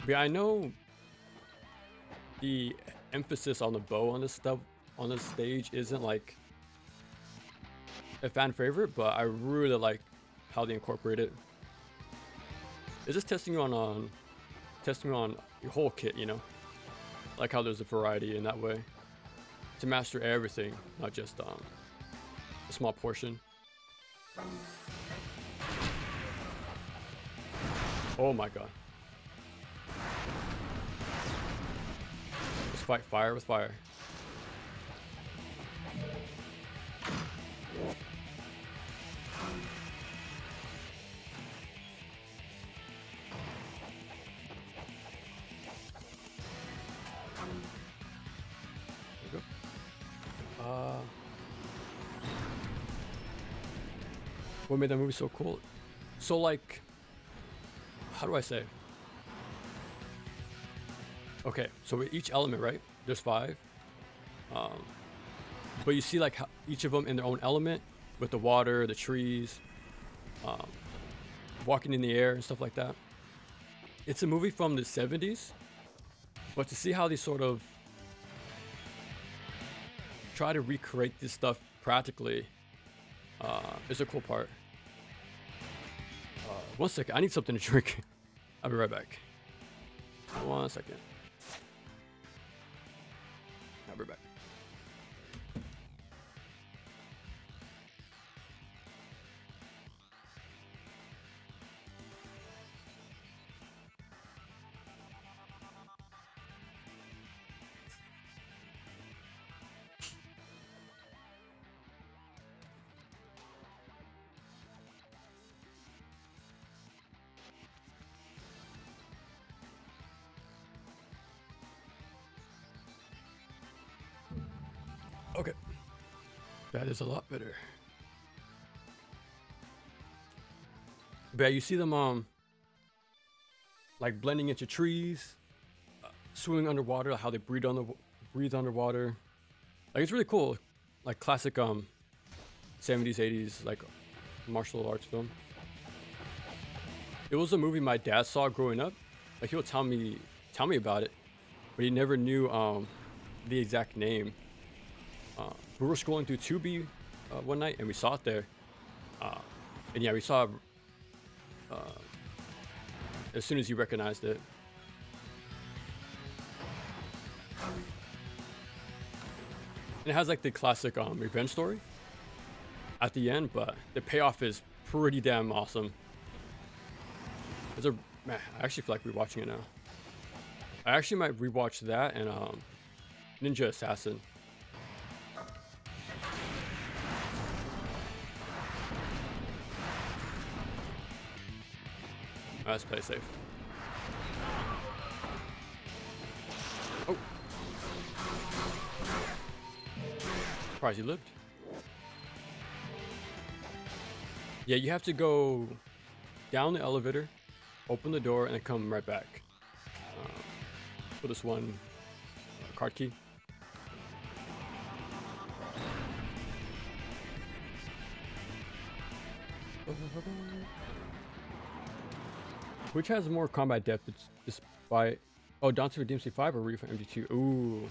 But yeah, I know the emphasis on the bow on this stuff on this stage isn't like a fan favorite, but I really like how they incorporate it. It's just testing you on your whole kit, you know, like how there's a variety in that way to master everything, not just a small portion. Oh my god. Let's fight fire with fire. There we go. What made that movie so cool? So like, how do I say? Okay, so with each element, right? There's 5. But you see like how each of them in their own element with the water, the trees, walking in the air and stuff like that. It's a movie from the 70s, but to see how they sort of try to recreate this stuff practically is a cool part. 1 second, I need something to drink. I'll be right back. 1 second. I'll be back. Okay, that is a lot better. But yeah, you see them like blending into trees, swimming underwater, how they breathe underwater. Like it's really cool, like classic 70s, 80s like martial arts film. It was a movie my dad saw growing up. Like he'll tell me about it, but he never knew the exact name. We were scrolling through Tubi one night and we saw it there. And yeah, we saw as soon as you recognized it. And it has like the classic revenge story at the end, but the payoff is pretty damn awesome. Man, I actually feel like rewatching it now. I actually might rewatch that and Ninja Assassin. Let's play safe. Oh. Surprised you lived. Yeah, you have to go down the elevator, open the door, and then come right back. For this one card key. Which has more combat depth? It's just by Dante for DMC5 or Reef for MD2. Ooh.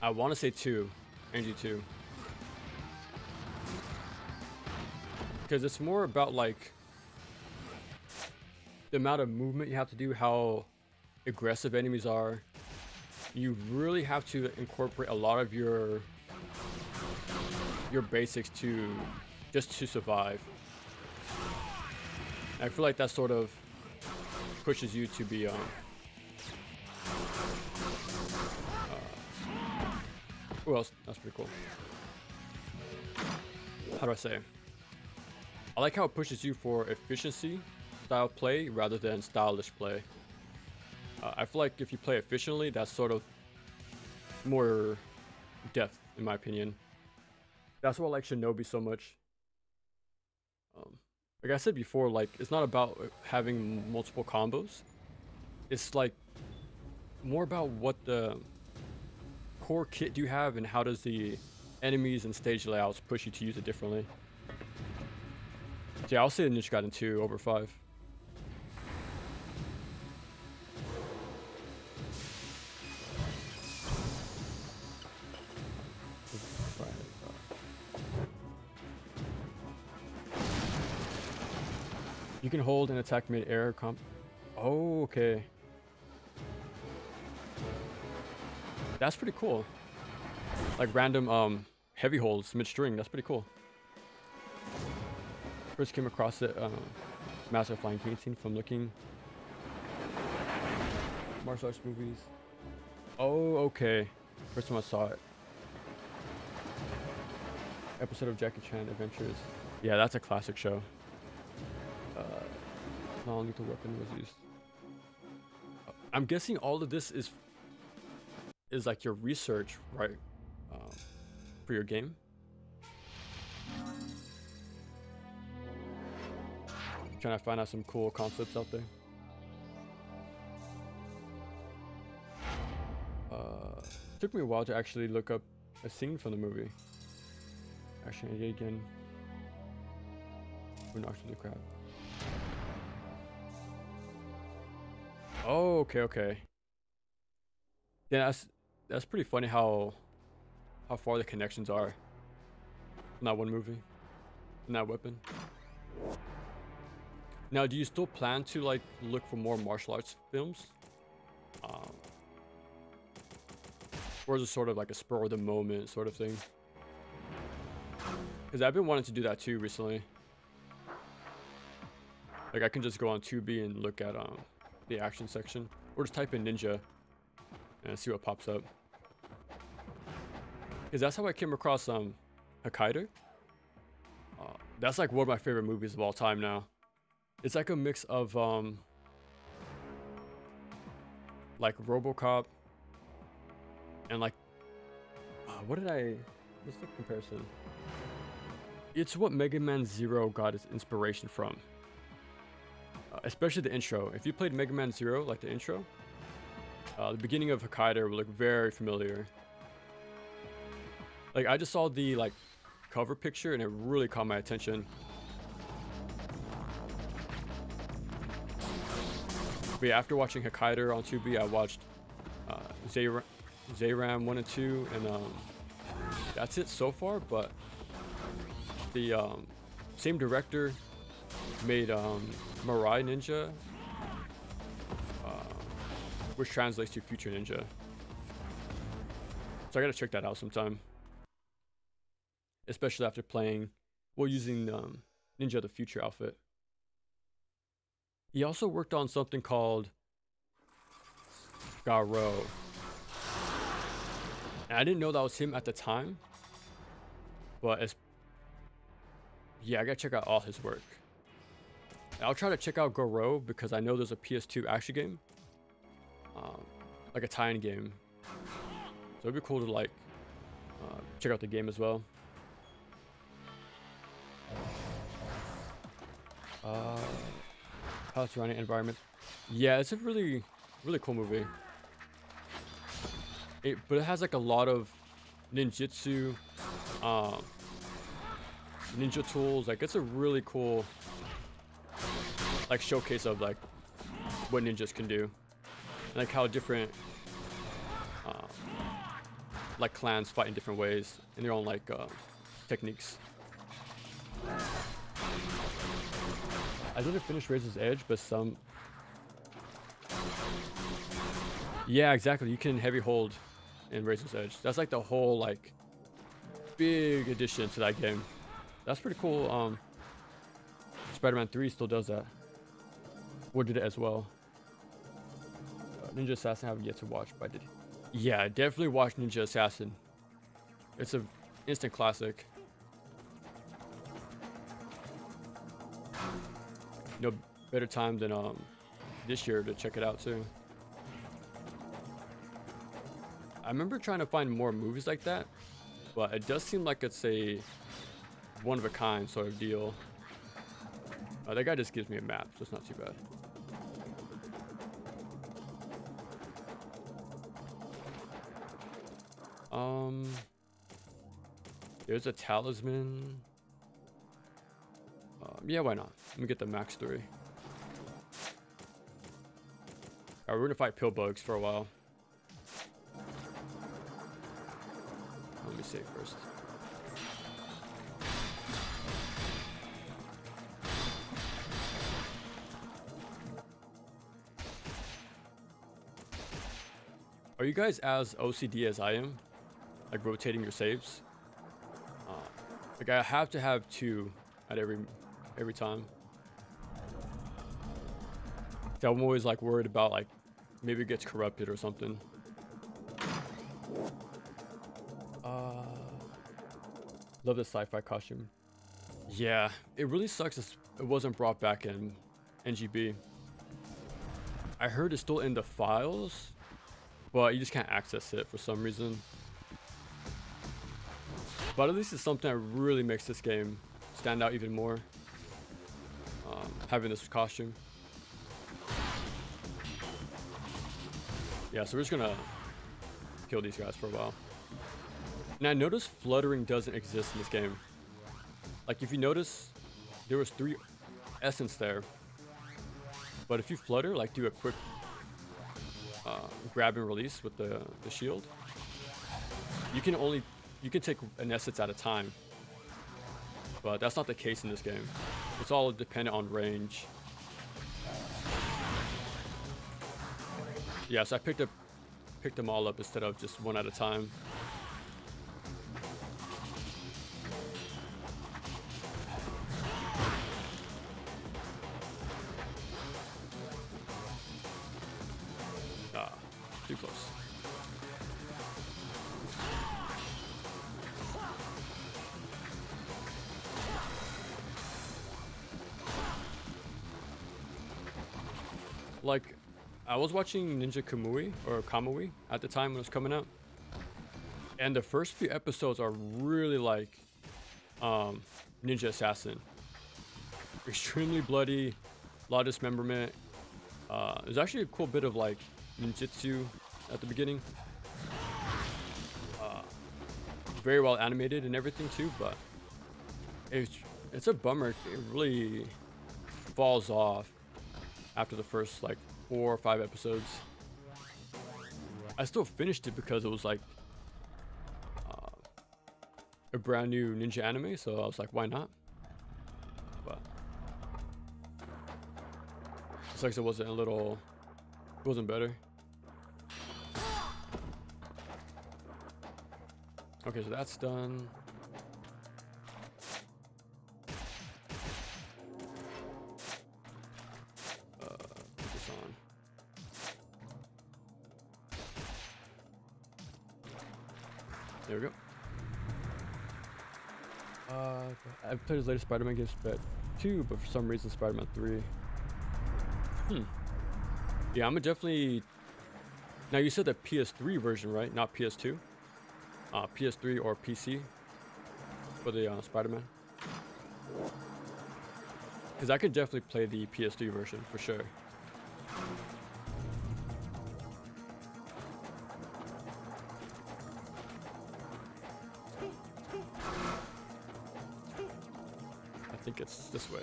I want to say 2, MG2. Because it's more about like the amount of movement you have to do, how aggressive enemies are. You really have to incorporate a lot of your basics to just to survive. I feel like that sort of pushes you to be who else? That's pretty cool. How do I say? I like how it pushes you for efficiency style play rather than stylish play. I feel like if you play efficiently, that's sort of more depth, in my opinion. That's why I like Shinobi so much. Like I said before, like it's not about having multiple combos. It's like more about what the core kit do you have and how does the enemies and stage layouts push you to use it differently. So yeah, I'll say the Ninja Gaiden 2 over 5. You can hold and attack mid-air Oh, okay. That's pretty cool. Like random heavy holds mid-string. That's pretty cool. First came across it, Master of Flying Painting from looking martial arts movies. Oh, okay. First time I saw it. Episode of Jackie Chan Adventures. Yeah, that's a classic show. Non-lethal weapon was used. I'm guessing all of this is like your research, right? For your game. Trying to find out some cool concepts out there. Took me a while to actually look up a scene from the movie. Actually, yet again, who knocked through the crowd? Oh, okay. Yeah, that's pretty funny how far the connections are in that one movie, in that weapon. Now, do you still plan to like look for more martial arts films? Or is it sort of like a spur of the moment sort of thing? Because I've been wanting to do that too recently. Like I can just go on Tubi and look at the action section, or just type in ninja and see what pops up. Because that's how I came across Hokkaido. That's like one of my favorite movies of all time now. It's like a mix of like RoboCop and like what's the comparison? It's what Mega Man Zero got its inspiration from. Especially the intro. If you played Mega Man Zero, like the intro, the beginning of Hokkaido will look very familiar. Like I just saw the like cover picture and it really caught my attention. But yeah, after watching Hokkaido on Tubi, I watched Zayram 1 and 2, and that's it so far. But the same director made Mirai Ninja, which translates to Future Ninja. So I gotta check that out sometime. Especially after using Ninja the Future outfit. He also worked on something called Garo. And I didn't know that was him at the time, but yeah, I gotta check out all his work. I'll try to check out Goro because I know there's a PS2 action game, like a tie-in game. So it'd be cool to like check out the game as well. How surrounding environment. Yeah, it's a really cool movie. But it has like a lot of ninjutsu, ninja tools. Like it's a really cool like showcase of like what ninjas can do, and like how different like clans fight in different ways in their own like techniques. I didn't finish Razor's Edge, but some. Yeah, exactly. You can heavy hold in Razor's Edge. That's like the whole like big addition to that game. That's pretty cool. Spider-Man 3 still does that. Or did it as well. Ninja Assassin I haven't yet to watch, but I did. Yeah, definitely watch Ninja Assassin. It's an instant classic. No better time than this year to check it out too. I remember trying to find more movies like that, but it does seem like it's a one of a kind sort of deal. That guy just gives me a map, so it's not too bad. There's a talisman. Yeah, why not? Let me get the max 3. Alright, we're gonna fight pill bugs for a while. Let me save first. Are you guys as OCD as I am? Like rotating your saves? Like I have to have 2 at every time. So I'm always like worried about like maybe it gets corrupted or something. Love the sci-fi costume. Yeah, it really sucks it wasn't brought back in NGB. I heard it's still in the files, but you just can't access it for some reason. But at least it's something that really makes this game stand out even more. Having this costume. Yeah, so we're just gonna kill these guys for a while. Now notice fluttering doesn't exist in this game. Like if you notice, there was 3 essence there. But if you flutter, like do a quick grab and release with the shield, you can take an essence at a time. But that's not the case in this game. It's all dependent on range. Yeah, so I picked them all up instead of just one at a time. Too close. Like, I was watching Ninja Kamui or Kamui at the time when it was coming out, and the first few episodes are really like Ninja Assassin. Extremely bloody, a lot of dismemberment. There's actually a cool bit of like ninjutsu at the beginning. Very well animated and everything too, but it's a bummer. It really falls off after the first like 4 or 5 episodes. I still finished it because it was like a brand new ninja anime, so I was like, why not? But it's like it wasn't better. Okay, so that's done. Put this on. There we go. I've played his latest Spider-Man games, but 2, but for some reason Spider-Man 3. Yeah, I'm gonna definitely. Now you said the PS3 version, right? Not PS2. PS3 or PC for the Spider-Man. Because I could definitely play the PS3 version for sure. I think it's this way.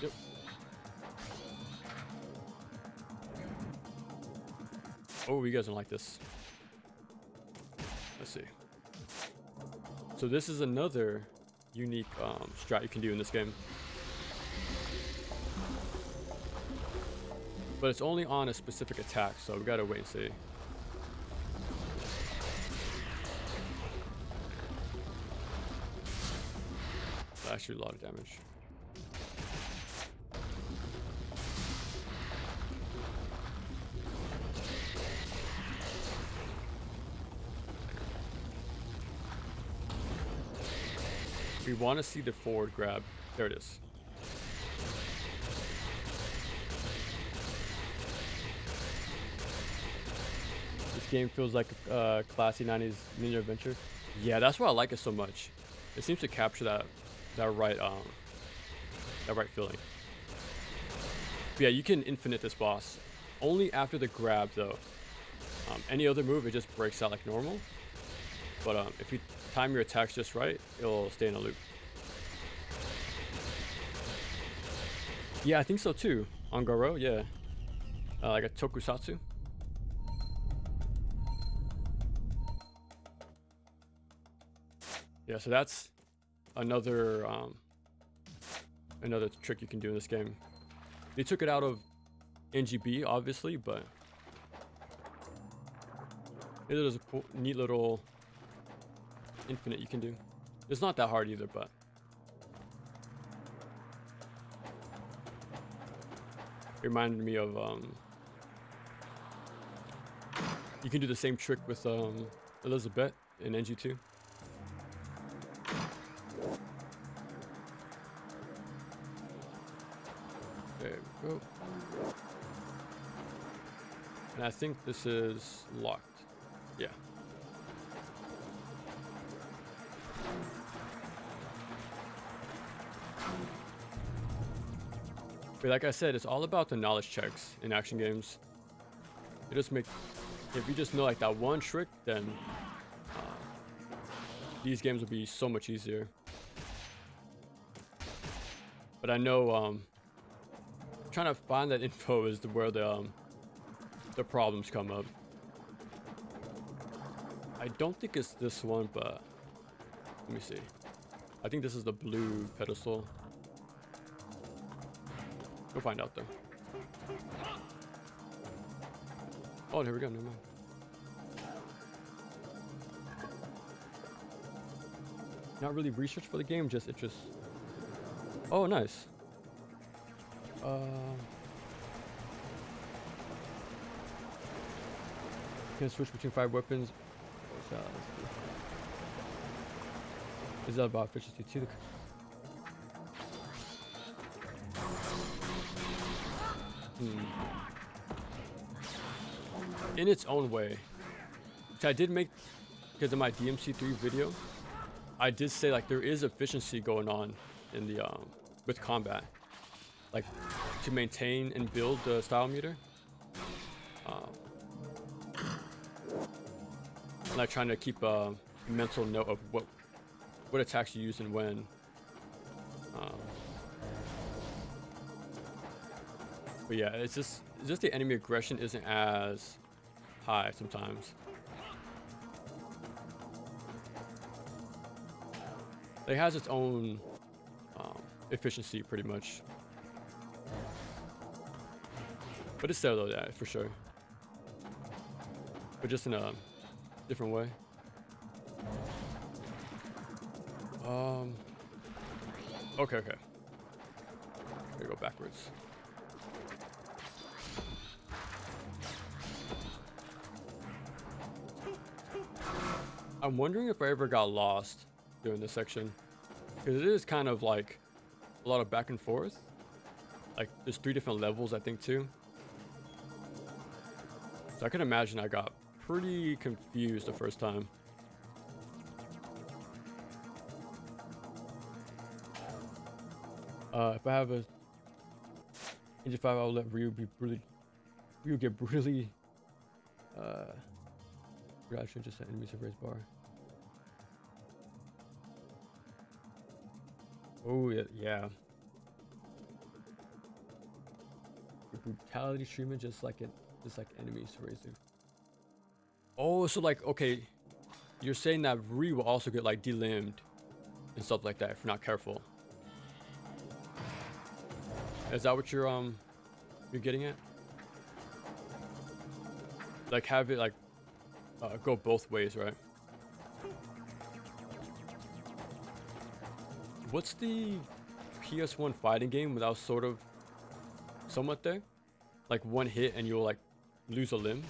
Yep. Oh, you guys don't like this. Let's see. So this is another unique strat you can do in this game. But it's only on a specific attack, so we gotta wait and see. Actually, a lot of damage. We want to see the forward grab. There it is. This game feels like a classy 90s ninja adventure. Yeah, that's why I like it so much. It seems to capture that right feeling. But yeah, you can infinite this boss. Only after the grab though. Any other move, it just breaks out like normal. But if you time your attacks just right, it'll stay in a loop. Yeah, I think so too. On Garo, yeah. Like a tokusatsu. Yeah, so that's another trick you can do in this game. They took it out of NGB, obviously, but it is a cool, neat little infinite you can do. It's not that hard either, but it reminded me of you can do the same trick with Elizabeth in NG2. There we go. And I think this is locked. Yeah. But like I said, it's all about the knowledge checks in action games. It just if you just know like that one trick, then these games will be so much easier. But I know trying to find that info is where the problems come up. I don't think it's this one, but let me see. I think this is the blue pedestal. We'll find out though. Oh, here we go. Never mind. Not really research for the game, just interest. Oh, nice. Can switch between 5 weapons. Is that about efficiency too? In its own way, which I did make because of my DMC3 video. I did say like there is efficiency going on in the with combat, like to maintain and build the style meter. Like trying to keep a mental note of what attacks you use and when. But yeah, it's just the enemy aggression isn't as high sometimes. It has its own efficiency pretty much. But it's there though, yeah, for sure. But just in a different way. Okay. Here we go backwards. I'm wondering if I ever got lost during this section, because it is kind of like a lot of back and forth. Like there's 3 different levels, I think, too. So I can imagine I got pretty confused the first time. If I have a Engine 5, I'll let Ryu get brutally reaction just set enemies to raise bar. Oh yeah. The brutality treatment just like enemies to raise it. Oh, so like, okay, you're saying that Ryu will also get like delimbed and stuff like that if you're not careful. Is that what you're getting at? Like have it like go both ways, right? What's the PS1 fighting game without sort of somewhat there? Like one hit and you'll like lose a limb?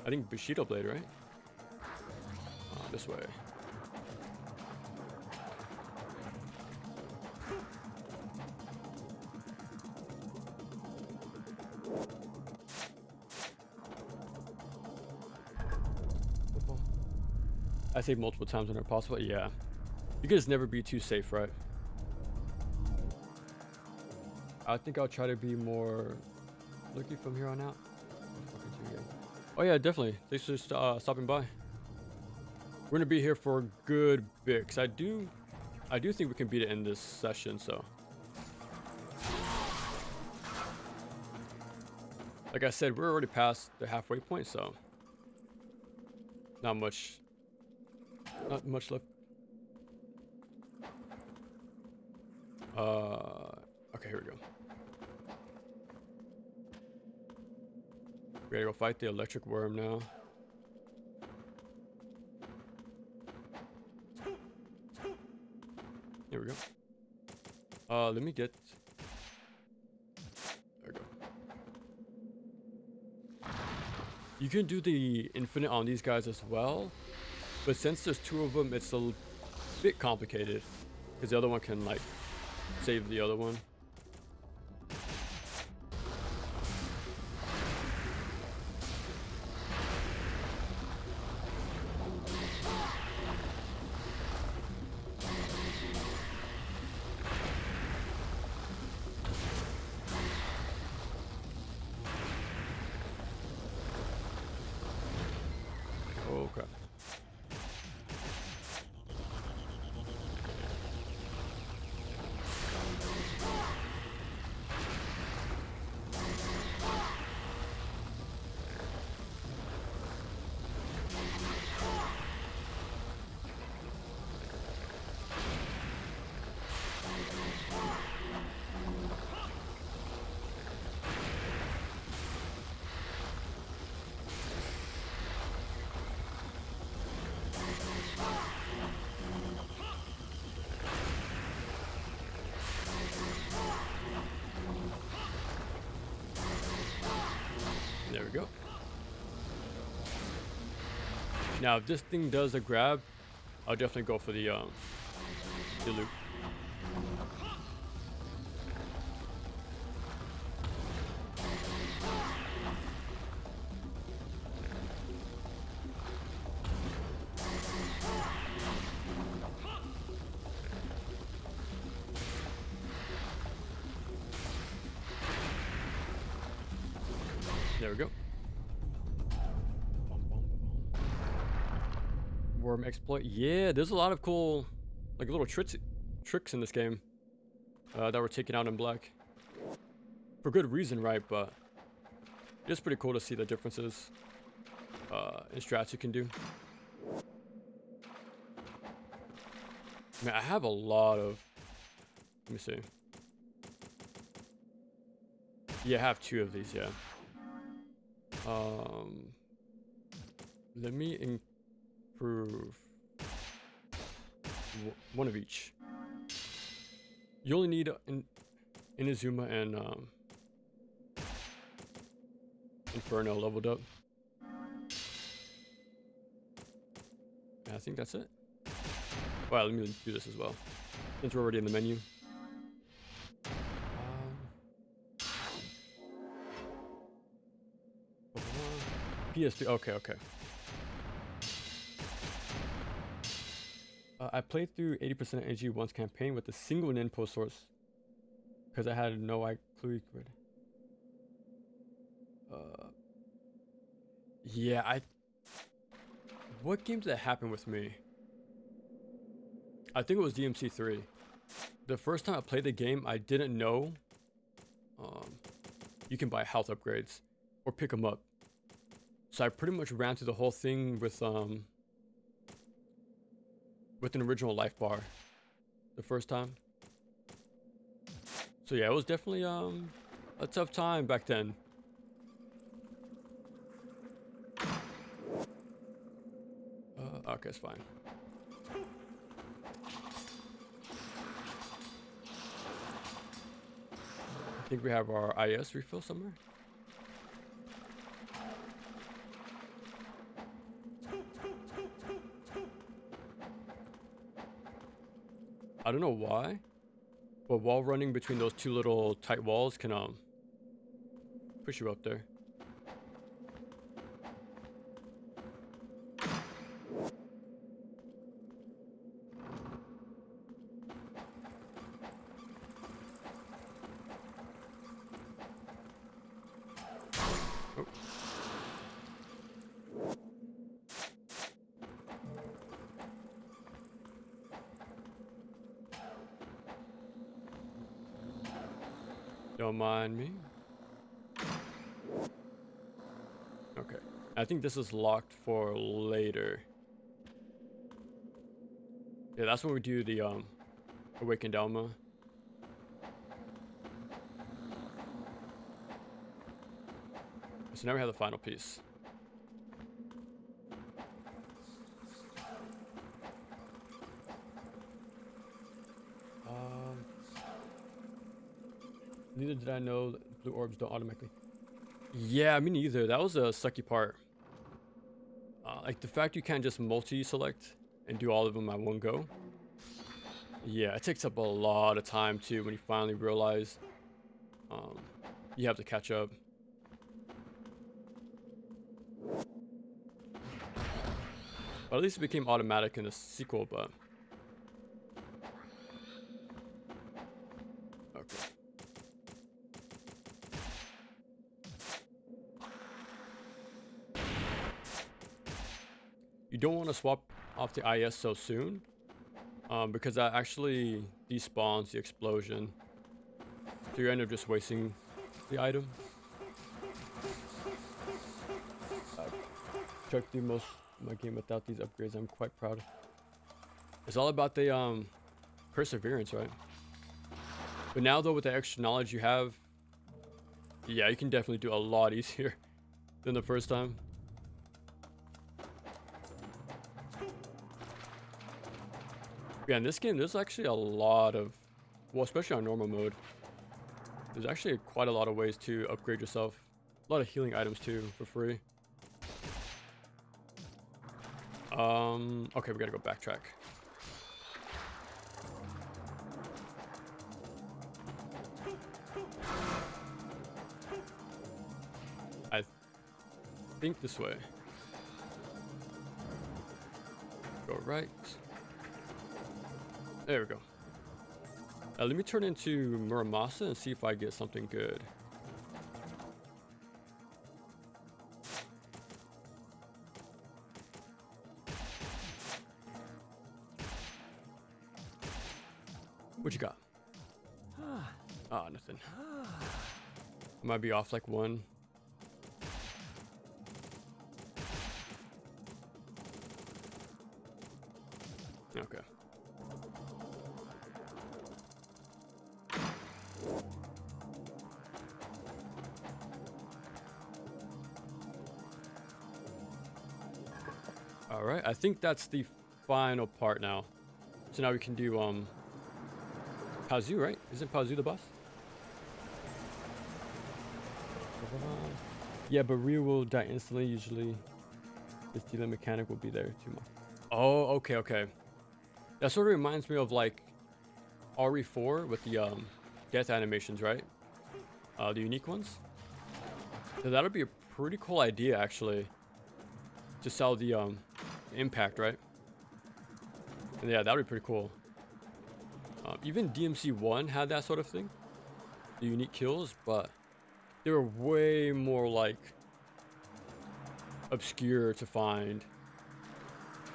I think Bushido Blade, right? This way. I saved multiple times whenever possible. Yeah. You can just never be too safe, right? I think I'll try to be more lucky from here on out. Oh yeah, definitely. Thanks for stopping by. We're gonna be here for a good bit, because I do think we can beat it in this session, so. Like I said, we're already past the halfway point, so not much left. Okay, here we go. We gotta go fight the electric worm now. Here we go. Let me get. There we go. You can do the infinite on these guys as well, but since there's 2 of them, it's a bit complicated because the other one can like save the other one. Oh crap. There we go. Now, if this thing does a grab, I'll definitely go for the loop. There we go. Worm exploit. Yeah, there's a lot of cool, like little tricks in this game that were taken out in black. For good reason, right? But it's pretty cool to see the differences in strats you can do. I mean, I have a lot of. Let me see. Yeah, I have 2 of these. Yeah. Let me improve one of each. You only need Inazuma and Inferno leveled up. I think that's it. Well, let me do this as well, since we're already in the menu. PS3. Okay. I played through 80% of NG1's campaign with a single ninpo source because I had no clue you could. Yeah, what game did that happen with me? I think it was DMC3. The first time I played the game, I didn't know you can buy health upgrades or pick them up. So I pretty much ran through the whole thing with an original life bar the first time. So yeah, it was definitely a tough time back then. Okay, it's fine. I think we have our IS refill somewhere. I don't know why, but while running between those two little tight walls can push you up there. Oh. Don't mind me. Okay. I think this is locked for later. Yeah, that's when we do the Awakened Alma. So now we have the final piece. Neither did I know that blue orbs don't automatically. Yeah, me neither. That was a sucky part. Like the fact you can't just multi-select and do all of them at one go. Yeah, it takes up a lot of time too when you finally realize you have to catch up. But at least it became automatic in the sequel, but... Okay. You don't want to swap off the IS so soon, because that actually despawns the explosion. So you end up just wasting the item. Chuck through most of my game without these upgrades. I'm quite proud. It's all about the perseverance, right? But now though, with the extra knowledge you have, yeah, you can definitely do a lot easier than the first time. Yeah, in this game, there's actually a lot of, well, especially on normal mode, there's actually quite a lot of ways to upgrade yourself. A lot of healing items too, for free. Okay, we gotta go backtrack. I think this way. Go right. There we go. Let me turn into Muramasa and see if I get something good. What you got? Ah, nothing. I might be off like one. Okay. All right, I think that's the final part now. So now we can do Pazu, right? Isn't Pazu the boss? Yeah, but Ryu will die instantly usually. His stealing mechanic will be there too much. Oh, okay, okay. That sort of reminds me of like RE4 with the death animations, right? The unique ones. So that'll be a pretty cool idea, actually, to sell the impact, right? And yeah, that would be pretty cool. Even DMC1 had that sort of thing, the unique kills, but they were way more like obscure to find.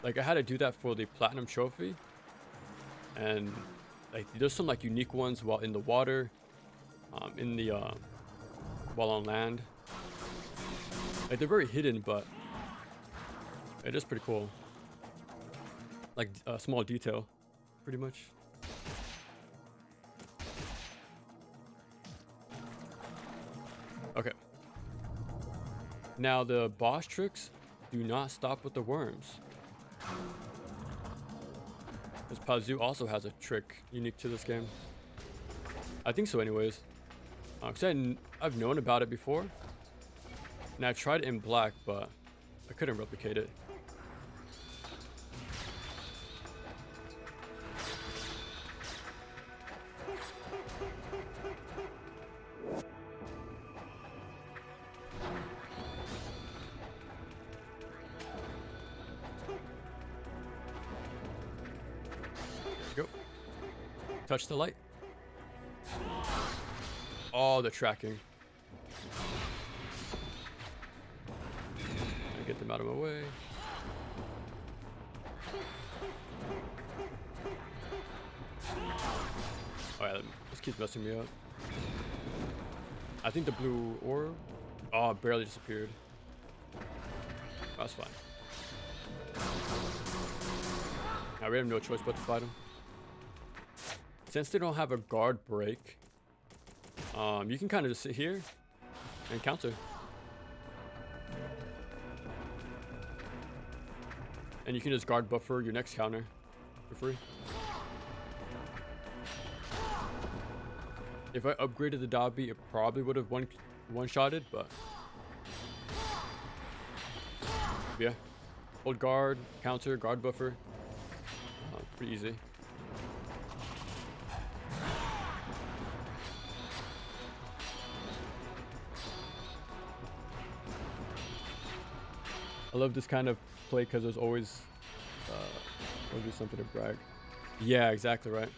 Like I had to do that for the platinum trophy, and like there's some like unique ones while in the water, in the while on land. Like they're very hidden, but it is pretty cool. Like a small detail, pretty much. Okay. Now the boss tricks do not stop with the worms. Because Pazu also has a trick unique to this game. I think so anyways. Because I've known about it before. And I tried it in black, but I couldn't replicate it. Go. Touch the light. Oh, the tracking. Get them out of my way. Oh yeah, this keeps messing me up. I think the blue orb, oh, barely disappeared. That's fine. Now we have no choice but to fight him. Since they don't have a guard break, you can kind of just sit here and counter. And you can just guard buffer your next counter for free. If I upgraded the Dobby, it probably would have one-shotted, but yeah. Hold guard, counter, guard buffer. Pretty easy. I love this kind of play because there's always something to brag. Yeah, exactly right.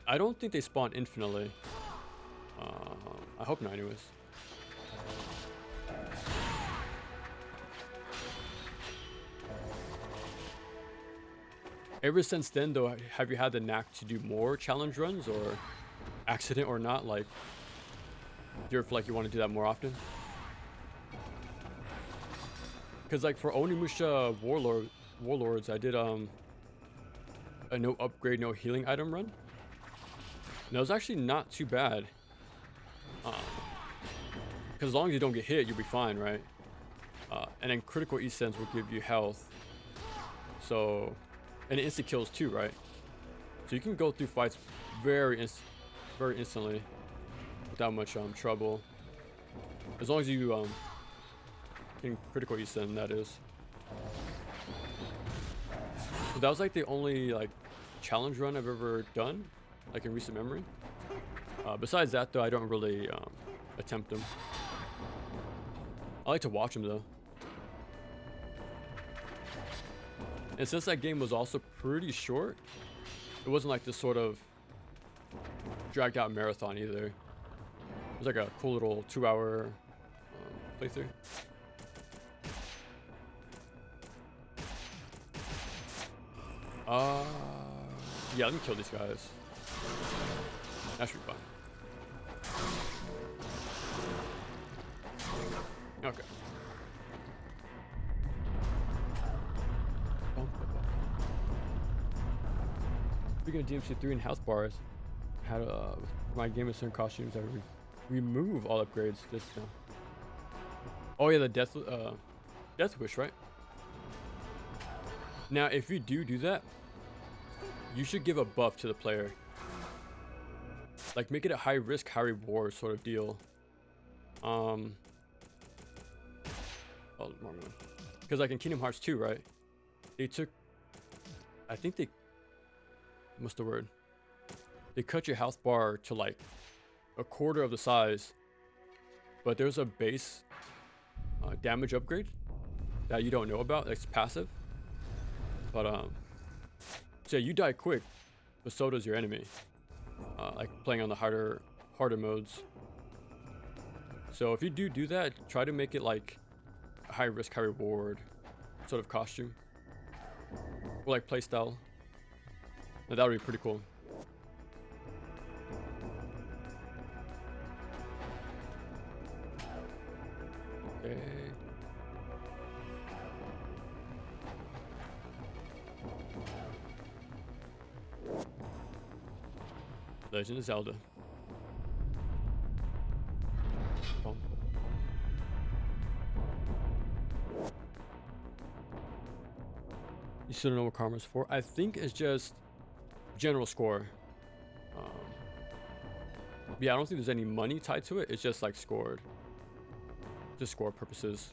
I don't think they spawn infinitely. I hope not, anyways. Ever since then, though, have you had the knack to do more challenge runs, or accident or not? Like, do you ever feel like you want to do that more often? Because like for Onimusha Warlords, I did a no upgrade, no healing item run. And that was actually not too bad. Because as long as you don't get hit, you'll be fine, right? And then critical Essence will give you health. So, and it instant kills too, right? So you can go through fights very instantly without much trouble. As long as you can critical Essence, that is. So that was like the only like challenge run I've ever done, like in recent memory. Besides that, though, I don't really attempt them. I like to watch them though. And since that game was also pretty short, it wasn't like this sort of dragged out marathon either. It was like a cool little 2-hour playthrough. Yeah, let me kill these guys. That should be fun. Okay. Speaking of DMC3 and health bars, I had my Game of Certain costumes that remove all upgrades just now. Oh yeah, the death wish, right? Now, if you do that, you should give a buff to the player. Like make it a high risk, high reward sort of deal. Oh, wrong one. Because like in Kingdom Hearts 2, right? They took, I think they, what's the word? They cut your health bar to like a quarter of the size, but there's a base damage upgrade that you don't know about. It's passive. But so you die quick, but so does your enemy. Like playing on the harder modes. So if you do that, try to make it like a high risk, high reward sort of costume, or like playstyle. That would be pretty cool. Okay. Legend of Zelda. Oh. You still don't know what karma's for? I think it's just general score. Yeah, I don't think there's any money tied to it. It's just like scored. Just score purposes.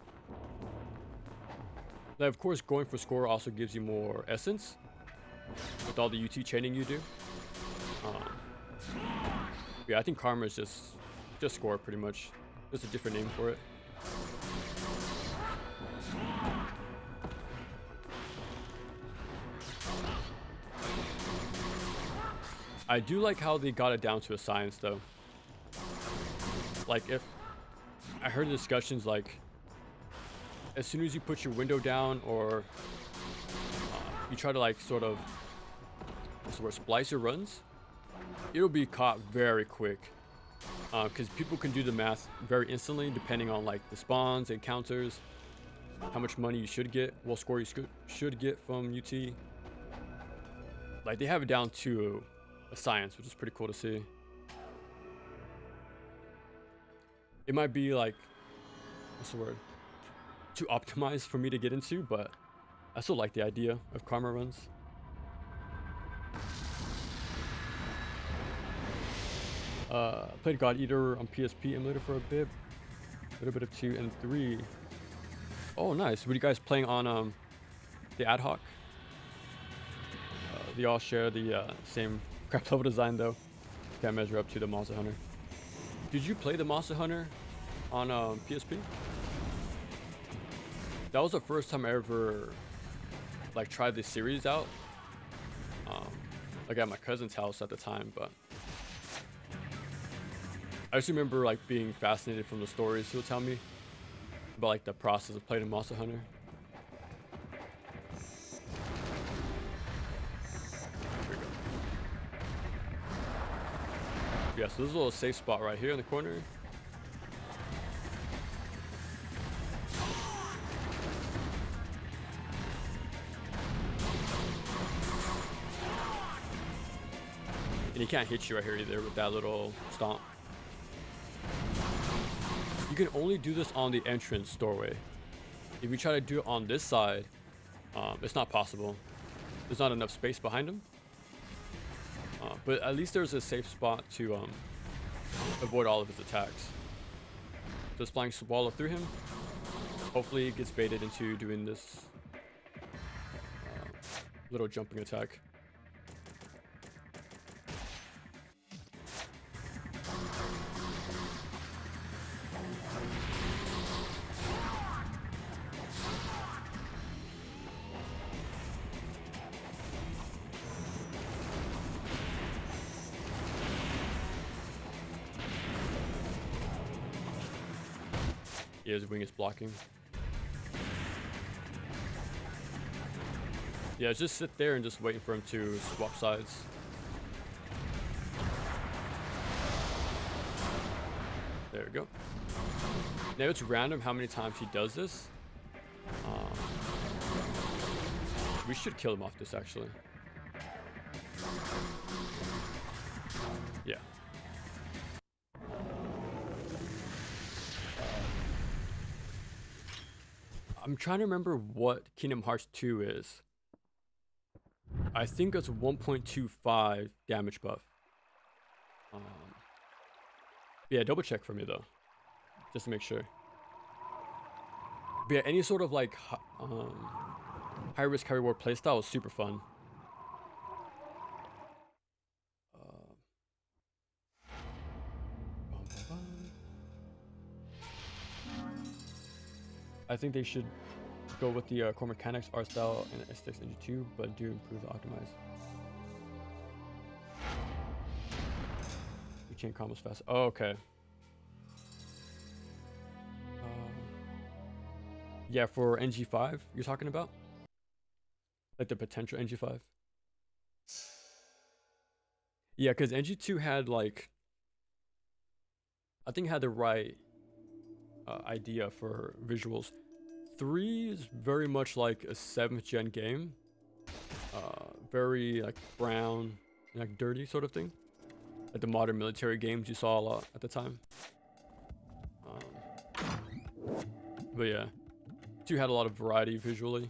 Now, of course, going for score also gives you more essence with all the UT chaining you do. Yeah, I think karma is just score pretty much. There's a different name for it. I do like how they got it down to a science though. Like if I heard discussions like as soon as you put your window down or you try to like sort of what's the word, splice your runs, it'll be caught very quick because people can do the math very instantly depending on like the spawns, encounters, how much money you should get, what score you should get from UT. Like they have it down to a science, which is pretty cool to see. It might be like, what's the word, too optimized for me to get into, but I still like the idea of karma runs. Played God Eater on PSP emulator for a bit. A little bit of 2 and 3. Oh, nice. Were you guys playing on the ad hoc? They all share the same crap level design though. Can't measure up to the Monster Hunter. Did you play the Monster Hunter on PSP? That was the first time I ever like tried this series out. Like at my cousin's house at the time, but I just remember like being fascinated from the stories he'll tell me about like the process of playing a Monster Hunter. Yeah, so there's a little safe spot right here in the corner. And he can't hit you right here either with that little stomp. You can only do this on the entrance doorway. If you try to do it on this side, it's not possible. There's not enough space behind him. But at least there's a safe spot to avoid all of his attacks. Just flying swallow through him. Hopefully it gets baited into doing this little jumping attack. Yeah, his wing is blocking. Yeah, just sit there and just waiting for him to swap sides. There we go. Now it's random how many times he does this. We should kill him off this actually. Yeah. I'm trying to remember what Kingdom Hearts 2 is. I think it's 1.25 damage buff. Yeah, double check for me though. just to make sure. But yeah, any sort of like high risk, high reward playstyle is super fun. I think they should go with the core mechanics, art style, and aesthetics in G2, but do improve the optimize. We chain combos fast. Oh, okay. Yeah, for NG5, you're talking about? Like the potential NG5? Yeah, because NG2 had like, I think had the right idea for visuals. 3 is very much like a 7th gen game. Very like brown, like dirty sort of thing. Like the modern military games you saw a lot at the time. But yeah, 2 had a lot of variety visually.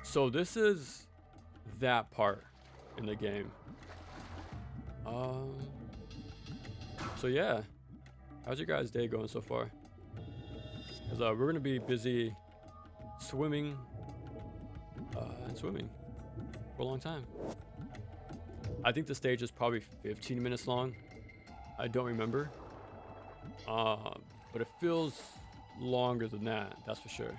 So this is that part in the game. So yeah, how's your guys' day going so far? Because we're gonna be busy swimming and swimming for a long time. I think the stage is probably 15 minutes long. I don't remember, but it feels longer than that, that's for sure.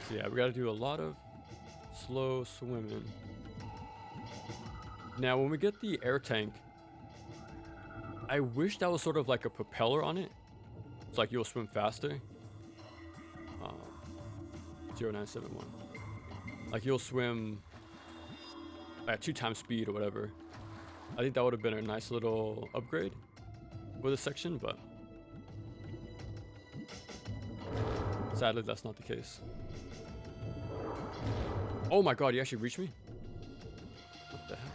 So yeah, we gotta do a lot of slow swimming. Now when we get the air tank, I wish that was sort of like a propeller on it. It's like you'll swim faster. 0971. Like you'll swim at 2 times speed or whatever. I think that would have been a nice little upgrade for this section, but sadly that's not the case. Oh my god, you actually reached me? What the heck?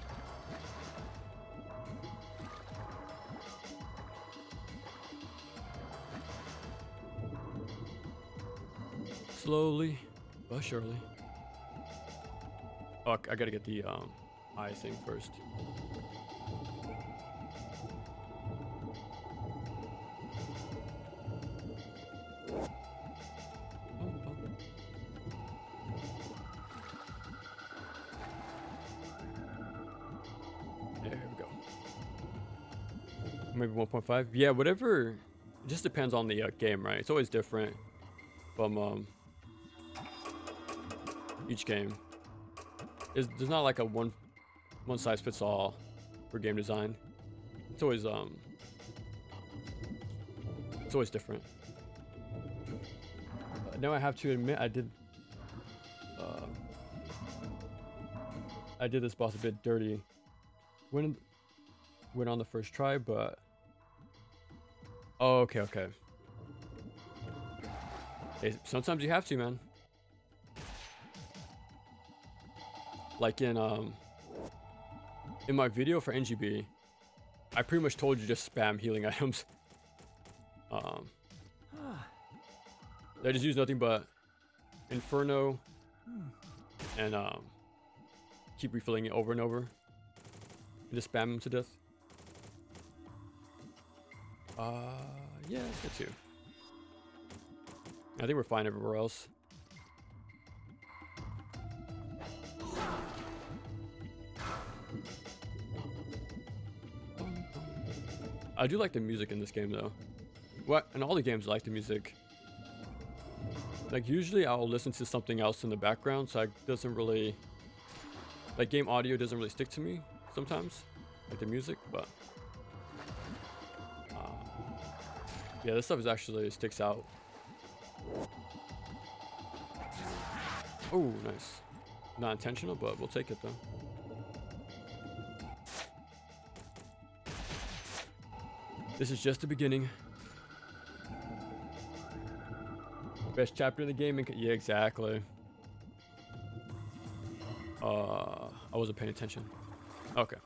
Slowly but surely. Oh, I gotta get the eye thing first. There we go. Maybe 1.5. Yeah, whatever. It just depends on the game, right? It's always different from each game. There's not like a one size fits all for game design. It's always different. Now I have to admit I did this boss a bit dirty. Went on the first try, but oh, okay. Hey, sometimes you have to, man. Like in my video for NGB, I pretty much told you just spam healing items. I just use nothing but Inferno and keep refilling it over and over and just spam them to death. Yeah, that's good too. I think we're fine everywhere else. I do like the music in this game though. What? In all the games I like the music. Like usually I'll listen to something else in the background, so it doesn't really, like game audio doesn't really stick to me sometimes, like the music, but yeah, this stuff is actually sticks out. Oh, nice. Not intentional, but we'll take it though. This is just the beginning. Best chapter in the game. Yeah, exactly. I wasn't paying attention. Okay.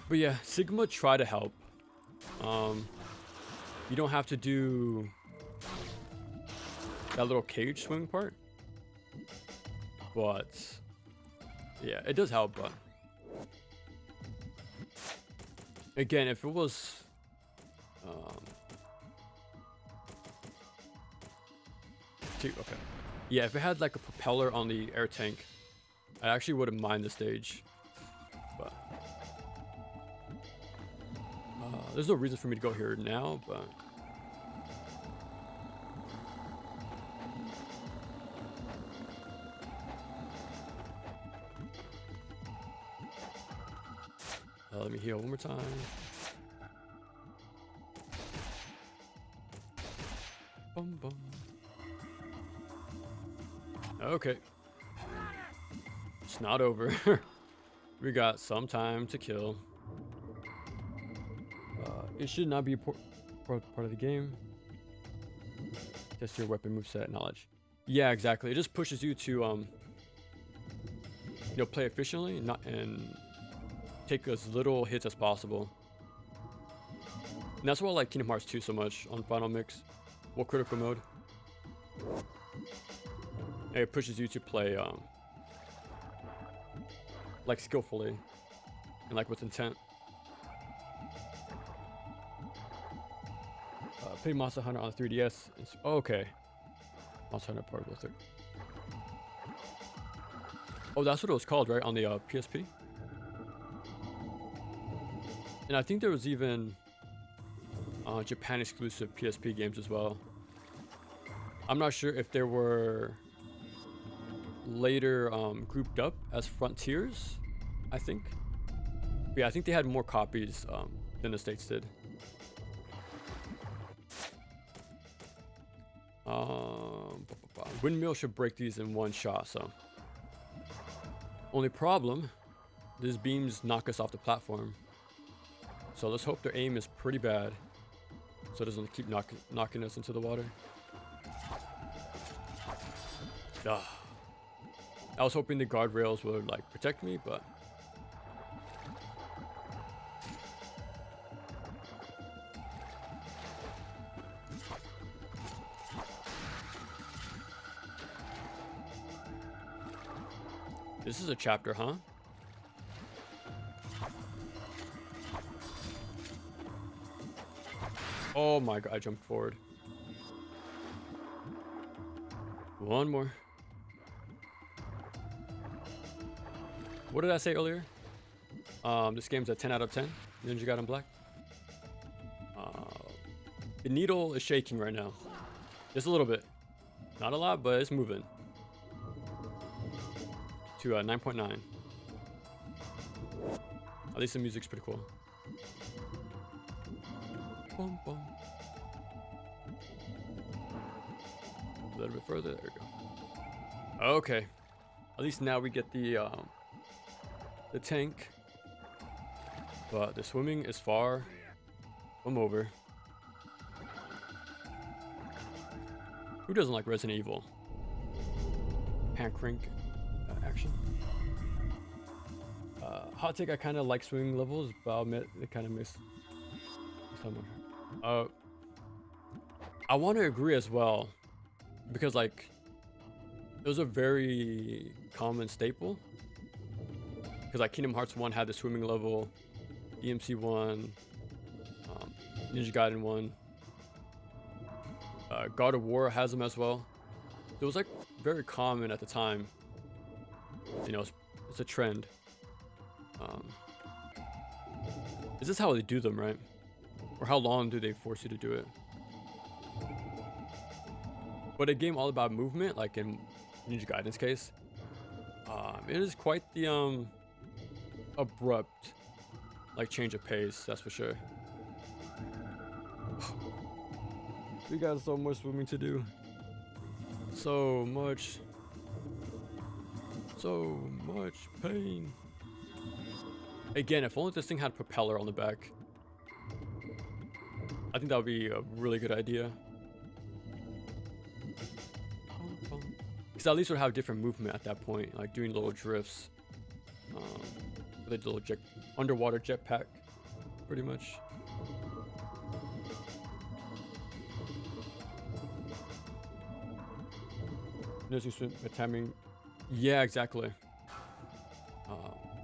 But yeah, Sigma try to help. You don't have to do that little cage swimming part, but yeah, it does help. But Again, if it was um, okay, yeah, if it had like a propeller on the air tank, I actually wouldn't mind the stage. But there's no reason for me to go here now, but let me heal one more time. Bum, bum. Okay. It's not over. We got some time to kill. It should not be part of the game. Test your weapon moveset knowledge. Yeah, exactly. It just pushes you to you know, play efficiently and take as little hits as possible. And that's why I like Kingdom Hearts 2 so much on Final Mix. Well, critical mode. And it pushes you to play like skillfully and like with intent. Play Monster Hunter on 3DS. Okay. Monster Hunter Portable 3. Oh, that's what it was called, right? On the PSP. And I think there was even Japan exclusive PSP games as well. I'm not sure if there were later grouped up as Frontiers, I think. But yeah, I think they had more copies than the States did. Windmill should break these in one shot, so. Only problem, these beams knock us off the platform. So let's hope their aim is pretty bad, so it doesn't keep knocking us into the water. Ugh. I was hoping the guardrails would like protect me, but this is a chapter, huh? Oh my god, I jumped forward. One more. What did I say earlier? This game's a 10 out of 10. Ninja Gaiden Black. The needle is shaking right now. Just a little bit. Not a lot, but it's moving. To 9.9. At least the music's pretty cool. Boom, boom. A little bit further. There we go. Okay. At least now we get the tank. But the swimming is far from over. Who doesn't like Resident Evil? Hand crank action. Hot take, I kind of like swimming levels, but I'll admit they kind of miss someone. I want to agree as well, because like it was a very common staple. Because like Kingdom Hearts 1 had the swimming level, DMC 1, Ninja Gaiden 1, God of War has them as well. It was like very common at the time. You know, it's a trend. Is this how they do them, right? Or how long do they force you to do it? But a game all about movement, like in Ninja Gaiden's case, it is quite the abrupt like change of pace, that's for sure. We got so much swimming to do. So much pain. Again, if only this thing had a propeller on the back. I think that would be a really good idea. Because at least we'd have different movement at that point, like doing little drifts. With a little underwater jetpack, pretty much. Noticing swim timing. Yeah, exactly.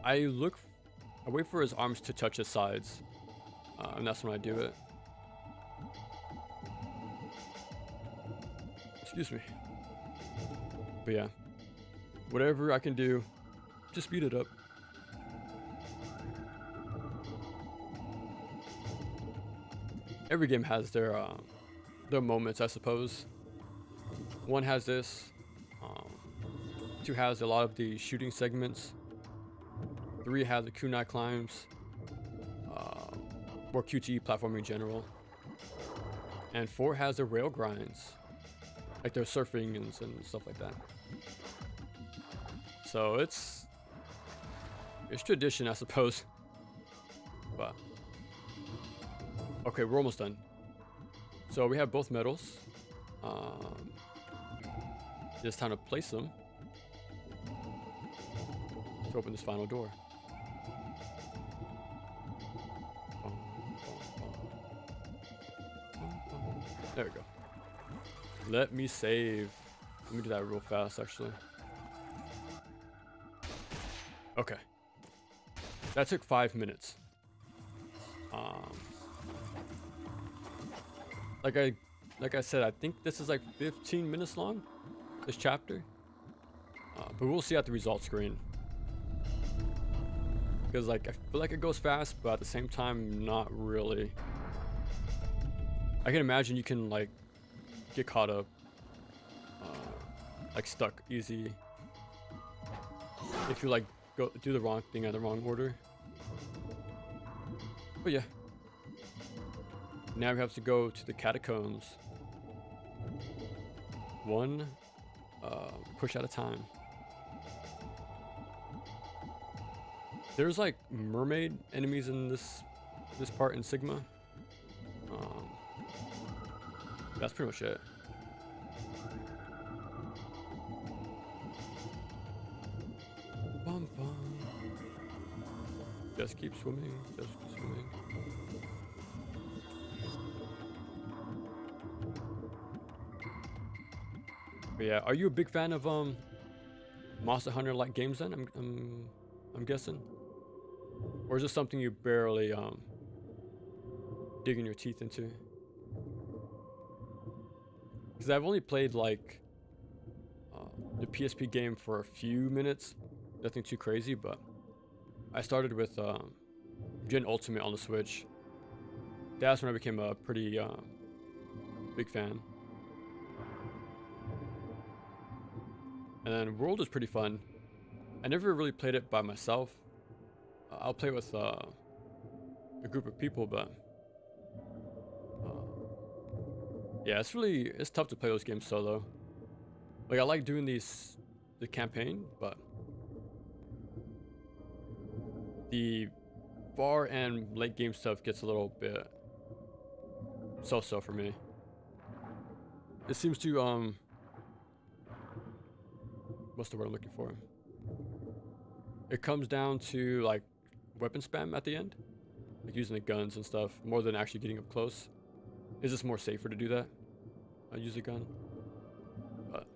I wait for his arms to touch his sides, and that's when I do it. Excuse me. But yeah, whatever I can do, just speed it up. Every game has their moments, I suppose. One has this. 2 has a lot of the shooting segments. 3 has the kunai climbs, or QTE platforming in general. And 4 has the rail grinds, like their surfing and stuff like that. So it's tradition, I suppose. But okay, we're almost done. So we have both medals. Just time to place them to open this final door. There we go. Let me save. Let me do that real fast, actually. Okay. That took 5 minutes. Like I said, I think this is like 15 minutes long, this chapter. But we'll see at the results screen. Because like I feel like it goes fast, but at the same time, not really. I can imagine you can like get caught up, like stuck easy, if you like go do the wrong thing in the wrong order. But yeah, now we have to go to the catacombs, one push at a time. There's like mermaid enemies in this part in Sigma. That's pretty much it. Bum, bum. Just keep swimming. Just keep swimming. But yeah, are you a big fan of Monster Hunter like games then? I'm guessing. Or is this something you barely digging your teeth into? Because I've only played like the PSP game for a few minutes, nothing too crazy, but I started with Gen Ultimate on the Switch. That's when I became a pretty big fan. And then World was pretty fun. I never really played it by myself. I'll play with a group of people, but yeah, it's tough to play those games solo. Like I like doing the campaign, but the far and late game stuff gets a little bit so-so for me. It seems to what's the word I'm looking for? It comes down to like weapon spam at the end, like using the guns and stuff more than actually getting up close. Is this more safer to do that? I use a gun, but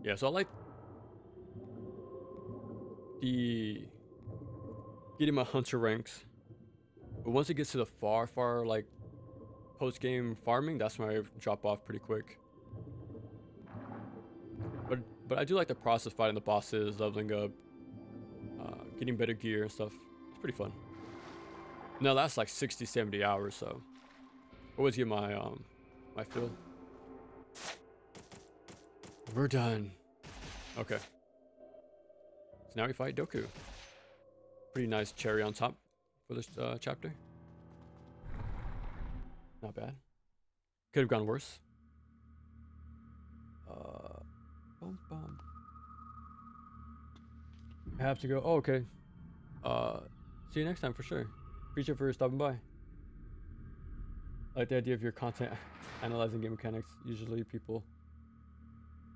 yeah. So I like the getting my hunter ranks, but once it gets to the far like post game farming, that's when I drop off pretty quick. But I do like the process, fighting the bosses, leveling up, getting better gear and stuff. It's pretty fun. Now that's like 60-70 hours, so always get my my fill. We're done. Okay. So now we fight Doku. Pretty nice cherry on top for this chapter. Not bad. Could have gone worse. Bum, bum. I have to go. Oh, okay. See you next time for sure. Appreciate for stopping by. I like the idea of your content analyzing game mechanics. Usually people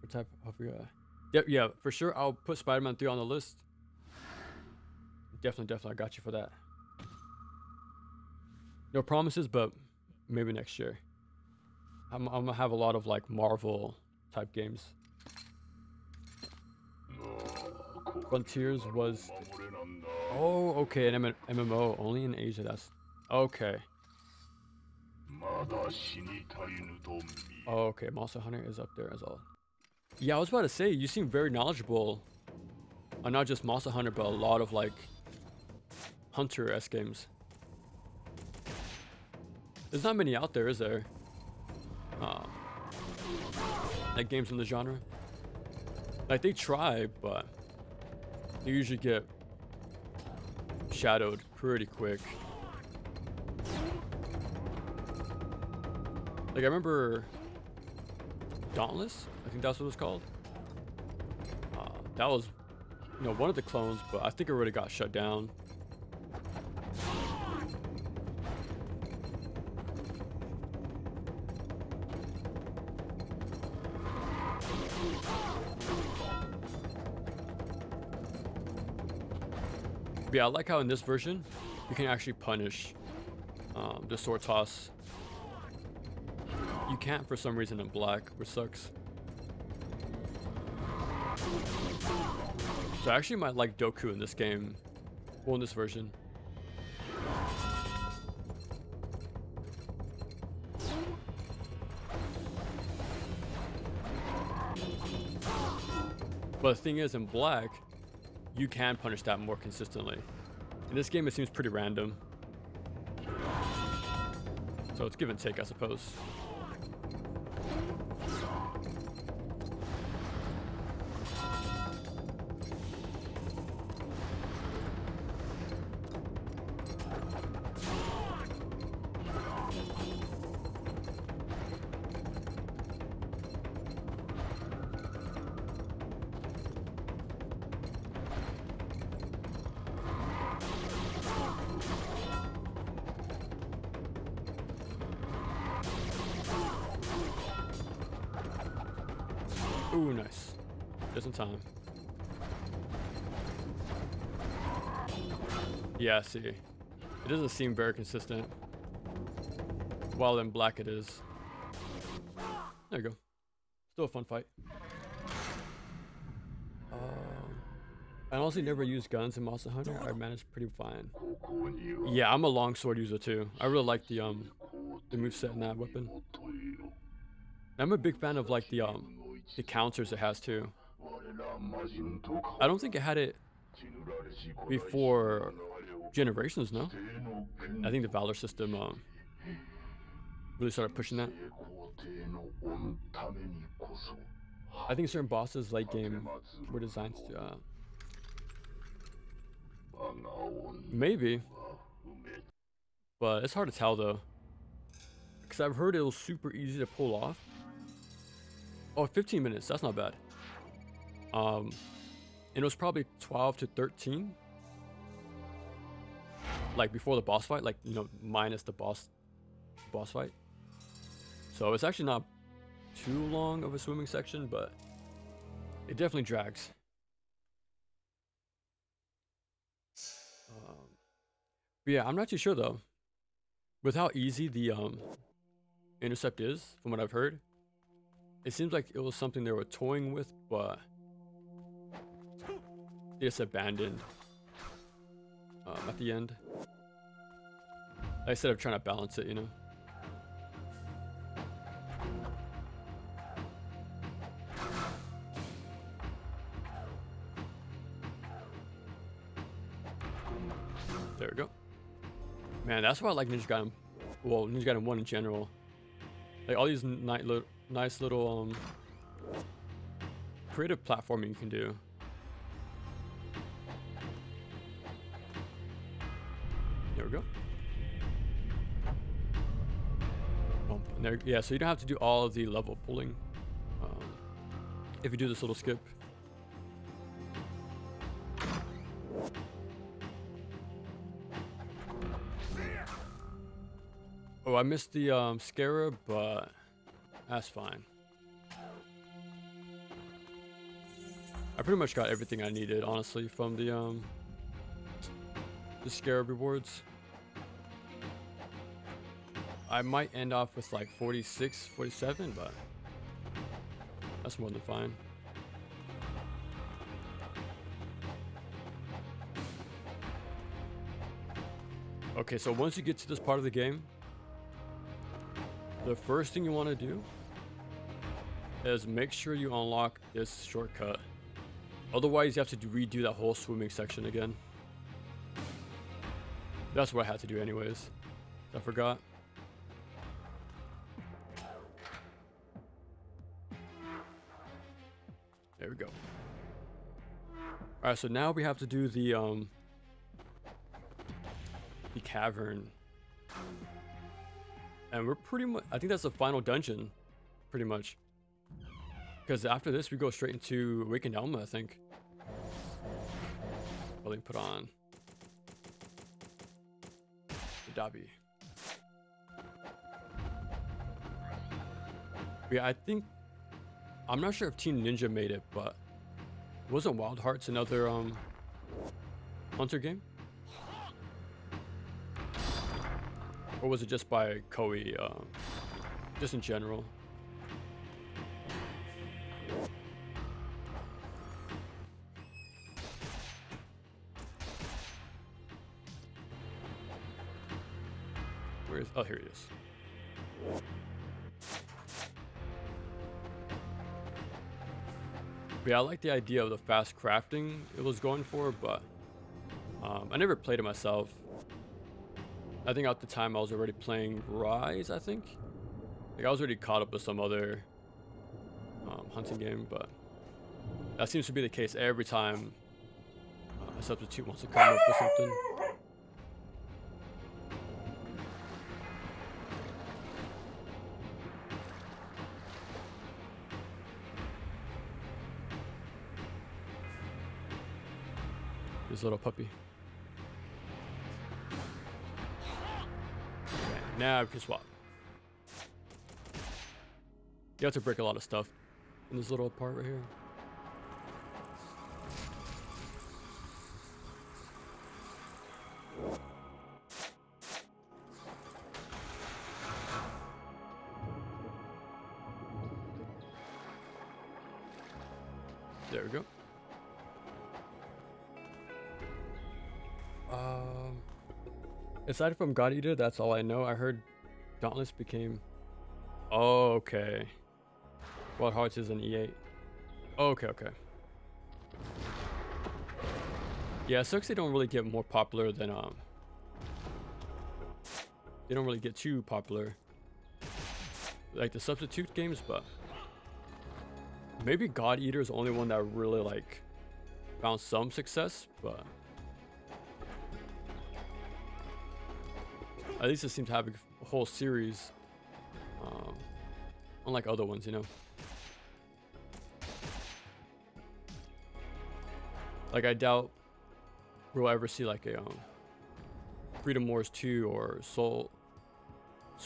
what type of yep, yeah, for sure. I'll put Spider-Man 3 on the list. Definitely I got you for that. No promises, but maybe next year. I'm gonna have a lot of like Marvel type games. Frontiers was Oh, okay, an MMO only in Asia. That's okay. Oh, okay, Monster Hunter is up there as well. Yeah, I was about to say, you seem very knowledgeable on not just Monster Hunter, but a lot of like Hunter-esque games. There's not many out there, is there? Like games in the genre. Like they try, but they usually get shadowed pretty quick. Like I remember Dauntless, I think that's what it's called. That was, you know, one of the clones, but I think it already got shut down. But yeah, I like how in this version you can actually punish the sword toss. You can't for some reason in black, which sucks. So I actually might like Doku in this game, well in this version. But the thing is, in black, you can punish that more consistently. In this game, it seems pretty random. So it's give and take, I suppose. Ooh, nice. Just in time. Yeah, see. It doesn't seem very consistent. While in black it is. There you go. Still a fun fight. I honestly never used guns in Monster Hunter. I managed pretty fine. Yeah, I'm a longsword user too. I really like the moveset in that weapon. I'm a big fan of like the counters it has too. I don't think it had it before Generations, no? I think the Valor system really started pushing that. I think certain bosses late game were designed to maybe, but it's hard to tell though, because I've heard it was super easy to pull off. Oh, 15 minutes, that's not bad. And it was probably 12 to 13, like before the boss fight, like, you know, minus the boss fight. So it's actually not too long of a swimming section, but it definitely drags. But yeah, I'm not too sure though, with how easy the intercept is, from what I've heard. It seems like it was something they were toying with, but they just abandoned at the end. Instead of trying to balance it, you know. There we go. Man, that's why I like Ninja Gaiden. Well, Ninja Gaiden 1 in general. Like all these nice little creative platforming you can do. There we go. Oh, there, yeah, so you don't have to do all of the level pulling if you do this little skip. Oh, I missed the Scarab, but that's fine. I pretty much got everything I needed, honestly, from the Scarab rewards. I might end off with like 46, 47, but that's more than fine. Okay, so once you get to this part of the game, the first thing you want to do is make sure you unlock this shortcut. Otherwise, you have to redo that whole swimming section again. That's what I had to do anyways. I forgot. There we go. Alright, so now we have to do the cavern. And we're pretty much, I think that's the final dungeon, pretty much. Because after this, we go straight into Awakened Alma, I think. Let me put on the Dabi. Yeah, I think, I'm not sure if Team Ninja made it, but wasn't Wild Hearts another Hunter game? Or was it just by Koei, just in general? Where is, oh, here it is. But yeah, I like the idea of the fast crafting it was going for, but I never played it myself. I think at the time I was already playing Rise, I think. Like I was already caught up with some other hunting game, but that seems to be the case every time a substitute wants to come up with something. This little puppy. Okay, now I can swap. You have to break a lot of stuff in this little part right here. There we go. Aside from God Eater, that's all I know. I heard Dauntless became... Oh, okay. Wild Hearts is an E8. Oh, okay, okay. Yeah, sucks they don't really get more popular than they don't really get too popular like the substitute games, but maybe God Eater is the only one that really like found some success, but at least it seems to have a whole series, unlike other ones, you know. Like I doubt we'll ever see like a Freedom Wars 2 or Soul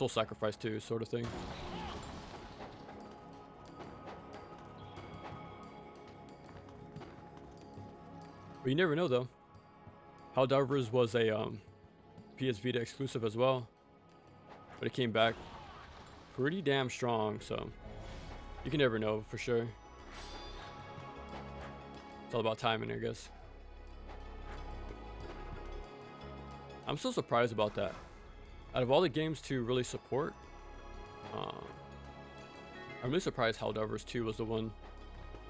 Sacrifice 2 sort of thing. But you never know though. Helldivers was a PS Vita exclusive as well, but it came back pretty damn strong, so you can never know for sure. It's all about timing, I guess. I'm so surprised about that. Out of all the games to really support, I'm really surprised Helldivers 2 was the one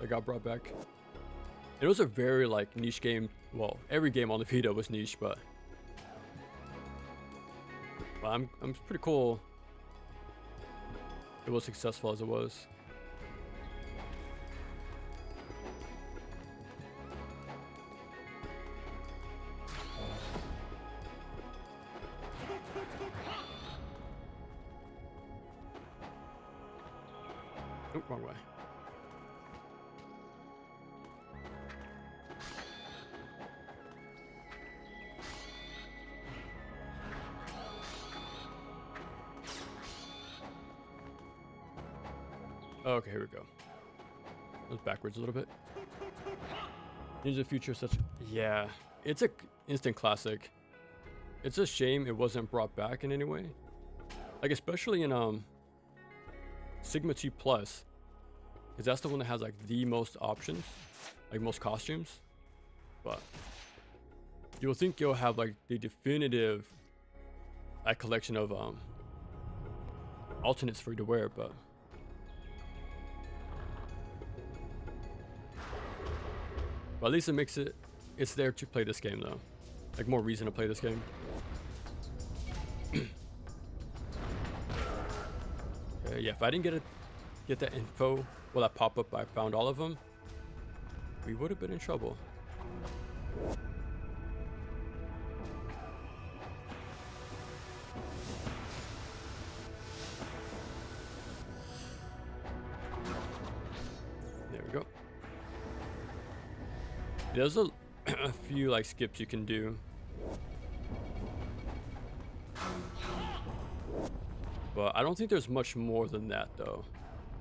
that got brought back. It was a very like niche game. Well, every game on the Vita was niche, but I'm pretty cool it was successful as it was. Oh, wrong way. Okay, here we go. It was backwards a little bit. Ninja Future such... Yeah, it's a instant classic. It's a shame it wasn't brought back in any way. Like, especially in Sigma 2 Plus. Because that's the one that has, like, the most options. Like, most costumes. But you'll think you'll have, like, the definitive that collection of alternates for you to wear, but at least it makes it's there to play this game though, like more reason to play this game. Okay, yeah, if I didn't get that info, well, that pop up, I found all of them, we would have been in trouble. There we go. There's a few like skips you can do, but I don't think there's much more than that though.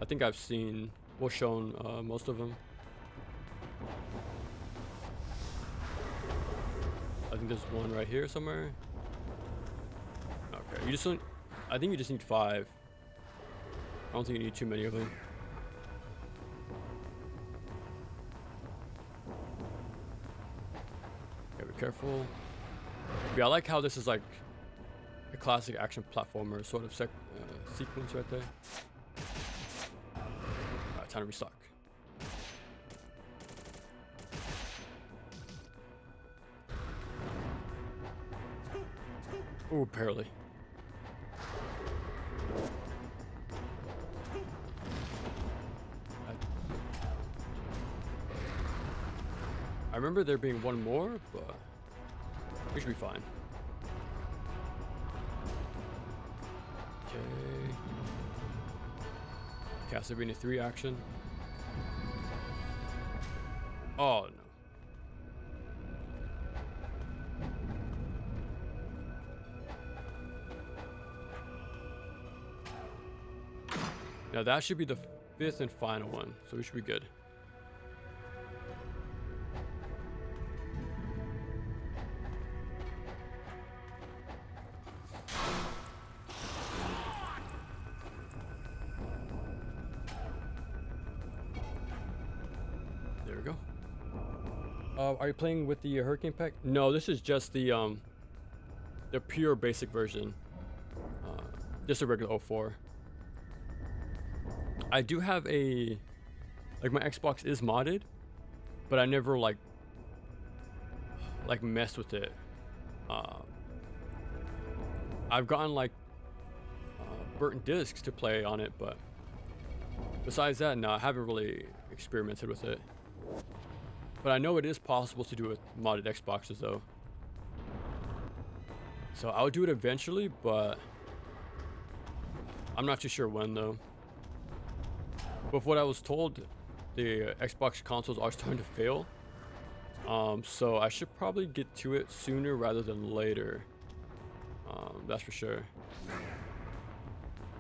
I think I've seen, well, shown most of them. I think there's one right here somewhere. Okay, you just don't, I think you just need 5. I don't think you need too many of them. Okay, be careful. Yeah, I like how this is like a classic action platformer sort of sequence right there. Alright, time to restock. Ooh, barely. I remember there being one more, but we should be fine. Okay. Castlevania 3 action. Oh no. Now that should be the 5th and final one, so we should be good. There we go. Are you playing with the Hurricane Pack? No, this is just the pure basic version. Just a regular 04. I do have a, like, my Xbox is modded, but I never like messed with it. I've gotten like burnt discs to play on it, but besides that, no, I haven't really experimented with it. But I know it is possible to do with modded Xboxes though. So I'll do it eventually, but I'm not too sure when though. With what I was told, the Xbox consoles are starting to fail. So I should probably get to it sooner rather than later. That's for sure.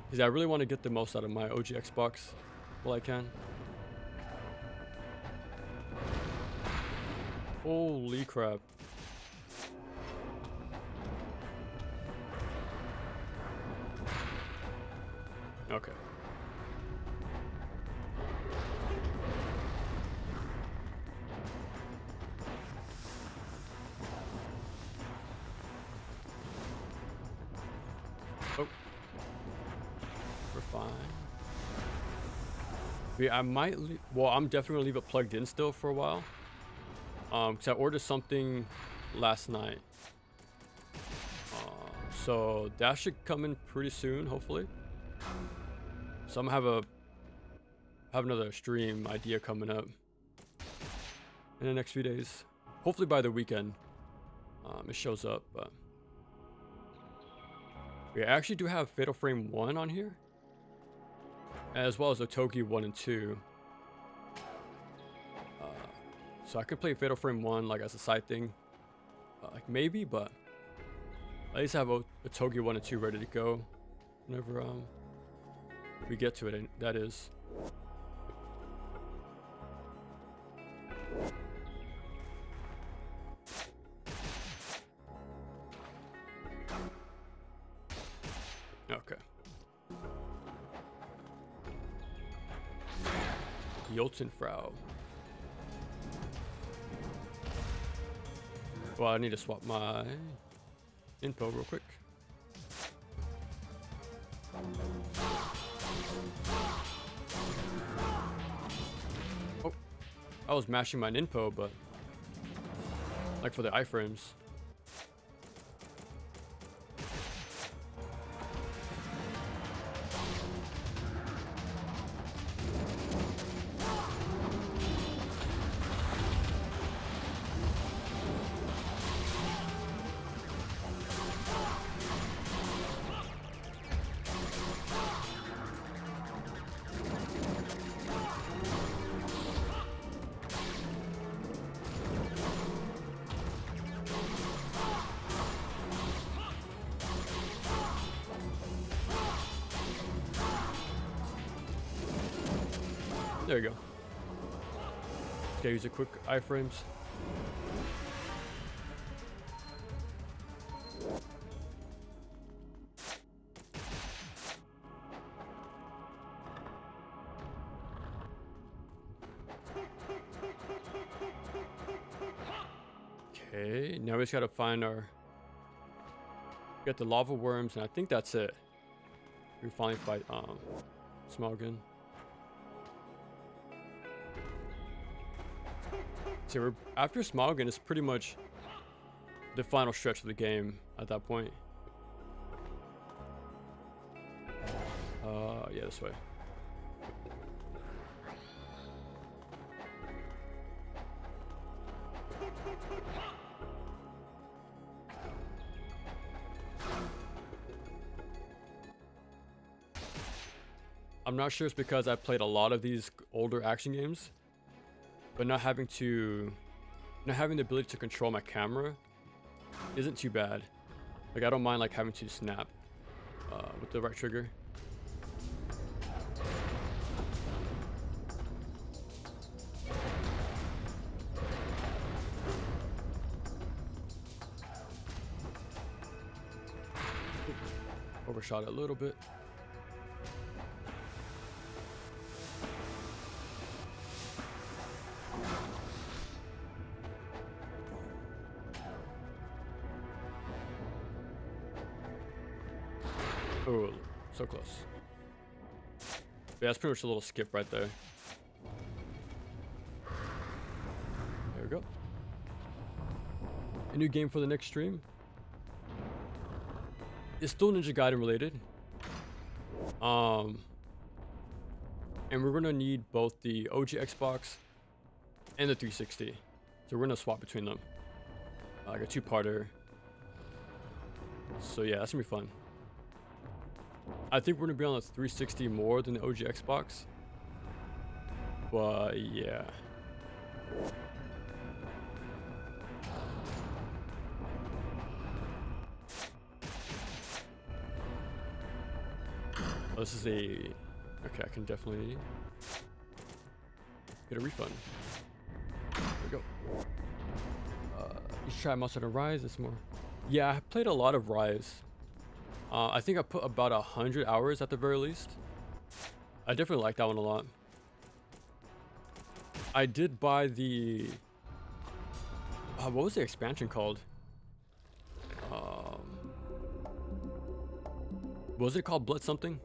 Because I really want to get the most out of my OG Xbox while I can. Holy crap. Okay. Oh. We're fine. Yeah, I might leave, well, I'm definitely gonna leave it plugged in still for a while. Because I ordered something last night. So that should come in pretty soon, hopefully. So I'm gonna have another stream idea coming up in the next few days. Hopefully by the weekend, it shows up. But we actually do have Fatal Frame 1 on here, as well as Otogi 1 and 2. So I could play Fatal Frame 1 like as a side thing, like maybe, but at least have Otogi 1 and 2 ready to go whenever we get to it, that is. Okay. Jotunfrau. Well, I need to swap my info real quick. I was mashing my input, but like for the iframes. There you go. Okay, use a quick iframes. Okay, now we just gotta find our... Get the lava worms, and I think that's it. We finally fight Smalgan. So we're, after Smalgan, it's pretty much the final stretch of the game at that point. Yeah, this way. I'm not sure it's because I played a lot of these older action games, but not having the ability to control my camera isn't too bad. Like I don't mind like having to snap with the right trigger. Overshot it a little bit. Oh, so close. Yeah, that's pretty much a little skip right there. There we go. A new game for the next stream. It's still Ninja Gaiden related. And we're gonna need both the OG Xbox and the 360. So we're gonna swap between them. Like a two-parter. So yeah, that's gonna be fun. I think we're gonna be on the 360 more than the OG Xbox. But yeah. Oh, this is a... Okay, I can definitely get a refund. There we go. You should try Monster Hunter Rise. It's more... Yeah, I played a lot of Rise. I think I put about 100 hours at the very least. I definitely like that one a lot. I did buy the... what was the expansion called? Was it called Blood something?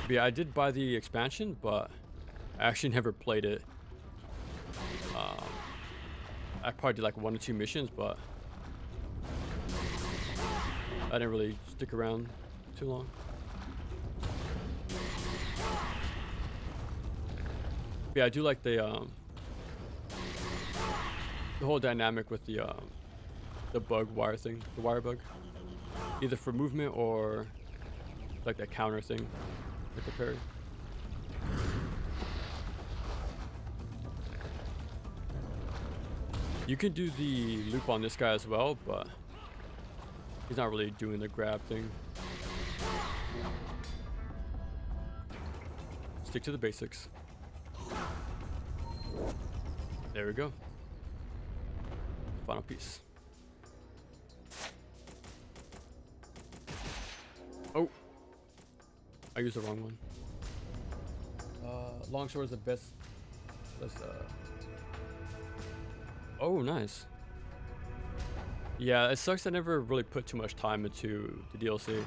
But yeah, I did buy the expansion, but I actually never played it. I probably did like 1 or 2 missions, but I didn't really stick around too long. But yeah, I do like the whole dynamic with the bug wire thing, the wire bug, either for movement or like that counter thing, like the parry. You can do the loop on this guy as well, but he's not really doing the grab thing. Stick to the basics. There we go. Final piece. Oh, I used the wrong one. Longsword is the best. Oh, nice. Yeah, it sucks I never really put too much time into the DLC.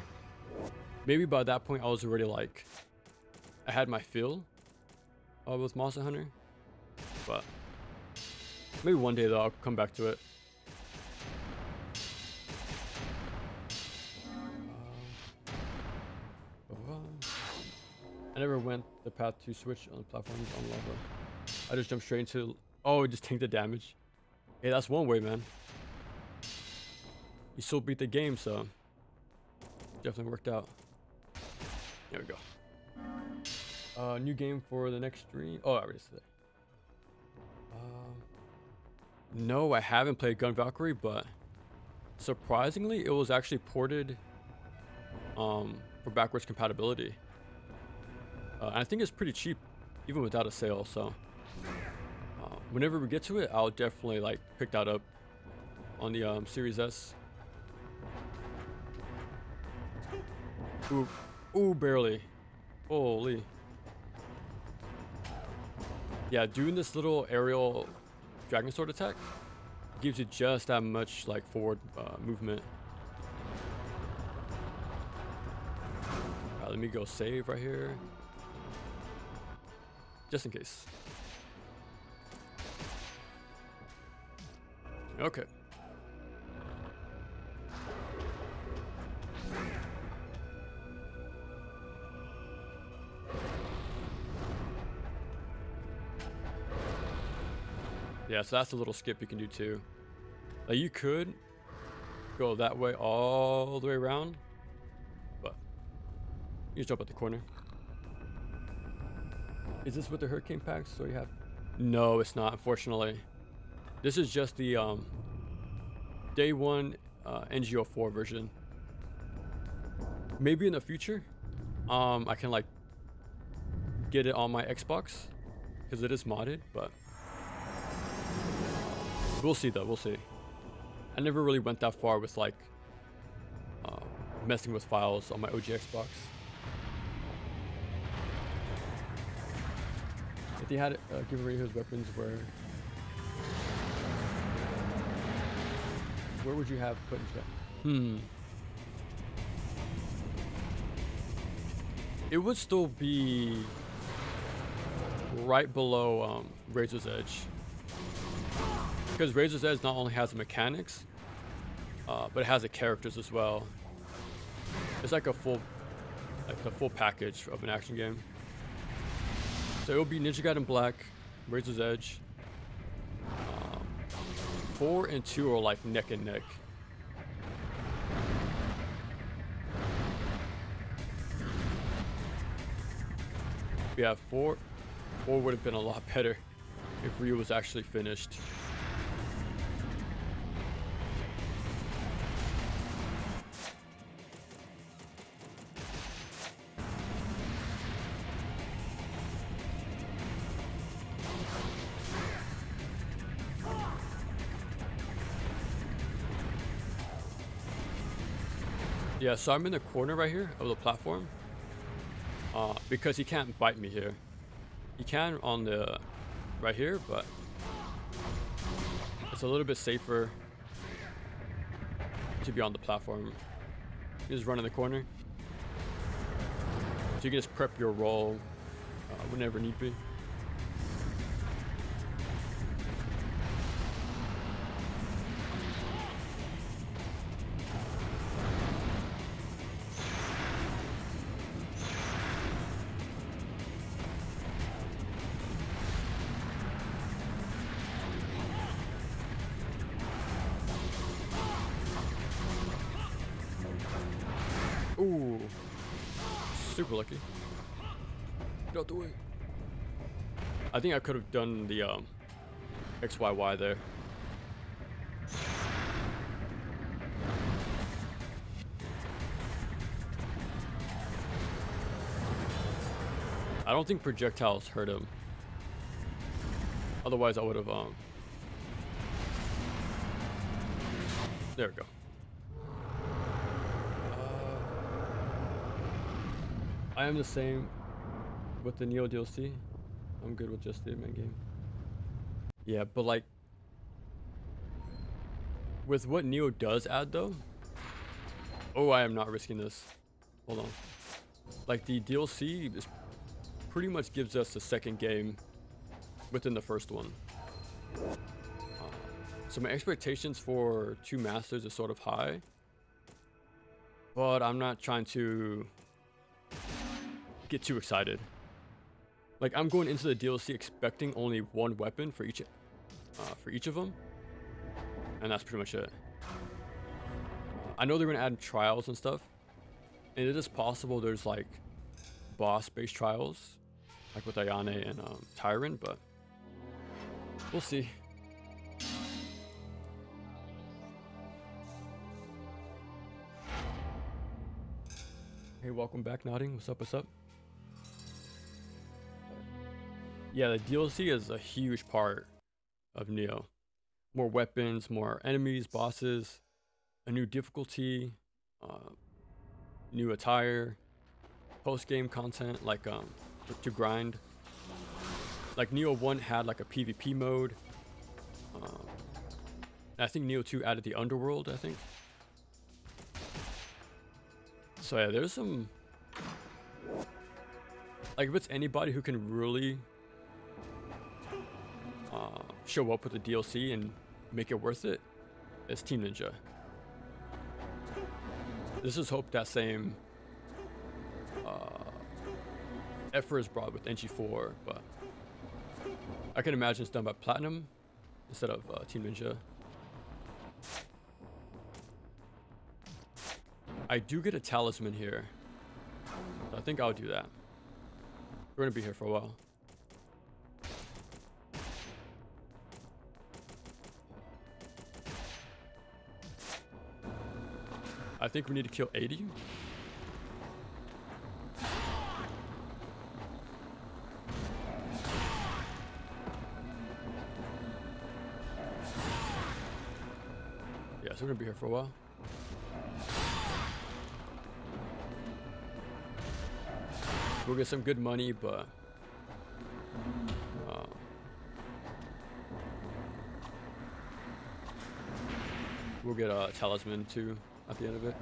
Maybe by that point I was already like, I had my fill. with Monster Hunter, but maybe one day though I'll come back to it. I never went the path to switch on platforms on lava. I just jumped straight into. Oh, just take the damage. Hey, that's one way, man. You still beat the game, so definitely worked out. There we go. New game for the next stream. Oh, I already said that. No, I haven't played Gun Valkyrie, but surprisingly, it was actually ported for backwards compatibility. I think it's pretty cheap, even without a sale. So whenever we get to it, I'll definitely like pick that up on the Series S. Ooh, barely. Holy. Yeah, doing this little aerial dragon sword attack gives you just that much like forward movement. Alright, let me go save right here. Just in case. Okay. Yeah, so that's a little skip you can do too. Like you could go that way all the way around, but you just jump at the corner. Is this with the hurricane packs? So you have? No, it's not, unfortunately. This is just the day one NGO4 version. Maybe in the future, I can like get it on my Xbox because it is modded, but we'll see though. We'll see. I never really went that far with like messing with files on my OG Xbox. If they had give away his weapons, where would you have put in chat? It would still be right below Razor's Edge, because Razor's Edge not only has the mechanics, but it has the characters as well. It's like a full package of an action game. So it will be Ninja Gaiden Black, Razor's Edge. 4 and 2 are like neck and neck. Yeah, 4 would have been a lot better if Ryu was actually finished. Yeah, so I'm in the corner right here of the platform because he can't bite me here. He can on the right here, but it's a little bit safer to be on the platform. You just run in the corner, so you can just prep your roll whenever need be. Ooh, super lucky. Get out the way. I think I could have done the XYY there. I don't think projectiles hurt him. Otherwise I would have there we go. I am the same with the Neo DLC. I'm good with just the main game. Yeah, but like with what Neo does add though, oh, I am not risking this. Hold on. Like the DLC is pretty much gives us the second game within the first one. So my expectations for Two Masters is sort of high, but I'm not trying to get too excited. Like, I'm going into the DLC expecting only one weapon for each of them, and that's pretty much it. I know they're gonna add trials and stuff, and it is possible there's like boss-based trials, like with Ayane and Tyron, but we'll see. Hey, welcome back, Nodding. What's up? What's up? Yeah, the DLC is a huge part of Neo. More weapons, more enemies, bosses, a new difficulty, new attire, post-game content like to grind. Like Neo 1 had like a PvP mode. I think Neo 2 added the underworld, I think. So yeah, there's some, like, if it's anybody who can really show up with the DLC and make it worth it, it's Team Ninja. This is hope that same effort is brought with NG4, but I can imagine it's done by Platinum instead of Team Ninja. I do get a talisman here, so I think I'll do that. We're gonna be here for a while. I think we need to kill 80. Yeah, so we're gonna be here for a while. We'll get some good money, but we'll get a talisman too at the end of it.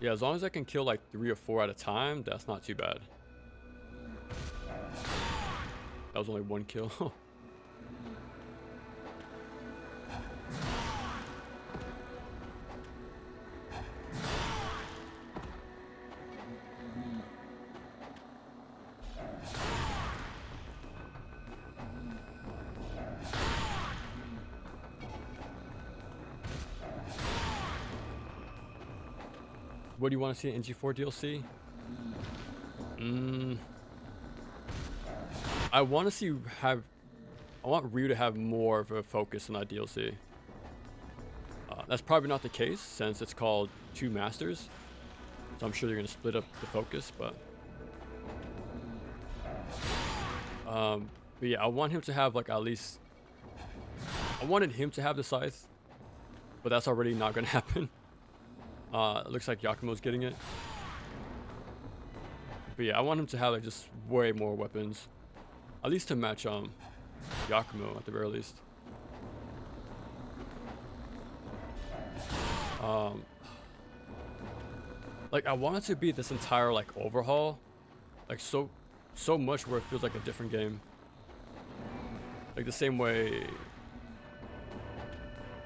Yeah, as long as I can kill like 3 or 4 at a time, that's not too bad. That was only 1 kill. What do you want to see in NG4 DLC? I want Ryu to have more of a focus on that DLC. That's probably not the case since it's called Two Masters, so I'm sure they're gonna split up the focus. But yeah, I want him to have like at least. I wanted him to have the scythe, but that's already not gonna happen. It looks like Yakumo's getting it. But yeah, I want him to have like just way more weapons. At least to match Yakumo at the very least. Like I want it to be this entire like overhaul. Like so much where it feels like a different game. Like the same way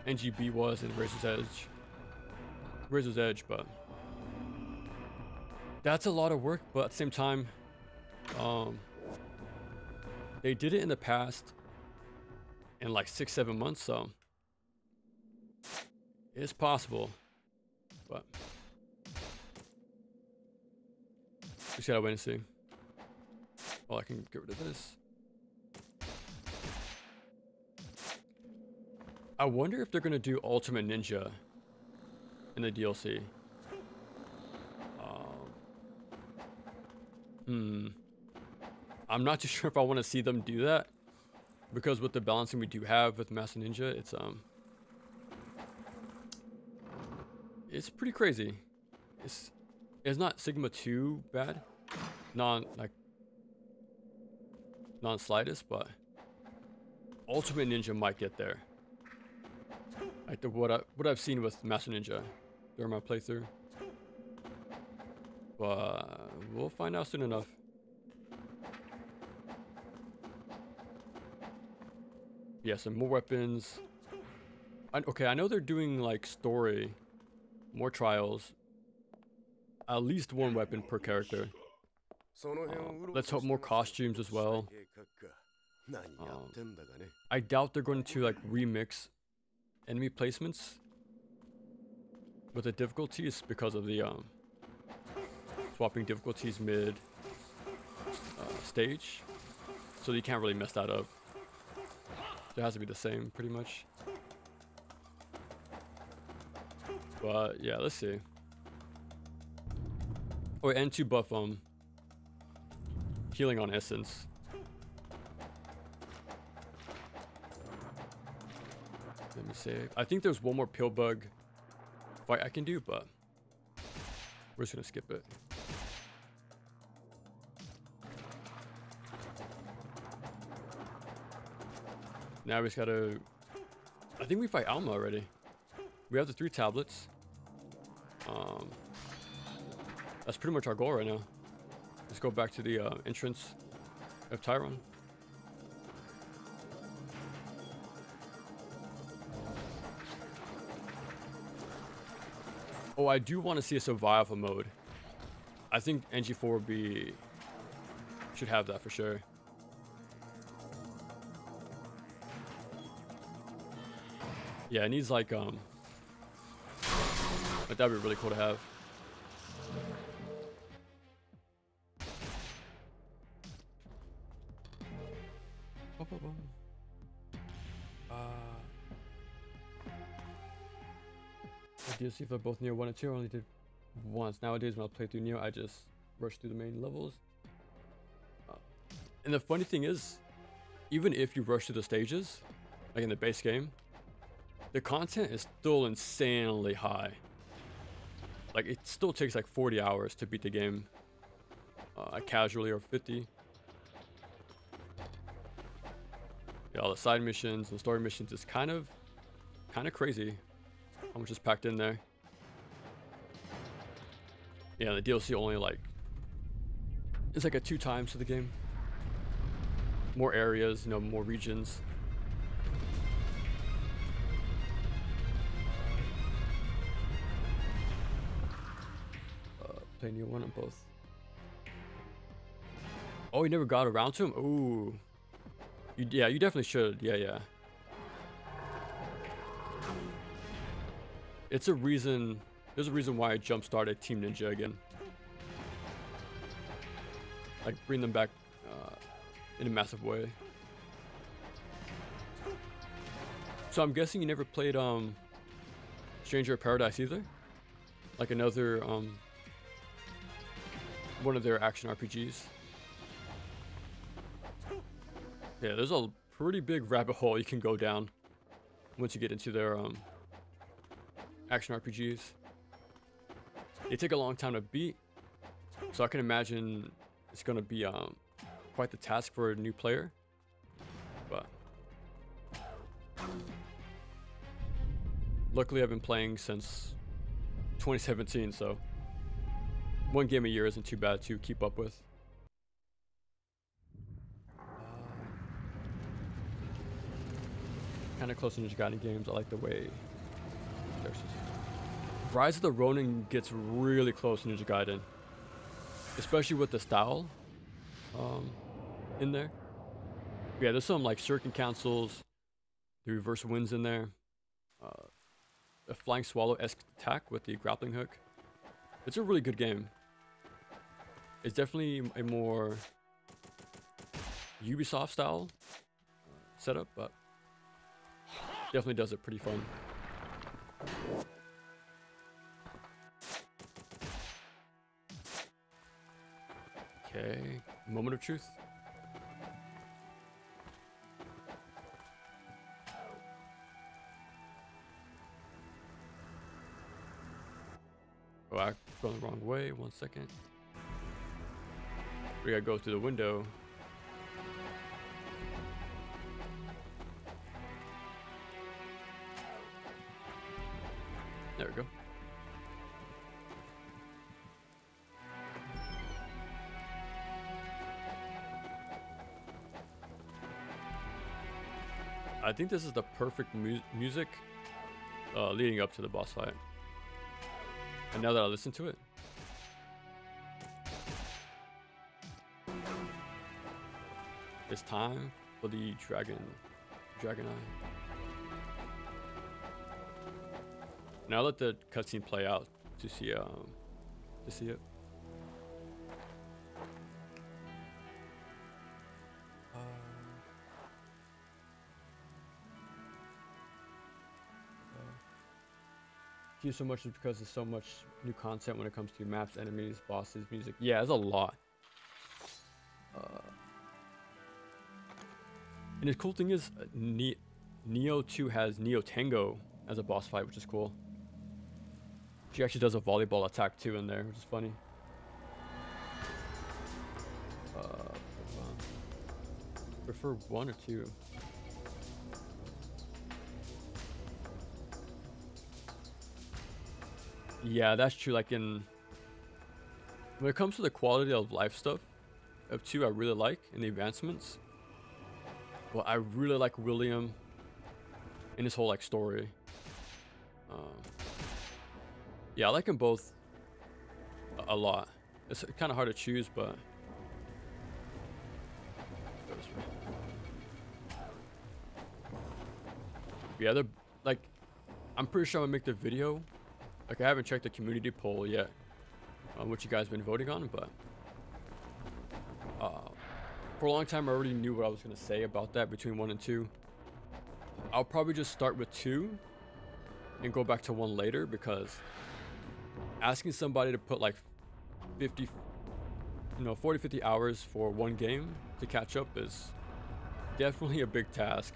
NGB was in Razor's Edge, but that's a lot of work. But at the same time, they did it in the past in like 6-7 months, so it's possible. But just gotta wait and see. Well, I can get rid of this. I wonder if they're gonna do Ultimate Ninja in the DLC. I'm not too sure if I want to see them do that, because with the balancing we do have with Master Ninja, it's pretty crazy. it's not Sigma too bad, non slightest, but Ultimate Ninja might get there. Like what I've seen with Master Ninja during my playthrough. But we'll find out soon enough. Yeah, some more weapons. Okay, I know they're doing like story, more trials, at least one weapon per character. Let's hope more costumes as well. I doubt they're going to like remix enemy placements with the difficulties because of the swapping difficulties mid stage, so you can't really mess that up. It has to be the same pretty much. But yeah, let's see. Oh, and to buff healing on essence. Let me save. I think there's one more pill bug fight I can do, but we're just gonna skip it. Now we just gotta. I think we fight Alma already. We have the 3 tablets. That's pretty much our goal right now. Let's go back to the entrance of Tyrone. Oh, I do want to see a survival mode. I think NG4 should have that for sure. Yeah, it needs like that'd be really cool to have. DLC for both Neo 1 and 2. I only did once. Nowadays when I play through Neo, I just rush through the main levels. And the funny thing is, even if you rush through the stages, like in the base game, the content is still insanely high. Like it still takes like 40 hours to beat the game casually, or 50. Yeah, all the side missions and story missions is kind of crazy how much is packed in there. Yeah, the DLC only it's like a 2 times to the game. More areas, you know, more regions. Play Neo 1 on both. Oh, you never got around to him? Ooh. Yeah, you definitely should. Yeah. There's a reason why I jump started Team Ninja again. Like bring them back in a massive way. So I'm guessing you never played Stranger of Paradise either? Like another one of their action RPGs. Yeah, there's a pretty big rabbit hole you can go down once you get into their action RPGs. They take a long time to beat, so I can imagine it's gonna be quite the task for a new player. But luckily I've been playing since 2017, so one game a year isn't too bad to keep up with. Kind of close to Ninja Gaiden games. I like the way Rise of the Ronin gets really close to Ninja Gaiden, especially with the style in there. Yeah, there's some like shuriken cancels, the reverse winds in there, a flying swallow-esque attack with the grappling hook. It's a really good game. It's definitely a more Ubisoft style setup, but definitely does it pretty fun. Okay, moment of truth. Oh, I'm going the wrong way. 1 second. We gotta go through the window. There we go. I think this is the perfect music leading up to the boss fight. And now that I listen to it, it's time for the dragon eye. Now let the cutscene play out to see it. Use so much is because there's so much new content when it comes to maps, enemies, bosses, music. Yeah, there's a lot. And the cool thing is, Neo 2 has Neo Tango as a boss fight, which is cool. She actually does a volleyball attack too in there, which is funny. Prefer 1 or 2? Yeah, that's true. Like when it comes to the quality of life stuff, of 2 I really like, and the advancements. Well, I really like William and his whole like story. Yeah, I like them both a lot. It's kind of hard to choose, but yeah, they're like, I'm pretty sure I'm gonna make the video. Like, I haven't checked the community poll yet on what you guys been voting on, but for a long time I already knew what I was gonna say about that between 1 and 2. I'll probably just start with 2 and go back to 1 later, because asking somebody to put like 40-50 hours for 1 game to catch up is definitely a big task.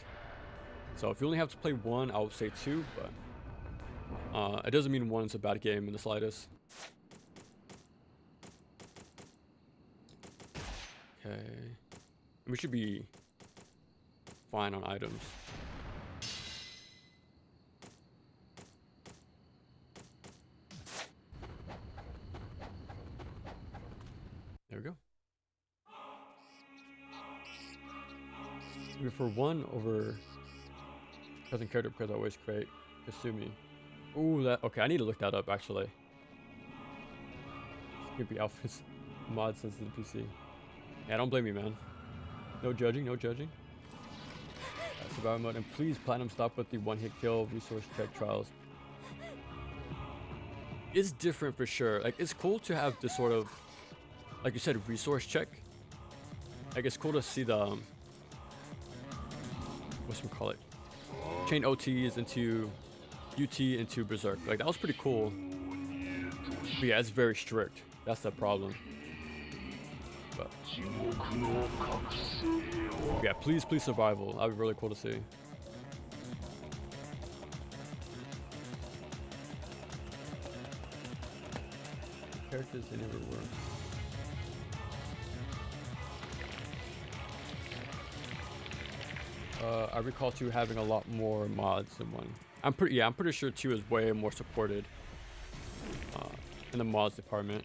So if you only have to play 1, I would say 2, but it doesn't mean 1 is a bad game in the slightest. Okay, we should be fine on items. There we go. We prefer 1 over cousin character because I always create Kasumi. Ooh, okay, I need to look that up actually. Skippy outfits mod since the PC. Yeah, don't blame me, man. No judging, no judging. Survival mode, and please platinum stop with the 1-hit kill resource check trials. It's different for sure. Like, it's cool to have this sort of, like you said, resource check. Like, it's cool to see the whatchamacallit, chain OTs into UT into Berserk. Like, that was pretty cool. But yeah, it's very strict. That's the problem. But yeah, please survival. That'd be really cool to see. Characters they never were. I recall 2 having a lot more mods than 1. I'm pretty sure 2 is way more supported in the mods department.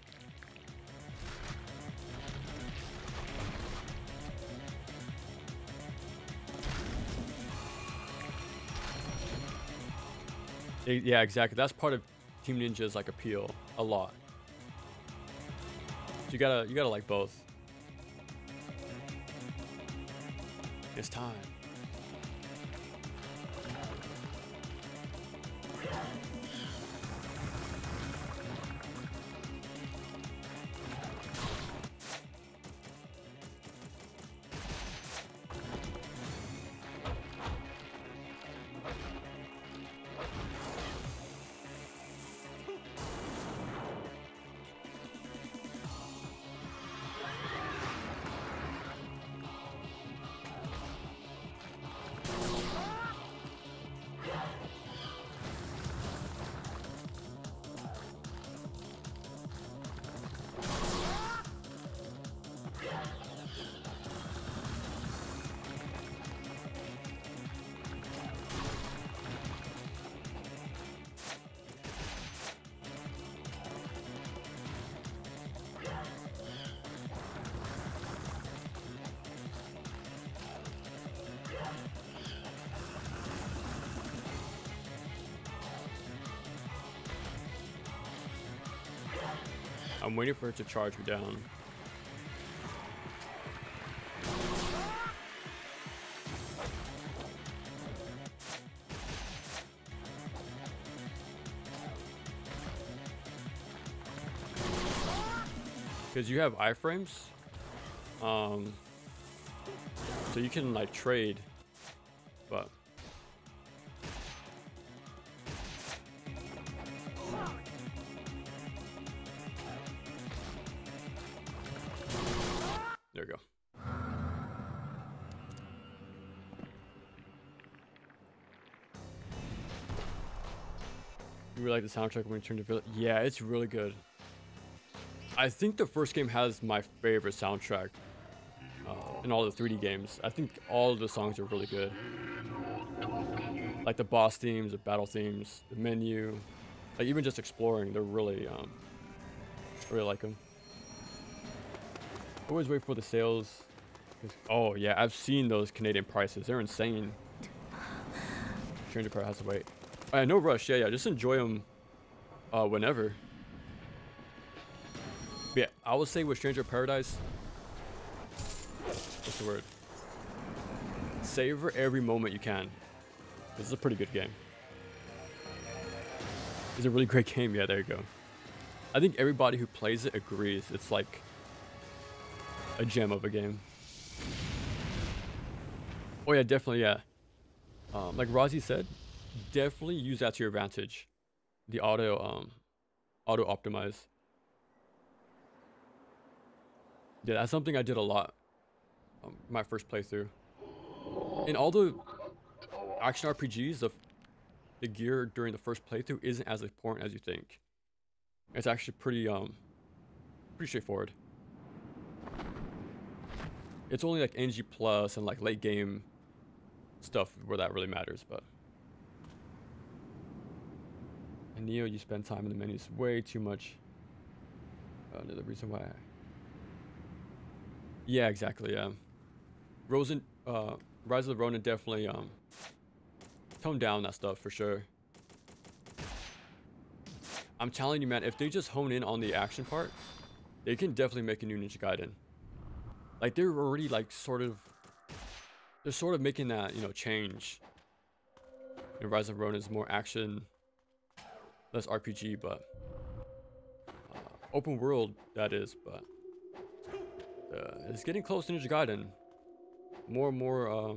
Yeah, exactly. That's part of Team Ninja's like appeal a lot. So you gotta like both. It's time. I'm waiting for it to charge me down. Because you have iframes, so you can like trade, but there we go. You really like the soundtrack when you turn to village? Yeah, it's really good. I think the first game has my favorite soundtrack in all the 3D games. I think all of the songs are really good. Like the boss themes, the battle themes, the menu, like even just exploring, they're really, I really like them. Always wait for the sales. Oh yeah, I've seen those Canadian prices. They're insane. Stranger Paradise has to wait. No rush. Yeah, just enjoy them whenever. But yeah, I would say with Stranger Paradise, what's the word? Savor every moment you can. This is a pretty good game. It's a really great game. Yeah, there you go. I think everybody who plays it agrees. It's like a gem of a game. Oh yeah, definitely, yeah. Like Razi said, definitely use that to your advantage. The auto optimize. Yeah, that's something I did a lot. My first playthrough. In all the action RPGs, the gear during the first playthrough isn't as important as you think. It's actually pretty straightforward. It's only like NG plus and like late game stuff where that really matters, but. And Neo, you spend time in the menus way too much. Another reason why. Yeah, exactly. Yeah. Rise of the Ronin definitely toned down that stuff for sure. I'm telling you, man, if they just hone in on the action part, they can definitely make a new Ninja Gaiden. Like they're already like they're sort of making that, you know, change. You know, Rise of Ronin is more action, less RPG, but open world that is. But it's getting close to Ninja Gaiden. More and more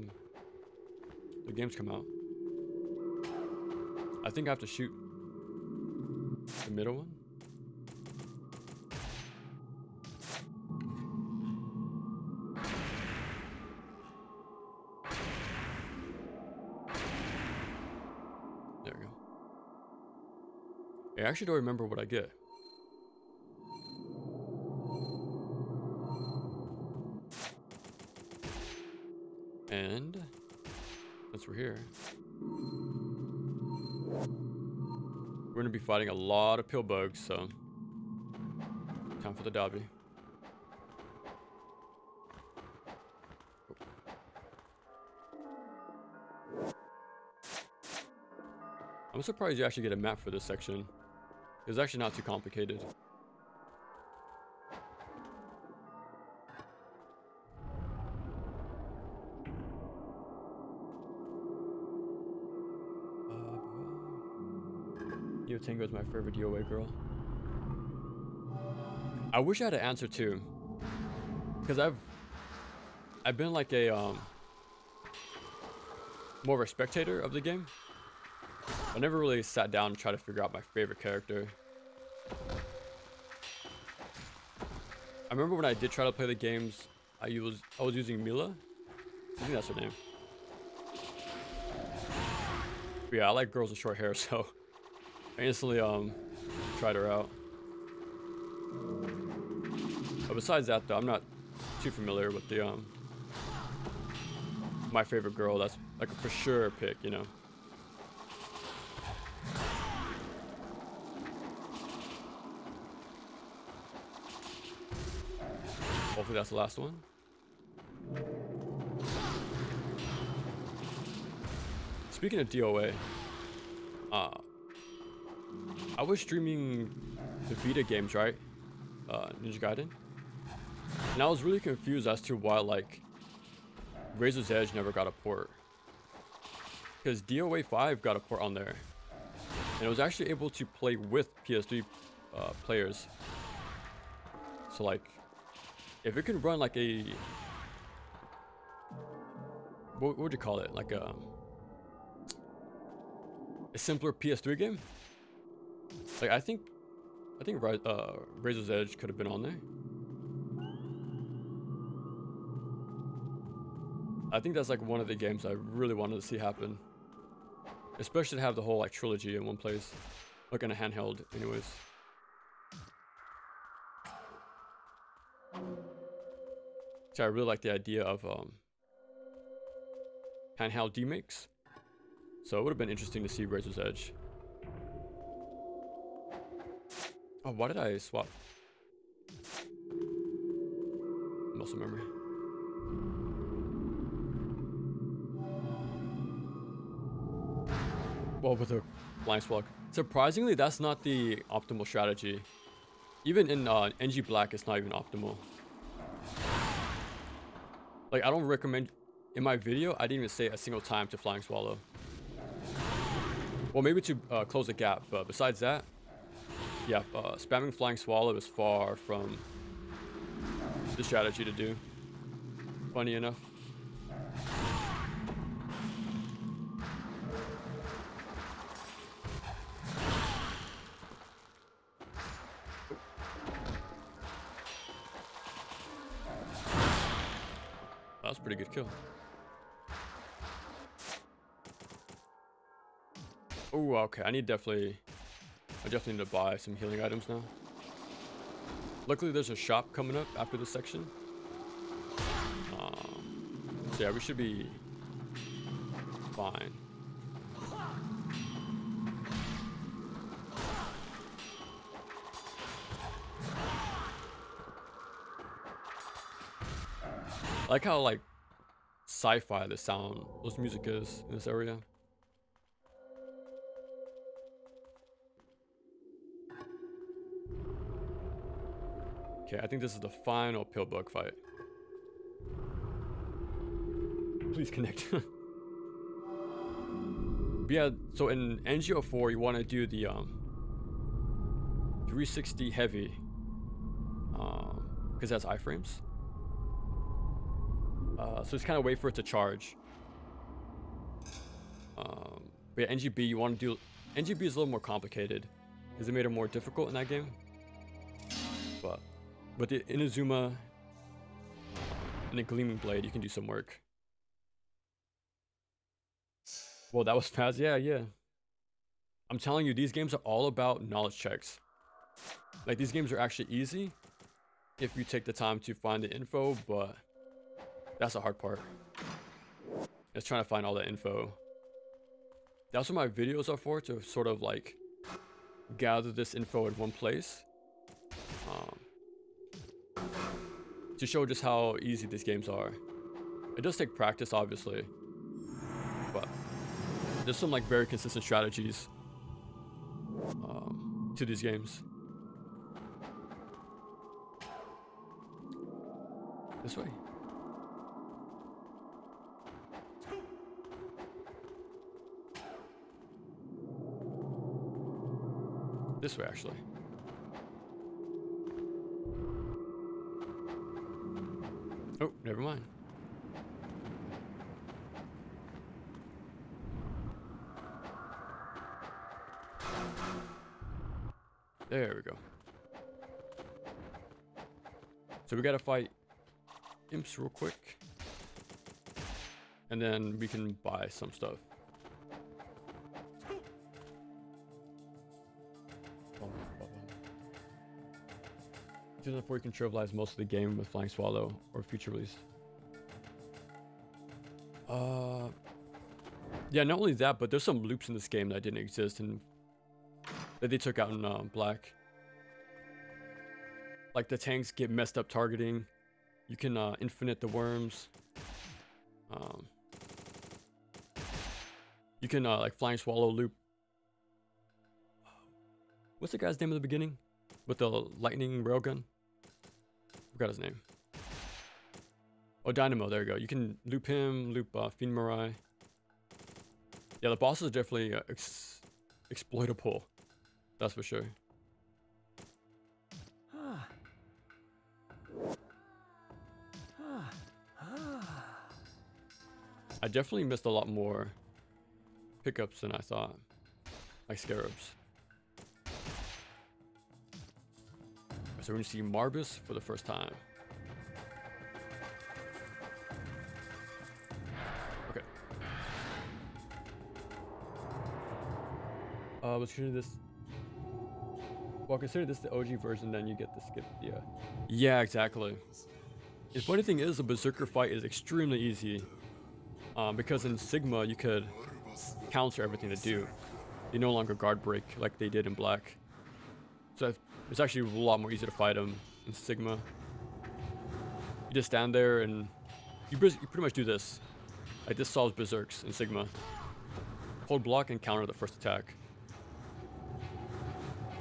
the games come out. I think I have to shoot the middle one. There we go. I actually don't remember what I get. And since we're here, we're gonna be fighting a lot of pill bugs, so time for the dobby. I'm surprised you actually get a map for this section. It's actually not too complicated. Yo Tango is my favorite DOA girl. I wish I had an answer too, because I've been like a more of a spectator of the game. I never really sat down and tried to figure out my favorite character. I remember when I did try to play the games, I was using Mila. I think that's her name. But yeah, I like girls with short hair, so I instantly tried her out. But besides that though, I'm not too familiar with the my favorite girl. That's like a for sure pick, you know. Hopefully that's the last one. Speaking of DOA, I was streaming the Vita games, right? Ninja Gaiden, and I was really confused as to why like Razor's Edge never got a port, because DOA 5 got a port on there, and it was actually able to play with PS3 players. So like, if it can run like a, what would you call it, like a simpler PS3 game, like I think Razor's Edge could have been on there. I think that's like one of the games I really wanted to see happen, especially to have the whole like trilogy in one place, like in a handheld anyways. So I really like the idea of handheld remakes, so it would have been interesting to see Razor's Edge. Oh, why did I swap muscle memory? Well, with a blind swallow. Surprisingly, that's not the optimal strategy. Even in NG Black, it's not even optimal. Like, I don't recommend, in my video, I didn't even say a single time to flying swallow. Well, maybe to close the gap, but besides that, yeah, spamming flying swallow is far from the strategy to do. Funny enough. That was a pretty good kill. Oh, okay. I definitely need to buy some healing items now. Luckily, there's a shop coming up after this section. So yeah, we should be fine. I like how like sci-fi the sound, those music is in this area. Okay, I think this is the final pillbug fight. Please connect. But yeah, so in NGO4 you want to do the 360 heavy, because it has iframes. So just kind of wait for it to charge. But yeah, NGB you want to do. NGB is a little more complicated because they made it more difficult in that game. But the Inazuma and the Gleaming Blade, you can do some work. Well, that was fast. Yeah. I'm telling you, these games are all about knowledge checks. Like, these games are actually easy if you take the time to find the info, but that's the hard part. It's trying to find all that info. That's what my videos are for, to sort of like gather this info in one place. To show just how easy these games are. It does take practice, obviously, but there's some like very consistent strategies to these games. This way. This way, actually. Oh, never mind. There we go. So we gotta fight imps real quick, and then we can buy some stuff. Season 4 you can trivialize most of the game with Flying Swallow or future release. Yeah, not only that, but there's some loops in this game that didn't exist and that they took out in Black. Like the tanks get messed up targeting. You can infinite the worms. You can like Flying Swallow loop. What's the guy's name at the beginning with the lightning railgun? Forgot his name. Oh, Dynamo. There you go. You can loop him, loop Fiend Mirai. Yeah, the boss is definitely exploitable. That's for sure. I definitely missed a lot more pickups than I thought. Like scarabs. So we're gonna see Marbus for the first time. Okay. Let's consider this. Well, consider this the OG version, then you get the skip. Yeah. Yeah, exactly. The funny thing is, the Berserker fight is extremely easy. Because in Sigma, you could counter everything to do. They no longer guard break like they did in Black. So it's actually a lot more easy to fight them in Sigma. You just stand there and you pretty much do this. Like this solves Berserks in Sigma. Hold block and counter the first attack.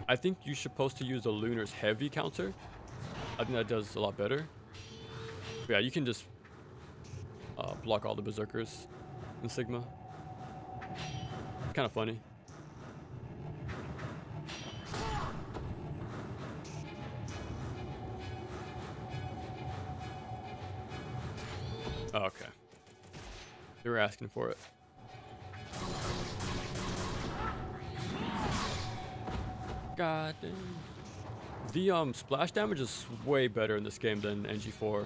I think you're supposed to use the Lunar's heavy counter. I think that does a lot better. But yeah, you can just block all the Berserkers in Sigma. It's kind of funny. Oh, okay. They were asking for it. God damn. The splash damage is way better in this game than NG4.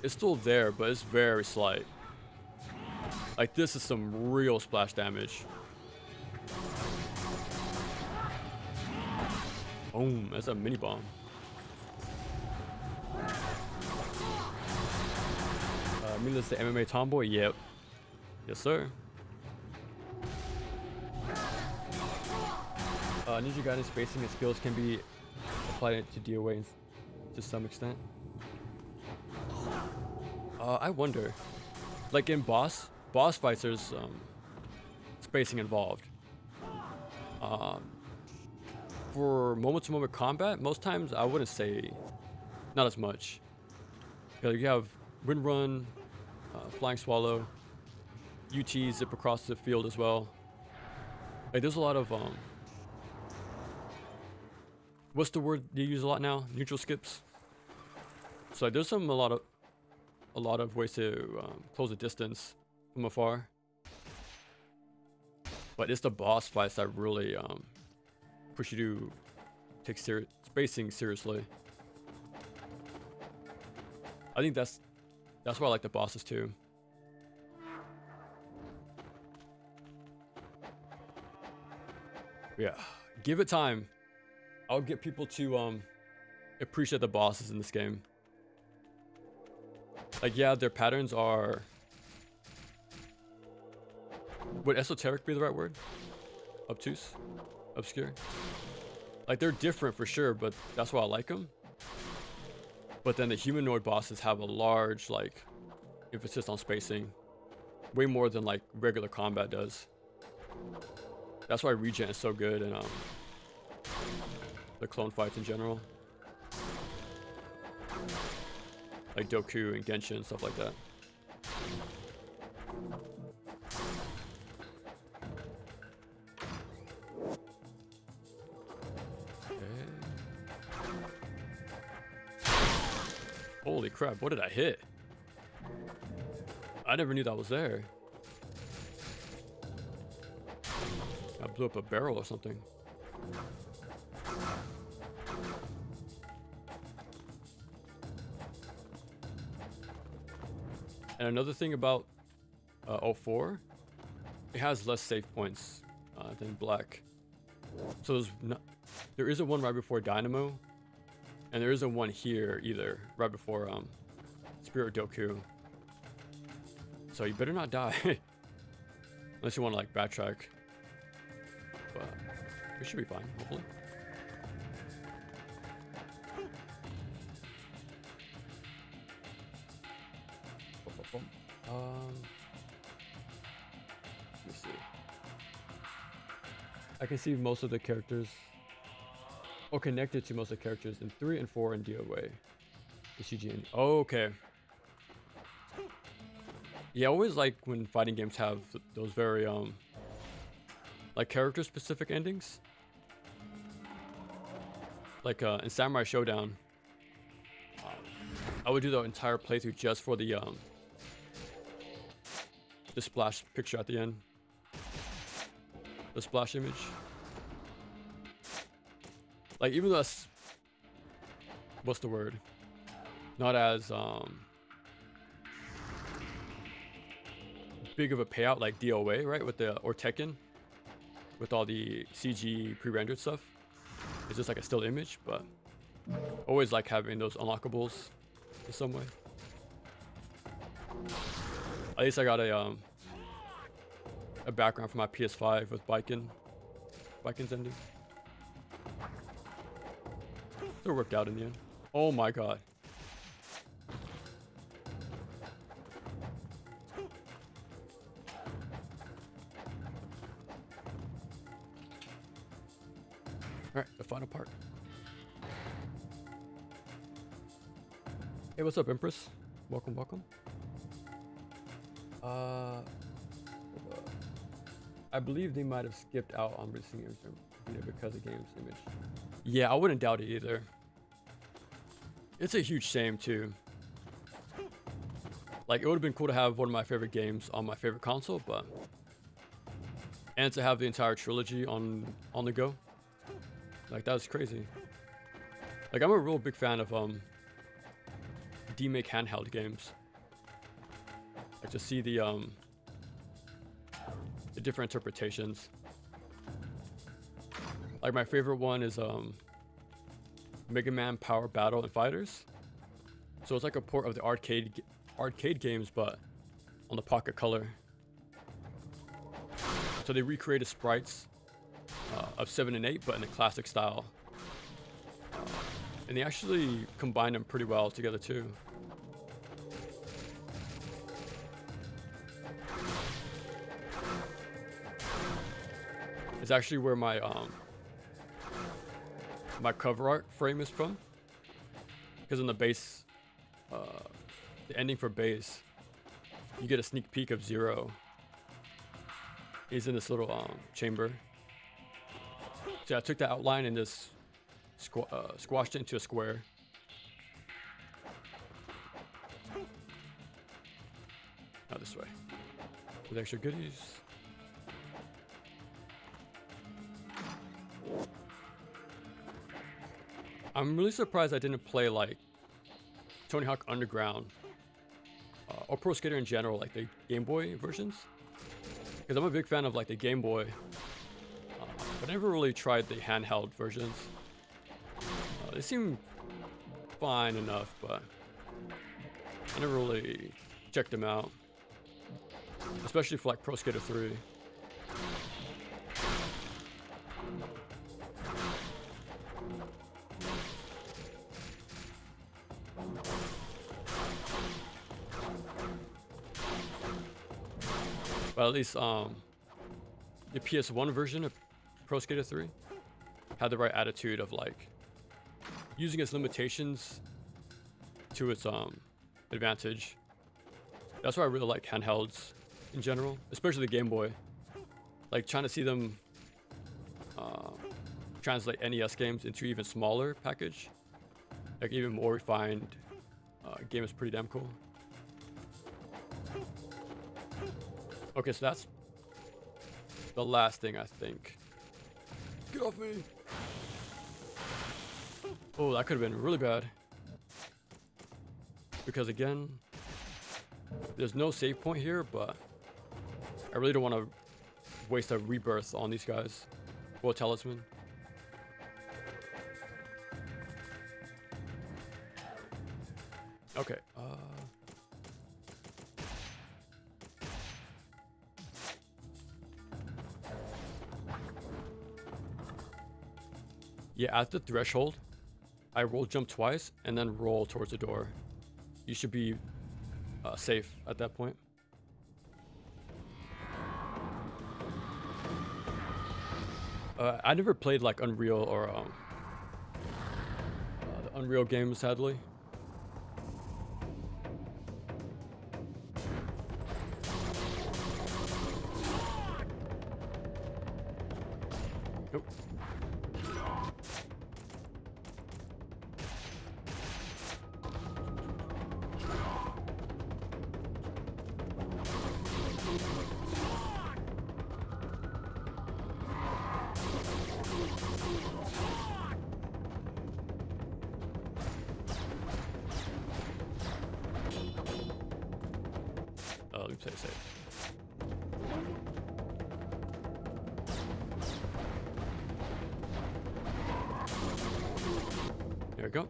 It's still there, but it's very slight. Like this is some real splash damage. Boom, that's a mini bomb. Mila's the MMA tomboy? Yep. Yes, sir. Ninja Gaiden spacing and skills can be applied to DOA to some extent. I wonder. Like in boss fights, there's spacing involved. For moment-to-moment combat, most times I wouldn't say not as much. You have Wind Run, Flying Swallow, UT zip across the field as well. Like there's a lot of what's the word they use a lot now? Neutral skips. So like, there's a lot of ways to close the distance from afar. But it's the boss fights that really push you to take spacing seriously. I think that's why I like the bosses too. Yeah, give it time. I'll get people to appreciate the bosses in this game. Like yeah, their patterns are. Would esoteric be the right word? Obtuse? Obscure? Like they're different for sure, but that's why I like them. But then the humanoid bosses have a large like emphasis on spacing. Way more than like regular combat does. That's why regen is so good and the clone fights in general. Like Doku and Genshin and stuff like that. Holy crap, what did I hit? I never knew that was there. I blew up a barrel or something. And another thing about 04, it has less save points than Black. So there isn't one right before Dynamo. And there isn't one here either, right before Spirit Doku. So you better not die. Unless you want to like backtrack. But we should be fine, hopefully. Let me see. I can see most of the characters. Or connected to most of the characters in 3 and 4 in DOA. The CG. Oh, okay. Yeah, I always like when fighting games have those very like character specific endings. Like in Samurai Showdown, I would do the entire playthrough just for the splash picture at the end. The splash image. Like even though that's, what's the word? Not as big of a payout like DOA, right? With the, or Tekken, with all the CG pre-rendered stuff. It's just like a still image, but always like having those unlockables in some way. At least I got a background for my PS5 with Gaiden. Gaiden's ending. It worked out in the end. Oh my god. Alright, the final part. Hey, what's up, Empress? Welcome, welcome. I believe they might have skipped out on releasing it because of game's image. Yeah, I wouldn't doubt it either. It's a huge shame too. Like, it would have been cool to have one of my favorite games on my favorite console, but and to have the entire trilogy on the go. Like, that was crazy. Like, I'm a real big fan of demake handheld games. Like, to see the different interpretations. Like, my favorite one is Mega Man Power Battle and Fighters. So it's like a port of the arcade games, but on the Pocket Color. So they recreated sprites of 7 and 8, but in the classic style. And they actually combined them pretty well together too. It's actually where my my cover art frame is from. Because in the base, the ending for base, you get a sneak peek of Zero. He's in this little chamber. So I took the outline and just squashed it into a square. Now this way. With extra goodies. I'm really surprised I didn't play like Tony Hawk Underground or Pro Skater in general, like the Game Boy versions. Because I'm a big fan of like the Game Boy, but I never really tried the handheld versions. They seem fine enough, but I never really checked them out, especially for like Pro Skater 3. But at least the PS1 version of Pro Skater 3 had the right attitude of like using its limitations to its advantage. That's why I really like handhelds in general, especially the Game Boy. Like trying to see them translate NES games into even smaller package, like even more refined game is pretty damn cool. Okay, so that's the last thing I think. Get off me! Oh, that could have been really bad. Because again, there's no save point here, but I really don't want to waste a rebirth on these guys. Well, Talisman. Okay, yeah, at the threshold, I roll jump twice and then roll towards the door. You should be safe at that point. I never played like Unreal or the Unreal games, sadly. let me play it safe. There we go.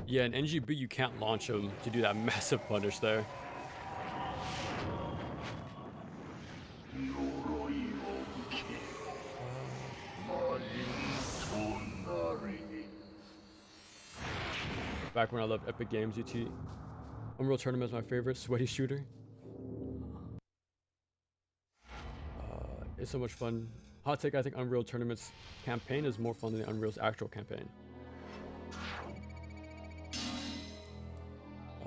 Yeah, in NGB you can't launch him to do that massive punish there. Back when I loved Epic Games UT. Unreal Tournament is my favorite sweaty shooter. It's so much fun. Hot take, I think Unreal Tournament's campaign is more fun than Unreal's actual campaign.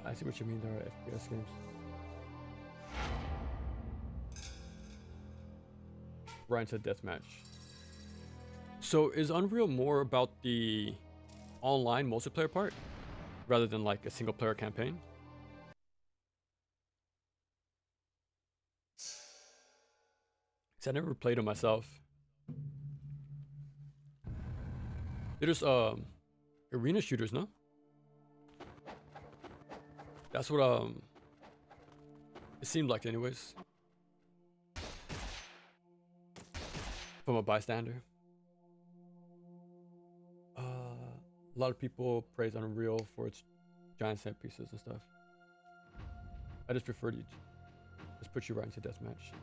I see what you mean, there are FPS games. Right into deathmatch. So is Unreal more about the online multiplayer part rather than like a single player campaign? Cause I never played it myself. There's arena shooters, no? That's what it seemed like anyways. From a bystander. A lot of people praise Unreal for its giant set pieces and stuff. I just prefer to just put you right into deathmatch.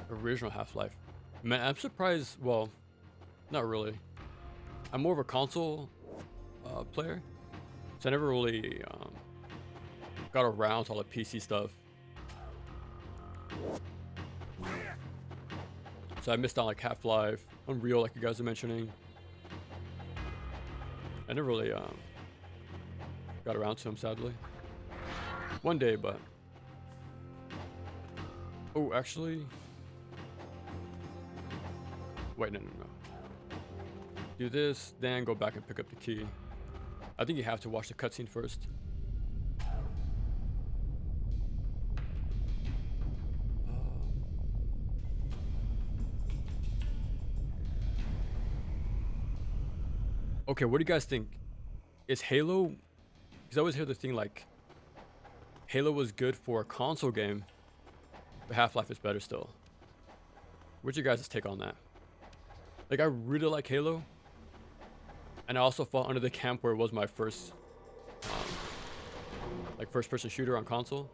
Original Half-Life. Man, I'm surprised. Well, not really. I'm more of a console player, so I never really got around to all the PC stuff. So I missed out like Half-Life, Unreal, like you guys are mentioning. I never really got around to them, sadly. One day, but oh, actually, wait, no. Do this, then go back and pick up the key. I think you have to watch the cutscene first. Okay, what do you guys think? Is Halo? Because I always hear the thing like Halo was good for a console game, but Half-Life is better still. What's your guys' take on that? Like, I really like Halo, and I also fall under the camp where it was my first, like, first-person shooter on console.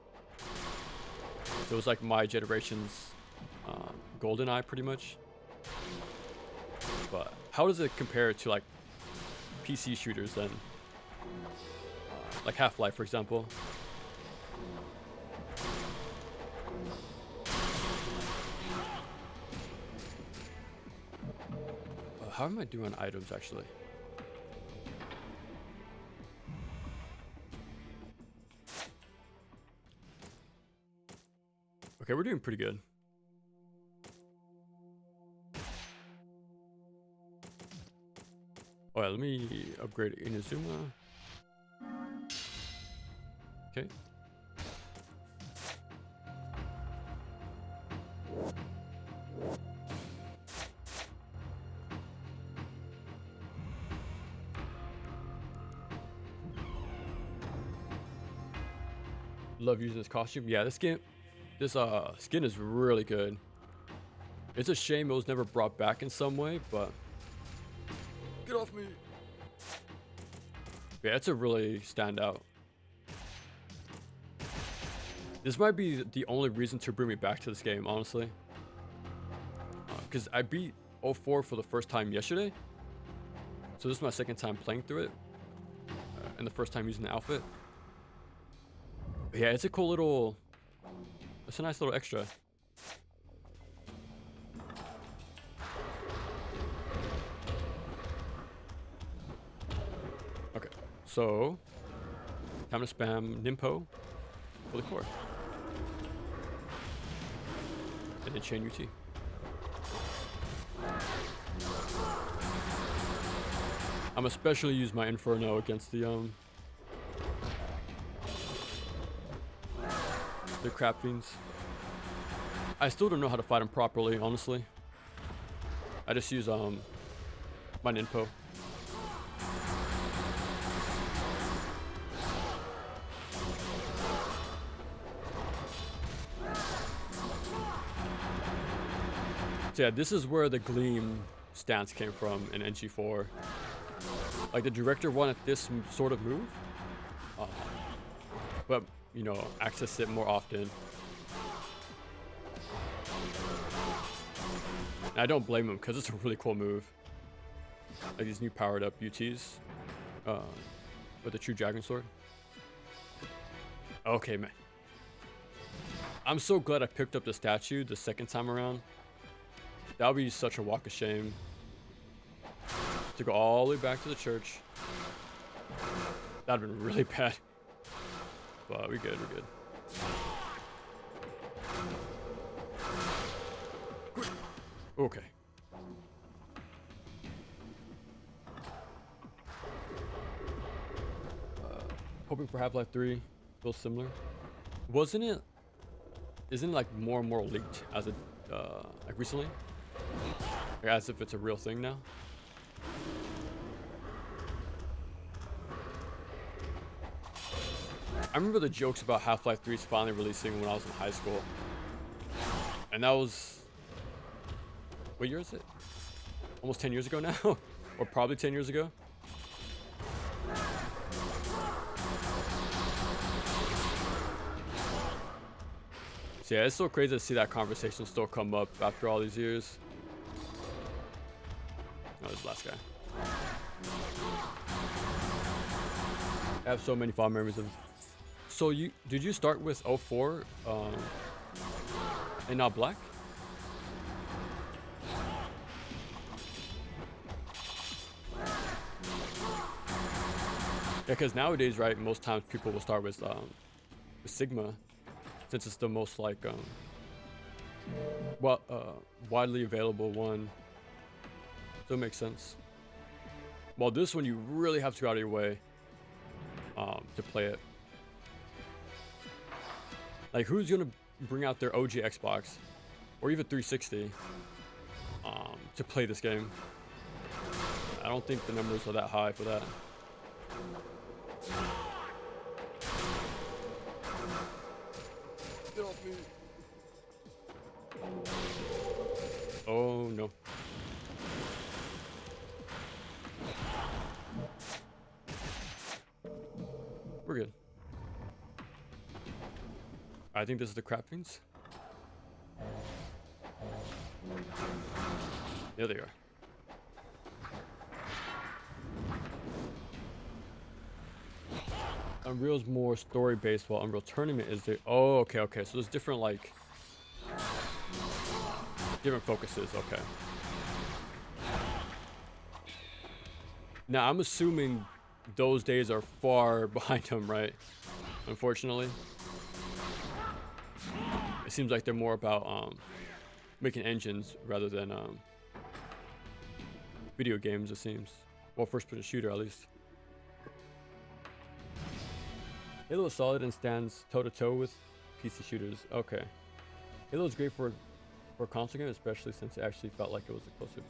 So it was like my generation's GoldenEye, pretty much. But how does it compare to like PC shooters then? Like Half-Life, for example. How am I doing items actually? Okay, we're doing pretty good. Alright, let me upgrade Inazuma. Okay. Love using this costume. Yeah, this skin is really good. It's a shame it was never brought back in some way, but get off me. Yeah, it's a really standout. This might be the only reason to bring me back to this game, honestly. Because I beat 04 for the first time yesterday. So this is my second time playing through it. And the first time using the outfit. But yeah, it's a cool little... It's a nice little extra. Okay, so... time to spam Nimpo for the core. And then chain UT. I'm especially use my Inferno against the crap fiends. I still don't know how to fight them properly, honestly. I just use my Ninpo. So yeah, this is where the gleam stance came from in NG4. Like the director wanted this sort of move, but you know, access it more often. And I don't blame him because it's a really cool move. Like these new powered up UTs with the true dragon sword. Okay, man. I'm so glad I picked up the statue the second time around. That would be such a walk of shame to go all the way back to the church. That'd have been really bad. But we're good, we're good. Okay. Hoping for Half-Life 3. Feels similar. Wasn't it? Isn't it like more and more leaked as it like recently? Like as if it's a real thing now. I remember the jokes about Half-Life 3's finally releasing when I was in high school. And that was... What year is it? Almost 10 years ago now? Or probably 10 years ago? So yeah, it's so crazy to see that conversation still come up after all these years. Oh, this last guy. I have so many fond memories of... So did you start with 04 and not black? Yeah, because nowadays, right, most times people will start with Sigma, since it's the most like widely available one. So it makes sense. Well, this one you really have to go out of your way to play it. Like, who's gonna bring out their OG Xbox or even 360 to play this game? I don't think the numbers are that high for that. Get off me. Oh no. We're good. I think this is the crap fiends. There they are. Unreal's more story based, while Unreal Tournament is the... Oh, okay, okay. So there's different, like... different focuses, okay. Now, I'm assuming those days are far behind them, right? Unfortunately. It seems like they're more about making engines rather than video games, it seems. Well, first-person shooter, at least. Halo is solid and stands toe-to-toe with PC shooters. Okay. Halo is great for a console game, especially since it actually felt like it was a closer...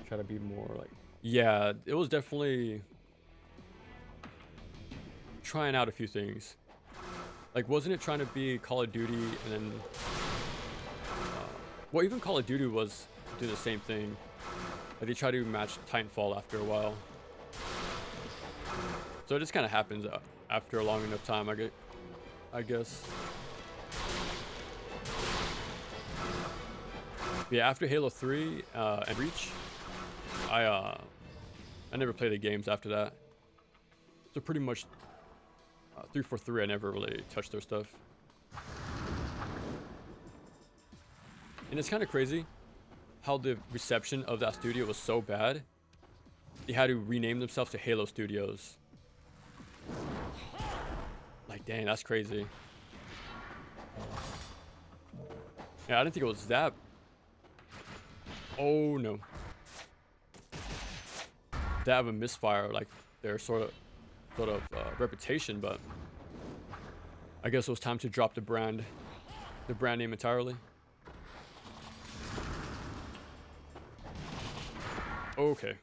Try to be more like... Yeah, it was definitely... trying out a few things. Like, wasn't it trying to be Call of Duty and then... well, even Call of Duty was doing the same thing. Like, they tried to match Titanfall after a while. So it just kind of happens after a long enough time, I guess. Yeah, after Halo 3 and Reach, I never played the games after that. So pretty much 343, I never really touched their stuff. And it's kind of crazy how the reception of that studio was so bad. They had to rename themselves to Halo Studios. Like, dang, that's crazy. Yeah, I didn't think it was that. Oh no. They have a misfire, like their sort of reputation, but I guess it was time to drop the brand name entirely. Okay.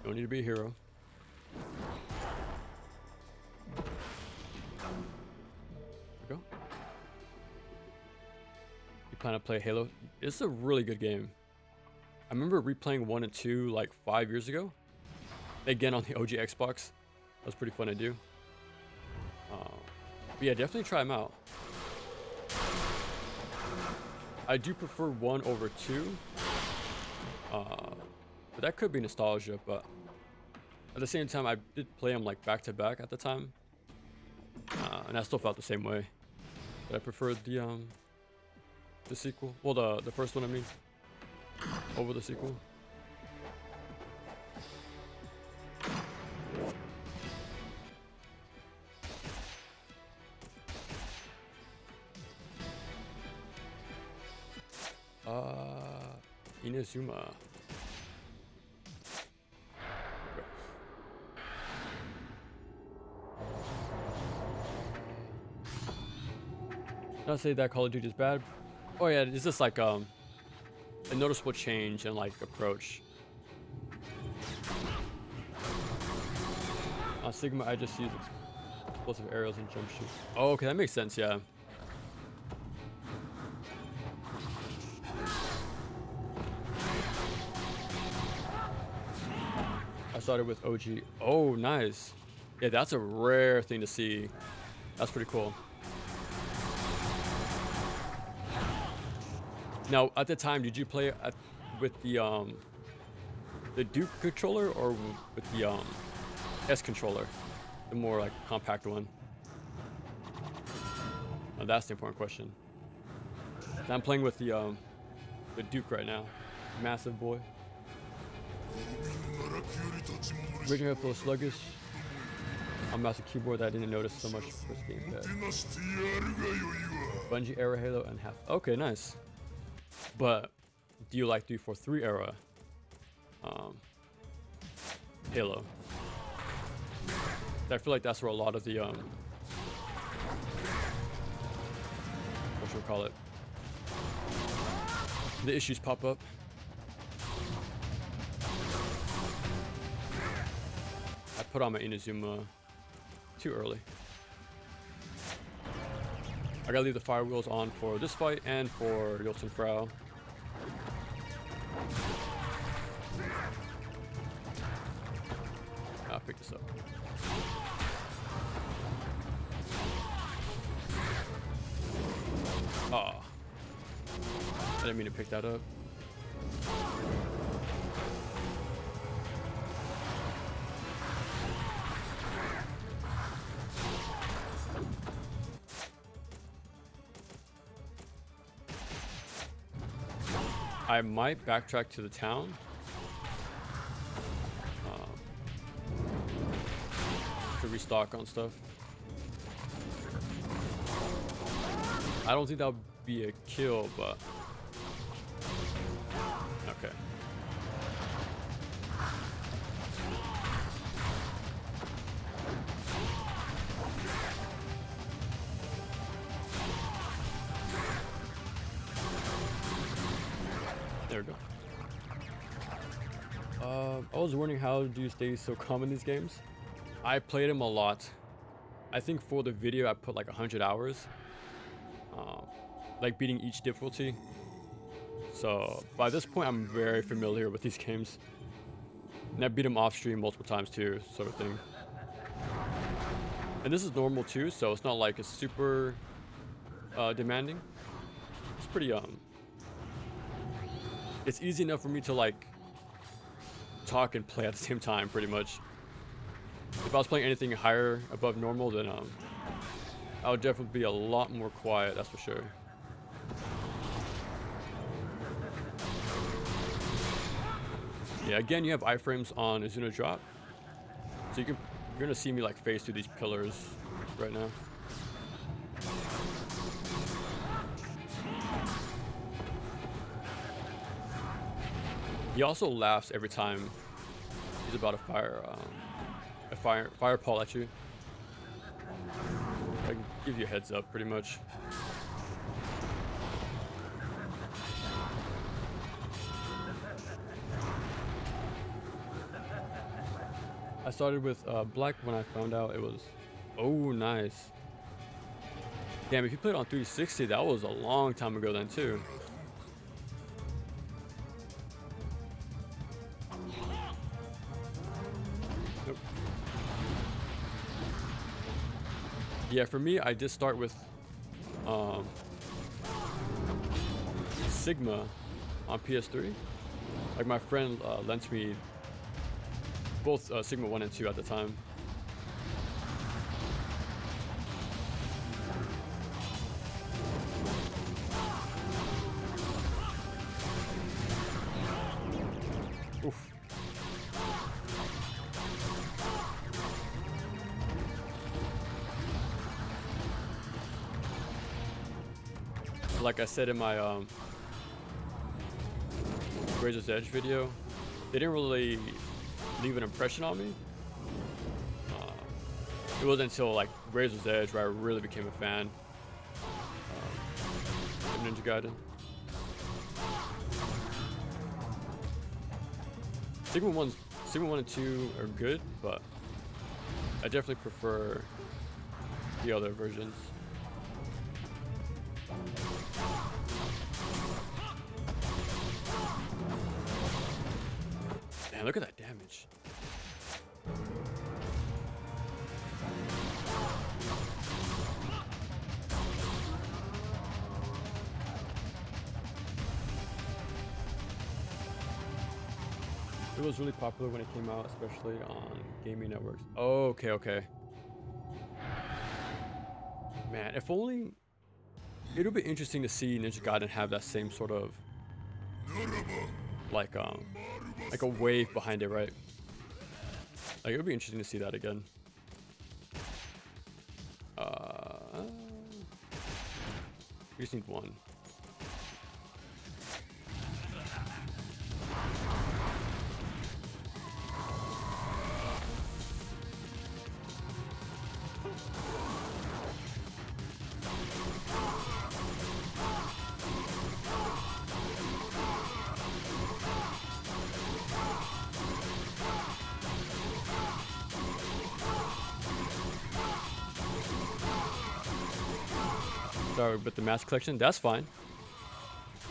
Don't need to be a hero. go. You plan to play Halo? It's a really good game. I remember replaying 1 and 2 like 5 years ago. Again on the OG Xbox. That was pretty fun to do. But yeah, definitely try them out. I do prefer 1 over 2. But that could be nostalgia, but at the same time, I did play them like back to back at the time. And I still felt the same way. But I preferred the sequel. Well, the first one, I mean. Over the sequel. Inazuma. Not say that Call of Duty is bad. Oh yeah, it's just like a noticeable change in like approach. On Sigma, I just use explosive arrows and jump shoot. Oh, okay, that makes sense. Yeah. I started with OG. Oh, nice. Yeah, that's a rare thing to see. That's pretty cool. Now, at the time, did you play with the Duke controller or with the S controller, the more like compact one? Now, that's the important question. I'm playing with the Duke right now, massive boy. Original full sluggish. On mouse and keyboard that I didn't notice so much for this gamepad. Bungie era Halo and half. Okay, nice. But do you like 343 era Halo? I feel like that's where a lot of the what should we call it? The issues pop up. I put on my Inazuma too early. I gotta leave the fire wheels on for this fight and for Jotun Frau. I'll pick this up. Ah, I didn't mean to pick that up. I might backtrack to the town. To restock on stuff. I don't think that would be a kill, but okay. There we go. I was wondering, how do you stay so calm in these games? I played them a lot. I think for the video I put like 100 hours. Like beating each difficulty. So by this point I'm very familiar with these games. And I beat them off stream multiple times too, sort of thing. And this is normal too, so it's not like it's super demanding. It's pretty it's easy enough for me to like talk and play at the same time, pretty much. If I was playing anything higher above normal, then I would definitely be a lot more quiet, that's for sure. Yeah, again, you have iframes on Azuna drop, so you're gonna see me like phase through these pillars right now. He also laughs every time he's about to fire fireball at you. I can give you a heads up, pretty much. I started with black when I found out it was. Oh, nice. Damn, if you played on 360, that was a long time ago then too. Nope. Yeah, for me, I did start with Sigma on PS3. Like my friend lent me both Sigma 1 and 2 at the time. Oof. Like I said in my Razor's Edge video, they didn't really leave an impression on me. It wasn't until like Razor's Edge where I really became a fan of Ninja Gaiden. Sigma 1 and 2 are good, but I definitely prefer the other versions. Man, look at that damage. It was really popular when it came out, especially on gaming networks. Oh, okay. Man, if only... It'll be interesting to see Ninja Gaiden have that same sort of... like a wave behind it, right? Like, it would be interesting to see that again. We just need one. Sorry, but the mask collection, that's fine.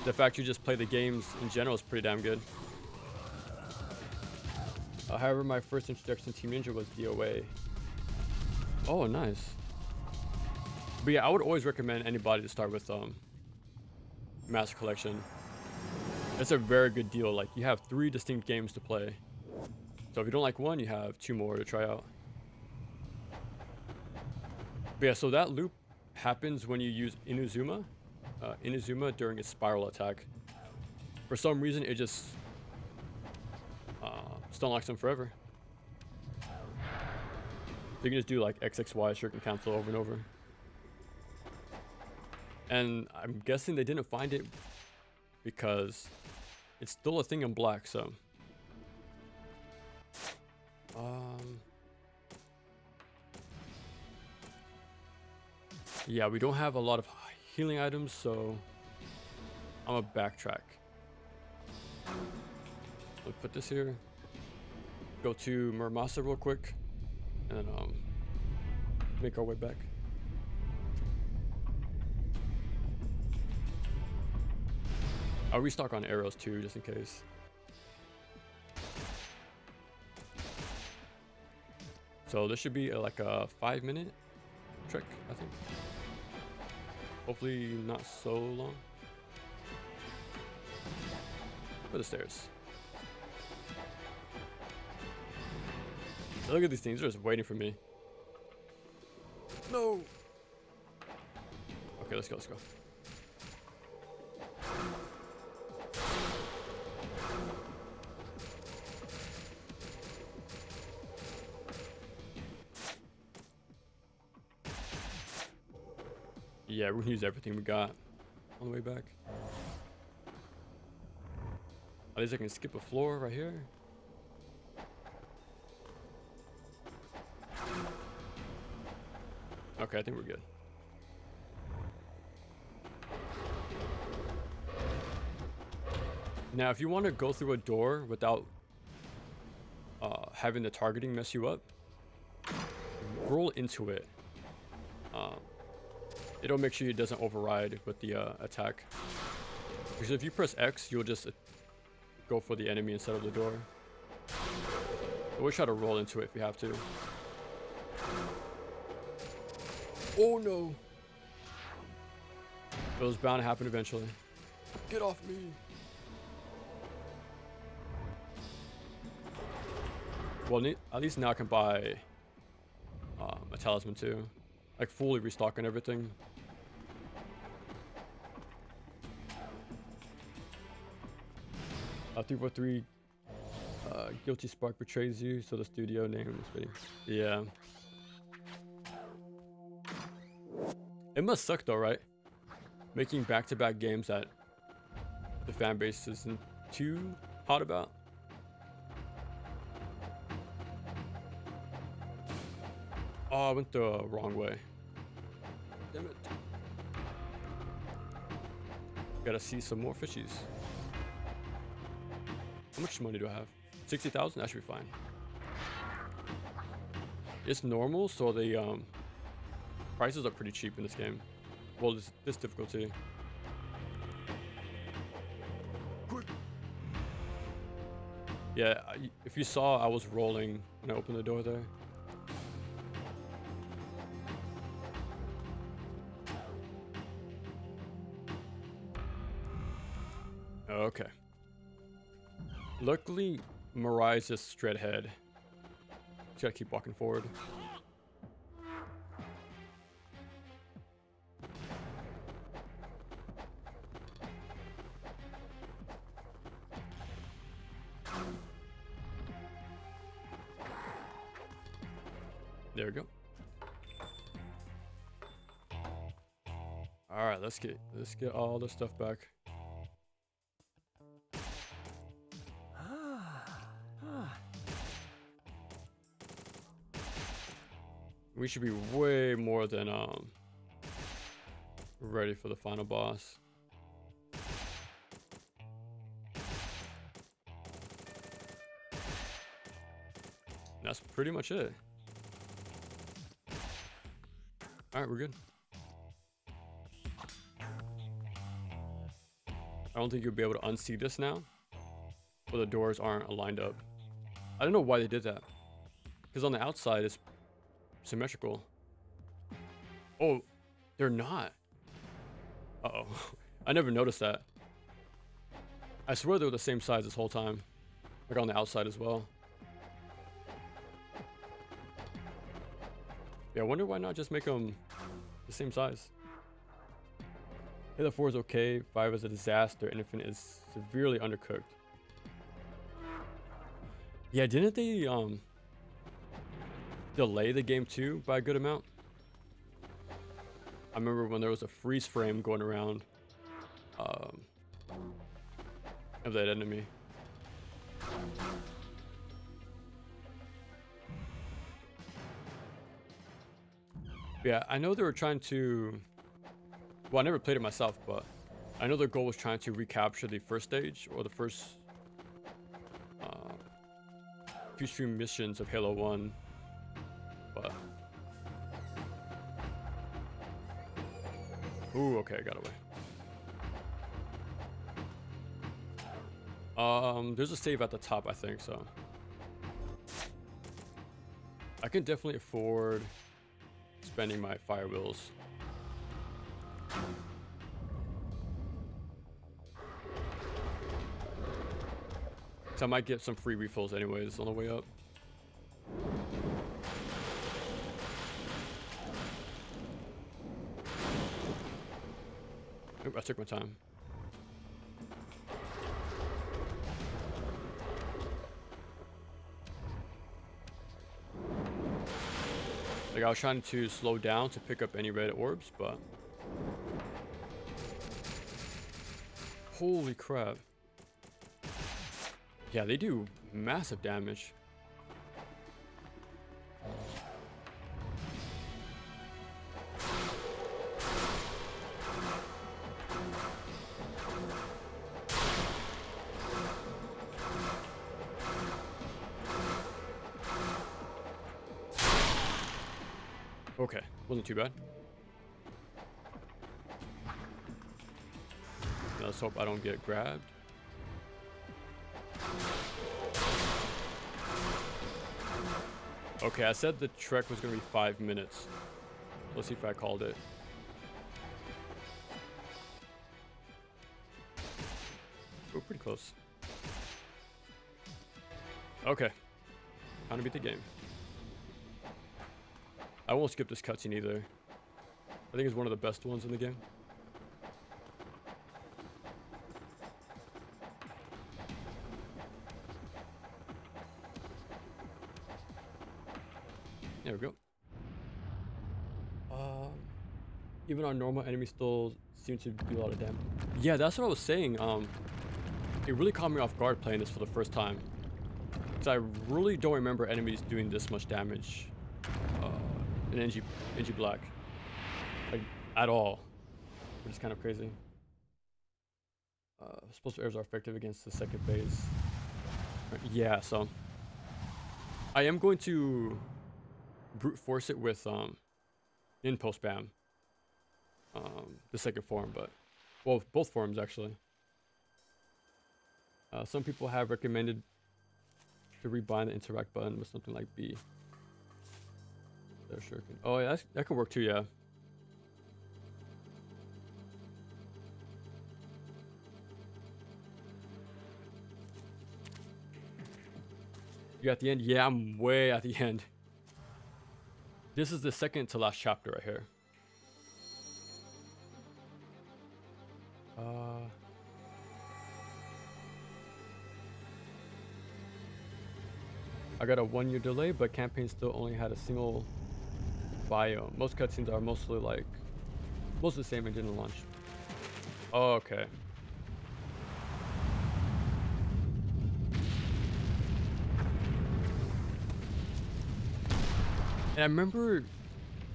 The fact you just play the games in general is pretty damn good. However, my first introduction to Team Ninja was DOA. Oh, nice. But yeah, I would always recommend anybody to start with Master Collection. It's a very good deal. Like, you have 3 distinct games to play. So if you don't like one, you have 2 more to try out. But yeah, so that loop happens when you use Inazuma during its spiral attack. For some reason, it just stun locks them forever. You can just do like XXY shuriken and cancel over and over. And I'm guessing they didn't find it because it's still a thing in black, so. Yeah, we don't have a lot of healing items, so I'm gonna backtrack. Let's put this here. Go to Muramasa real quick, and then make our way back. I'll restock on arrows too, just in case. So this should be like a 5-minute trek, I think. Hopefully not so long. For the stairs. Look at these things, they're just waiting for me. No! Okay, let's go. Yeah, we're gonna use everything we got on the way back. At least I can skip a floor right here. Okay, I think we're good. Now, if you want to go through a door without having the targeting mess you up, roll into it. It'll make sure it doesn't override with the attack. Because if you press X, you'll just go for the enemy instead of the door. Always try to roll into it if you have to. Oh no! It was bound to happen eventually. Get off me! Well, at least now I can buy a talisman too. Like fully restocking everything. 343 Guilty Spark betrays you, so the studio name is fitting. Yeah. It must suck though, right? Making back-to-back games that the fan base isn't too hot about. Oh, I went the wrong way. Damn it. Gotta see some more fishies. How much money do I have? 60,000? That should be fine. It's normal, so the prices are pretty cheap in this game. Well, this difficulty. Quick. Yeah, if you saw, I was rolling when I opened the door there. Okay. Luckily, Mirai's just straight ahead. Just gotta keep walking forward. There we go. All right, let's get all this stuff back. We should be way more than ready for the final boss. That's pretty much it. All right, we're good. I don't think you'll be able to unsee this now, but the doors aren't lined up. I don't know why they did that, because on the outside it's symmetrical. Oh, they're not. Uh-oh. I never noticed that. I swear they were the same size this whole time, like on the outside as well. Yeah, I wonder why not just make them the same size. Halo 4 is okay, 5 is a disaster, and Infinite is severely undercooked. Yeah, didn't they delay the game too by a good amount? I remember when there was a freeze frame going around of that enemy. Yeah, I know they were trying to... Well, I never played it myself, but I know their goal was trying to recapture the first stage, or the first few stream missions of Halo 1, but... Ooh, okay, I got away. There's a save at the top, I think, so... I can definitely afford spending my fire wheels. So I might get some free refills anyways on the way up. Oop, I took my time. Like I was trying to slow down to pick up any red orbs, but holy crap. Yeah, they do massive damage. Okay, wasn't too bad. Let's hope I don't get grabbed. Okay, I said the trek was gonna be 5 minutes. Let's see if I called it. Oh, pretty close. Okay. Time to beat the game. I won't skip this cutscene either. I think it's one of the best ones in the game. There we go. Even our normal enemies still seem to do a lot of damage. Yeah, that's what I was saying. It really caught me off guard playing this for the first time. Because I really don't remember enemies doing this much damage in NG Black. Like, at all. Which is kind of crazy. Explosive arrows are effective against the second phase. Yeah, so I am going to brute force it with Ninpo spam. The second form, but well, both forms actually. Some people have recommended to rebind the interact button with something like B. Sure can. Oh yeah, that could work too. Yeah. You at the end? Yeah, I'm way at the end. This is the second to last chapter right here. I got a 1-year delay, but campaign still only had a single biome. Most cutscenes are mostly the same engine to launch. Oh, okay. And I remember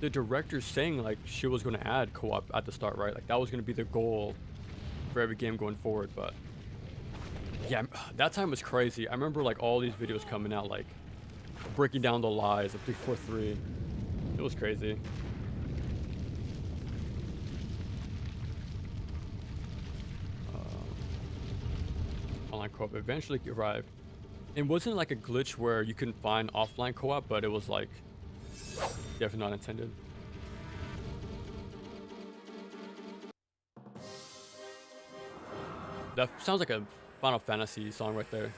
the director saying like she was going to add co-op at the start, right? Like that was going to be the goal for every game going forward. But yeah, that time was crazy. I remember like all these videos coming out, like breaking down the lies of 343. It was crazy. Online co-op eventually arrived. It wasn't like a glitch where you couldn't find offline co-op, but it was like definitely not intended. That sounds like a Final Fantasy song right there.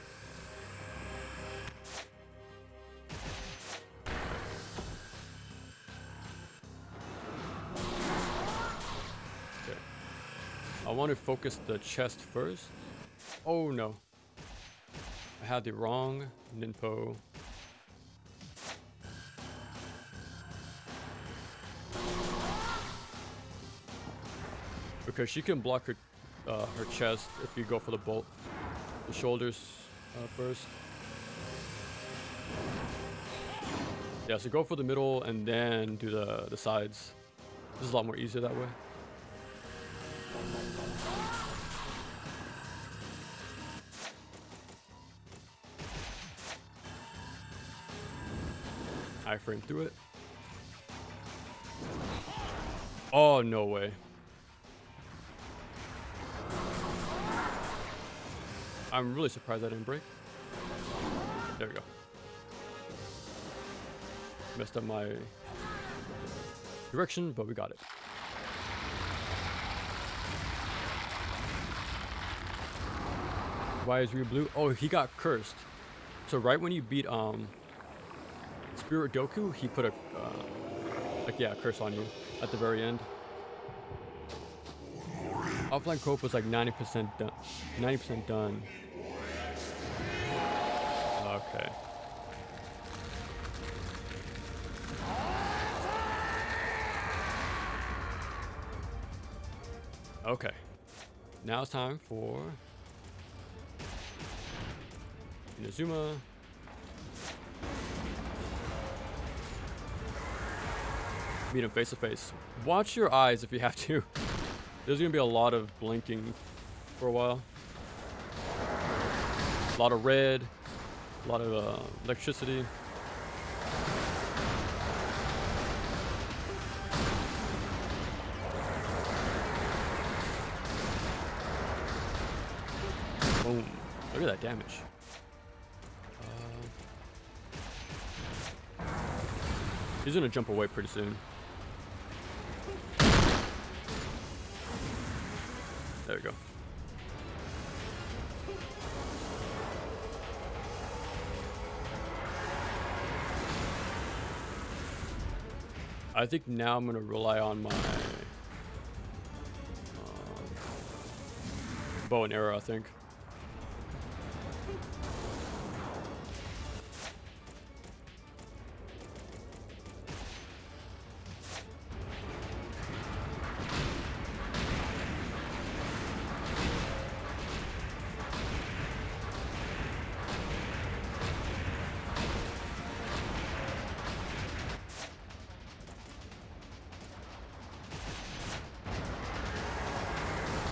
Okay. I want to focus the chest first. Oh no. I had the wrong Ninpo. Because she can block her chest if you go for the bolt. The shoulders first. Yeah, so go for the middle and then do the sides. This is a lot more easier that way. I-frame through it. Oh, no way. I'm really surprised I didn't break. There we go. Messed up my direction, but we got it. Why is Ryu blue? Oh, he got cursed. So right when you beat Spirit Doku, he put a curse on you at the very end. Offline co-op was like 90% done. 90% done. Okay. Okay. Now it's time for Inazuma. Meet him face to face. Watch your eyes if you have to. There's gonna be a lot of blinking for a while. A lot of red, a lot of electricity. Boom. Look at that damage. He's gonna jump away pretty soon. There we go. I think now I'm gonna rely on my bow and arrow, I think.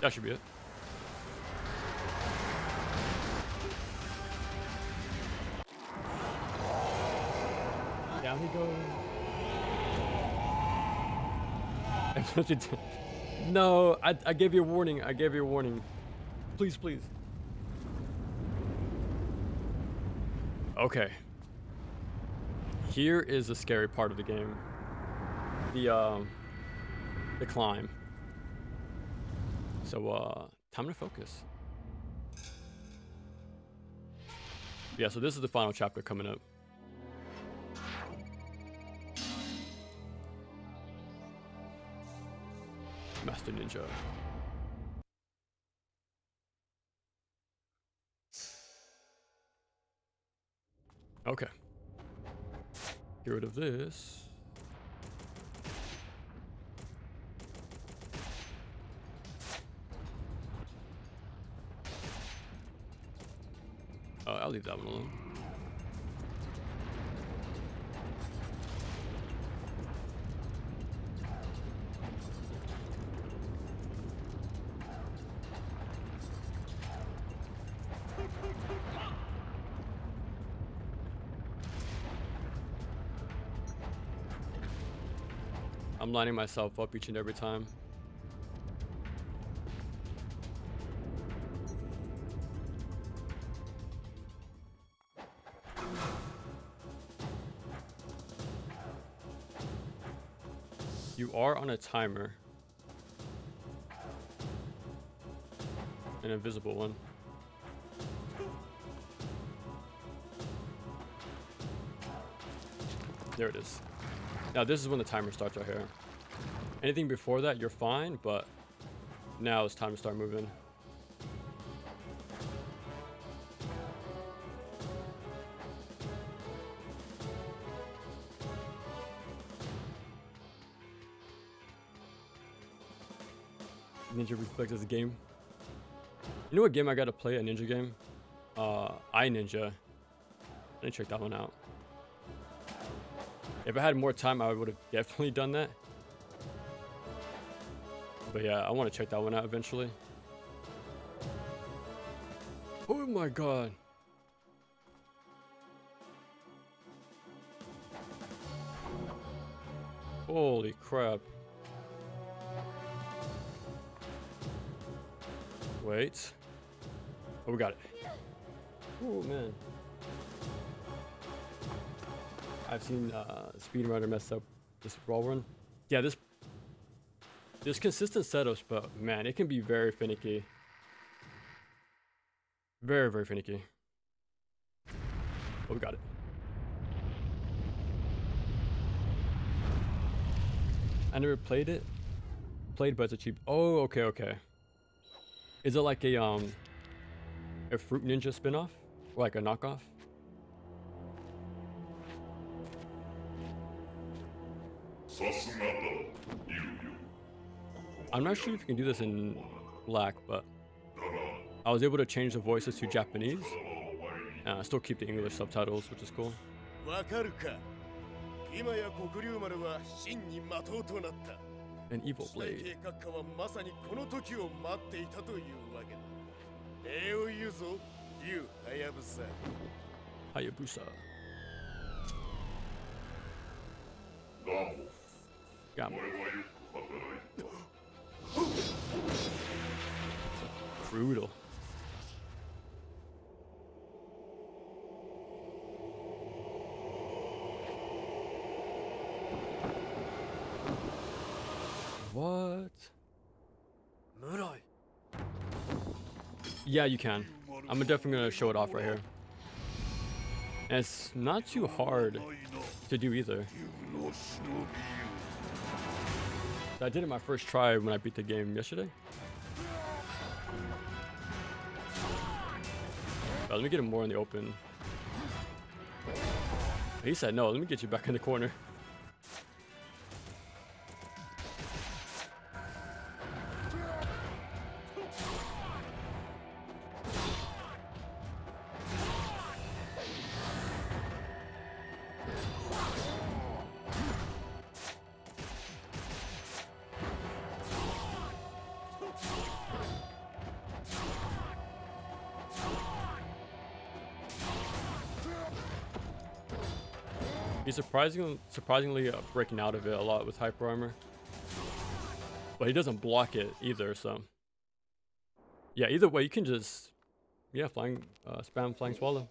That should be it. Down he goes. No, I gave you a warning. I gave you a warning. Please, please. Okay. Here is the scary part of the game. The climb. So, time to focus. Yeah, so this is the final chapter coming up. Master Ninja. Okay. Get rid of this. I'll leave that one alone. I'm lining myself up each and every time. You are on a timer. An invisible one. There it is. Now this is when the timer starts right here. Anything before that, you're fine, but now it's time to start moving. Ninja Reflex is a game. You know what game I gotta play? A ninja game? I Ninja. I didn't check that one out. If I had more time, I would have definitely done that. But yeah, I want to check that one out eventually. Oh my god. Holy crap. Wait. Oh, we got it. Oh man. I've seen speedrunner mess up this raw run. Yeah, there's consistent setups, but man, it can be very finicky. Very, very finicky. Oh, we got it. I never played it. Played, but it's a cheap. Oh, okay, okay. Is it like a Fruit Ninja spinoff, or like a knockoff? I'm not sure if you can do this in black, but I was able to change the voices to Japanese. Still keep the English subtitles, which is cool. An evil blade. Hayabusa. Gamma. Brutal. Yeah, you can. I'm definitely gonna show it off right here. And it's not too hard to do either. I did it my first try when I beat the game yesterday. Let me get him more in the open. He said no, let me get you back in the corner. He's surprisingly breaking out of it a lot with hyper armor, but he doesn't block it either. So yeah, either way you can just spam flying swallow.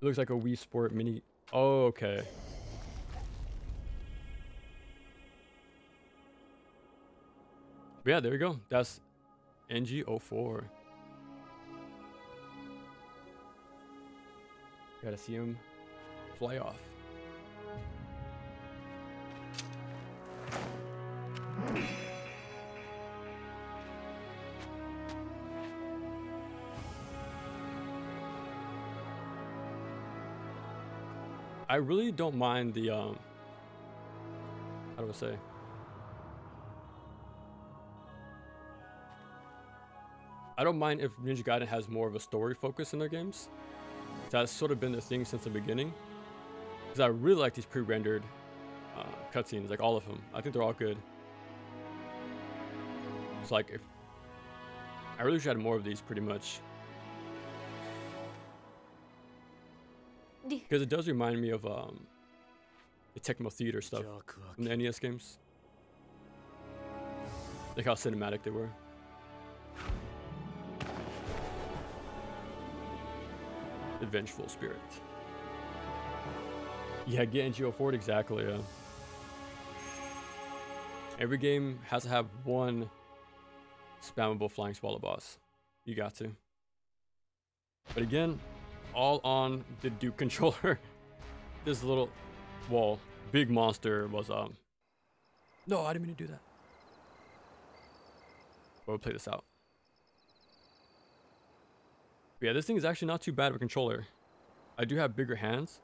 It looks like a Wii Sport mini. Oh, okay. But yeah, there you go. That's NG04. Gotta see him fly off. I really don't mind the how do I say? I don't mind if Ninja Gaiden has more of a story focus in their games. That's sort of been the thing since the beginning. Because I really like these pre-rendered cutscenes, like all of them. I think they're all good. It's like if I really should have more of these, pretty much. Because it does remind me of the Tecmo Theater stuff from the NES games. Like how cinematic they were. The vengeful spirit. Yeah, get NG04 exactly. Yeah. Every game has to have one spammable flying swallow boss. You got to. But again, all on the Duke controller. This little, well, big monster was no, I didn't mean to do that. But we'll play this out. But yeah, this thing is actually not too bad of a controller. I do have bigger hands,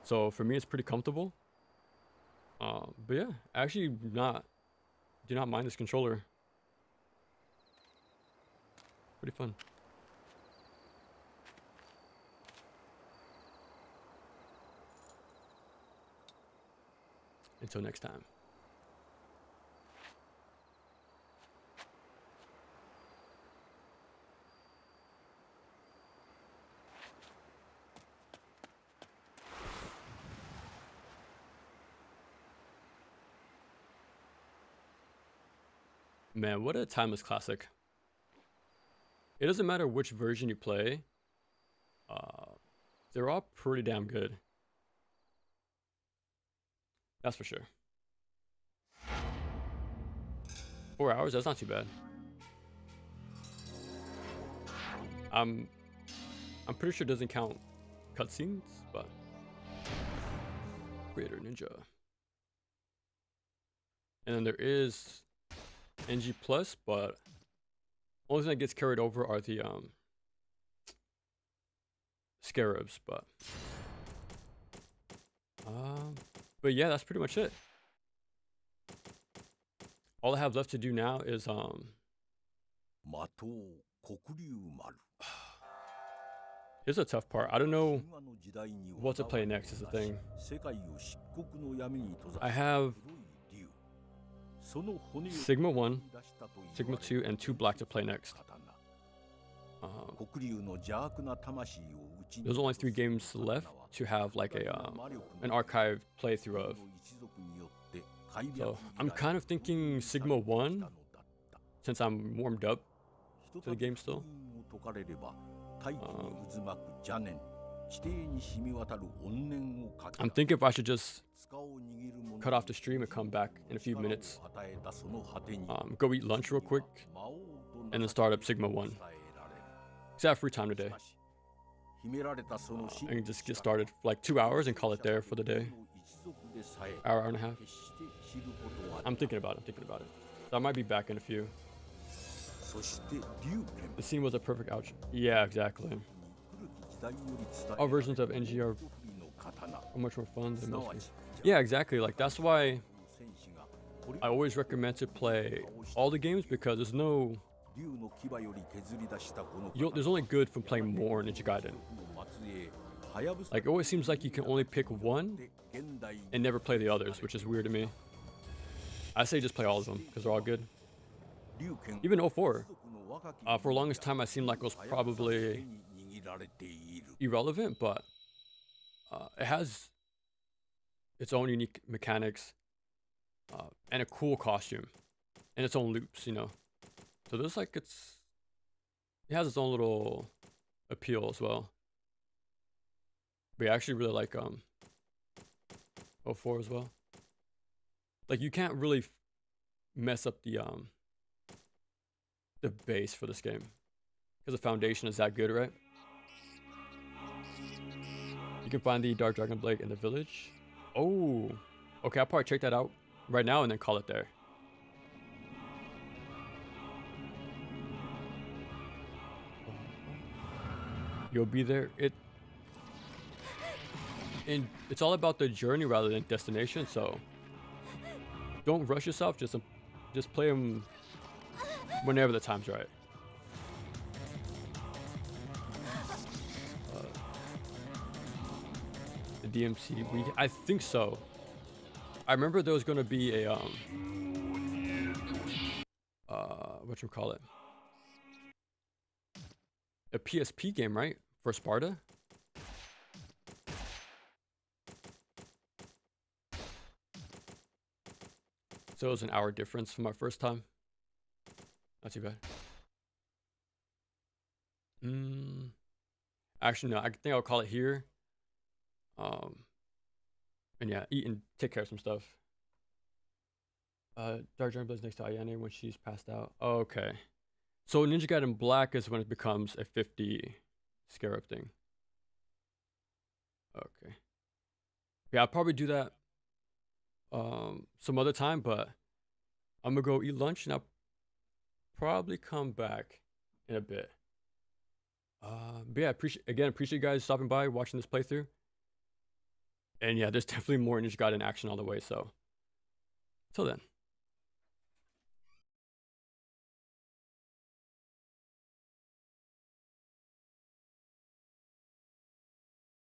so for me it's pretty comfortable. But yeah, actually do not mind this controller. Pretty fun. Until next time. Man, what a timeless classic. It doesn't matter which version you play. They're all pretty damn good. That's for sure. 4 hours, that's not too bad. I'm pretty sure it doesn't count cutscenes, but Greater Ninja. And then there is NG Plus, but only thing that gets carried over are the scarabs, but yeah, that's pretty much it. All I have left to do now is here's a tough part. I don't know what to play next is the thing. I have Sigma 1, Sigma 2, and 2 Black to play next. There's only 3 games left to have like an archived playthrough of. So I'm kind of thinking Sigma 1, since I'm warmed up to the game still. I'm thinking if I should just cut off the stream and come back in a few minutes. Go eat lunch real quick, and then start up Sigma 1. Because I have free time today. And just get started for like 2 hours and call it there for the day. Hour and a half. I'm thinking about it. So I might be back in a few. The scene was a perfect outro. Yeah, exactly. All versions of NG are much more fun than most. Yeah, exactly. Like that's why I always recommend to play all the games, because there's no there's only good from playing more Ninja Gaiden. Like it always seems like you can only pick one and never play the others, which is weird to me. I say just play all of them because they're all good. Even 04. For the longest time I seemed like it was probably irrelevant, but it has its own unique mechanics and a cool costume and its own loops, you know. So there's like it has its own little appeal as well. But I actually really like 04 as well. Like you can't really mess up the base for this game because the foundation is that good, right? You can find the Dark Dragon Blade in the village. Oh, okay. I'll probably check that out right now and then call it there. You'll be there. It's all about the journey rather than destination. So don't rush yourself. Just play them whenever the time's right. The DMC week, I think so. I remember there was gonna be a whatchamacallit, a PSP game, right, for Sparta. So it was an hour difference from my first time. Not too bad. Actually, no, I think I'll call it here. And yeah, eat and take care of some stuff. Dark Dragon Blade's next to Ayane when she's passed out. Oh, okay. So Ninja Gaiden Black is when it becomes a 50 scarab thing. Okay. Yeah, I'll probably do that some other time, but I'm gonna go eat lunch and I'll probably come back in a bit. But yeah, appreciate you guys stopping by, watching this playthrough. And yeah, there's definitely more Ninja Gaiden action all the way, so till then.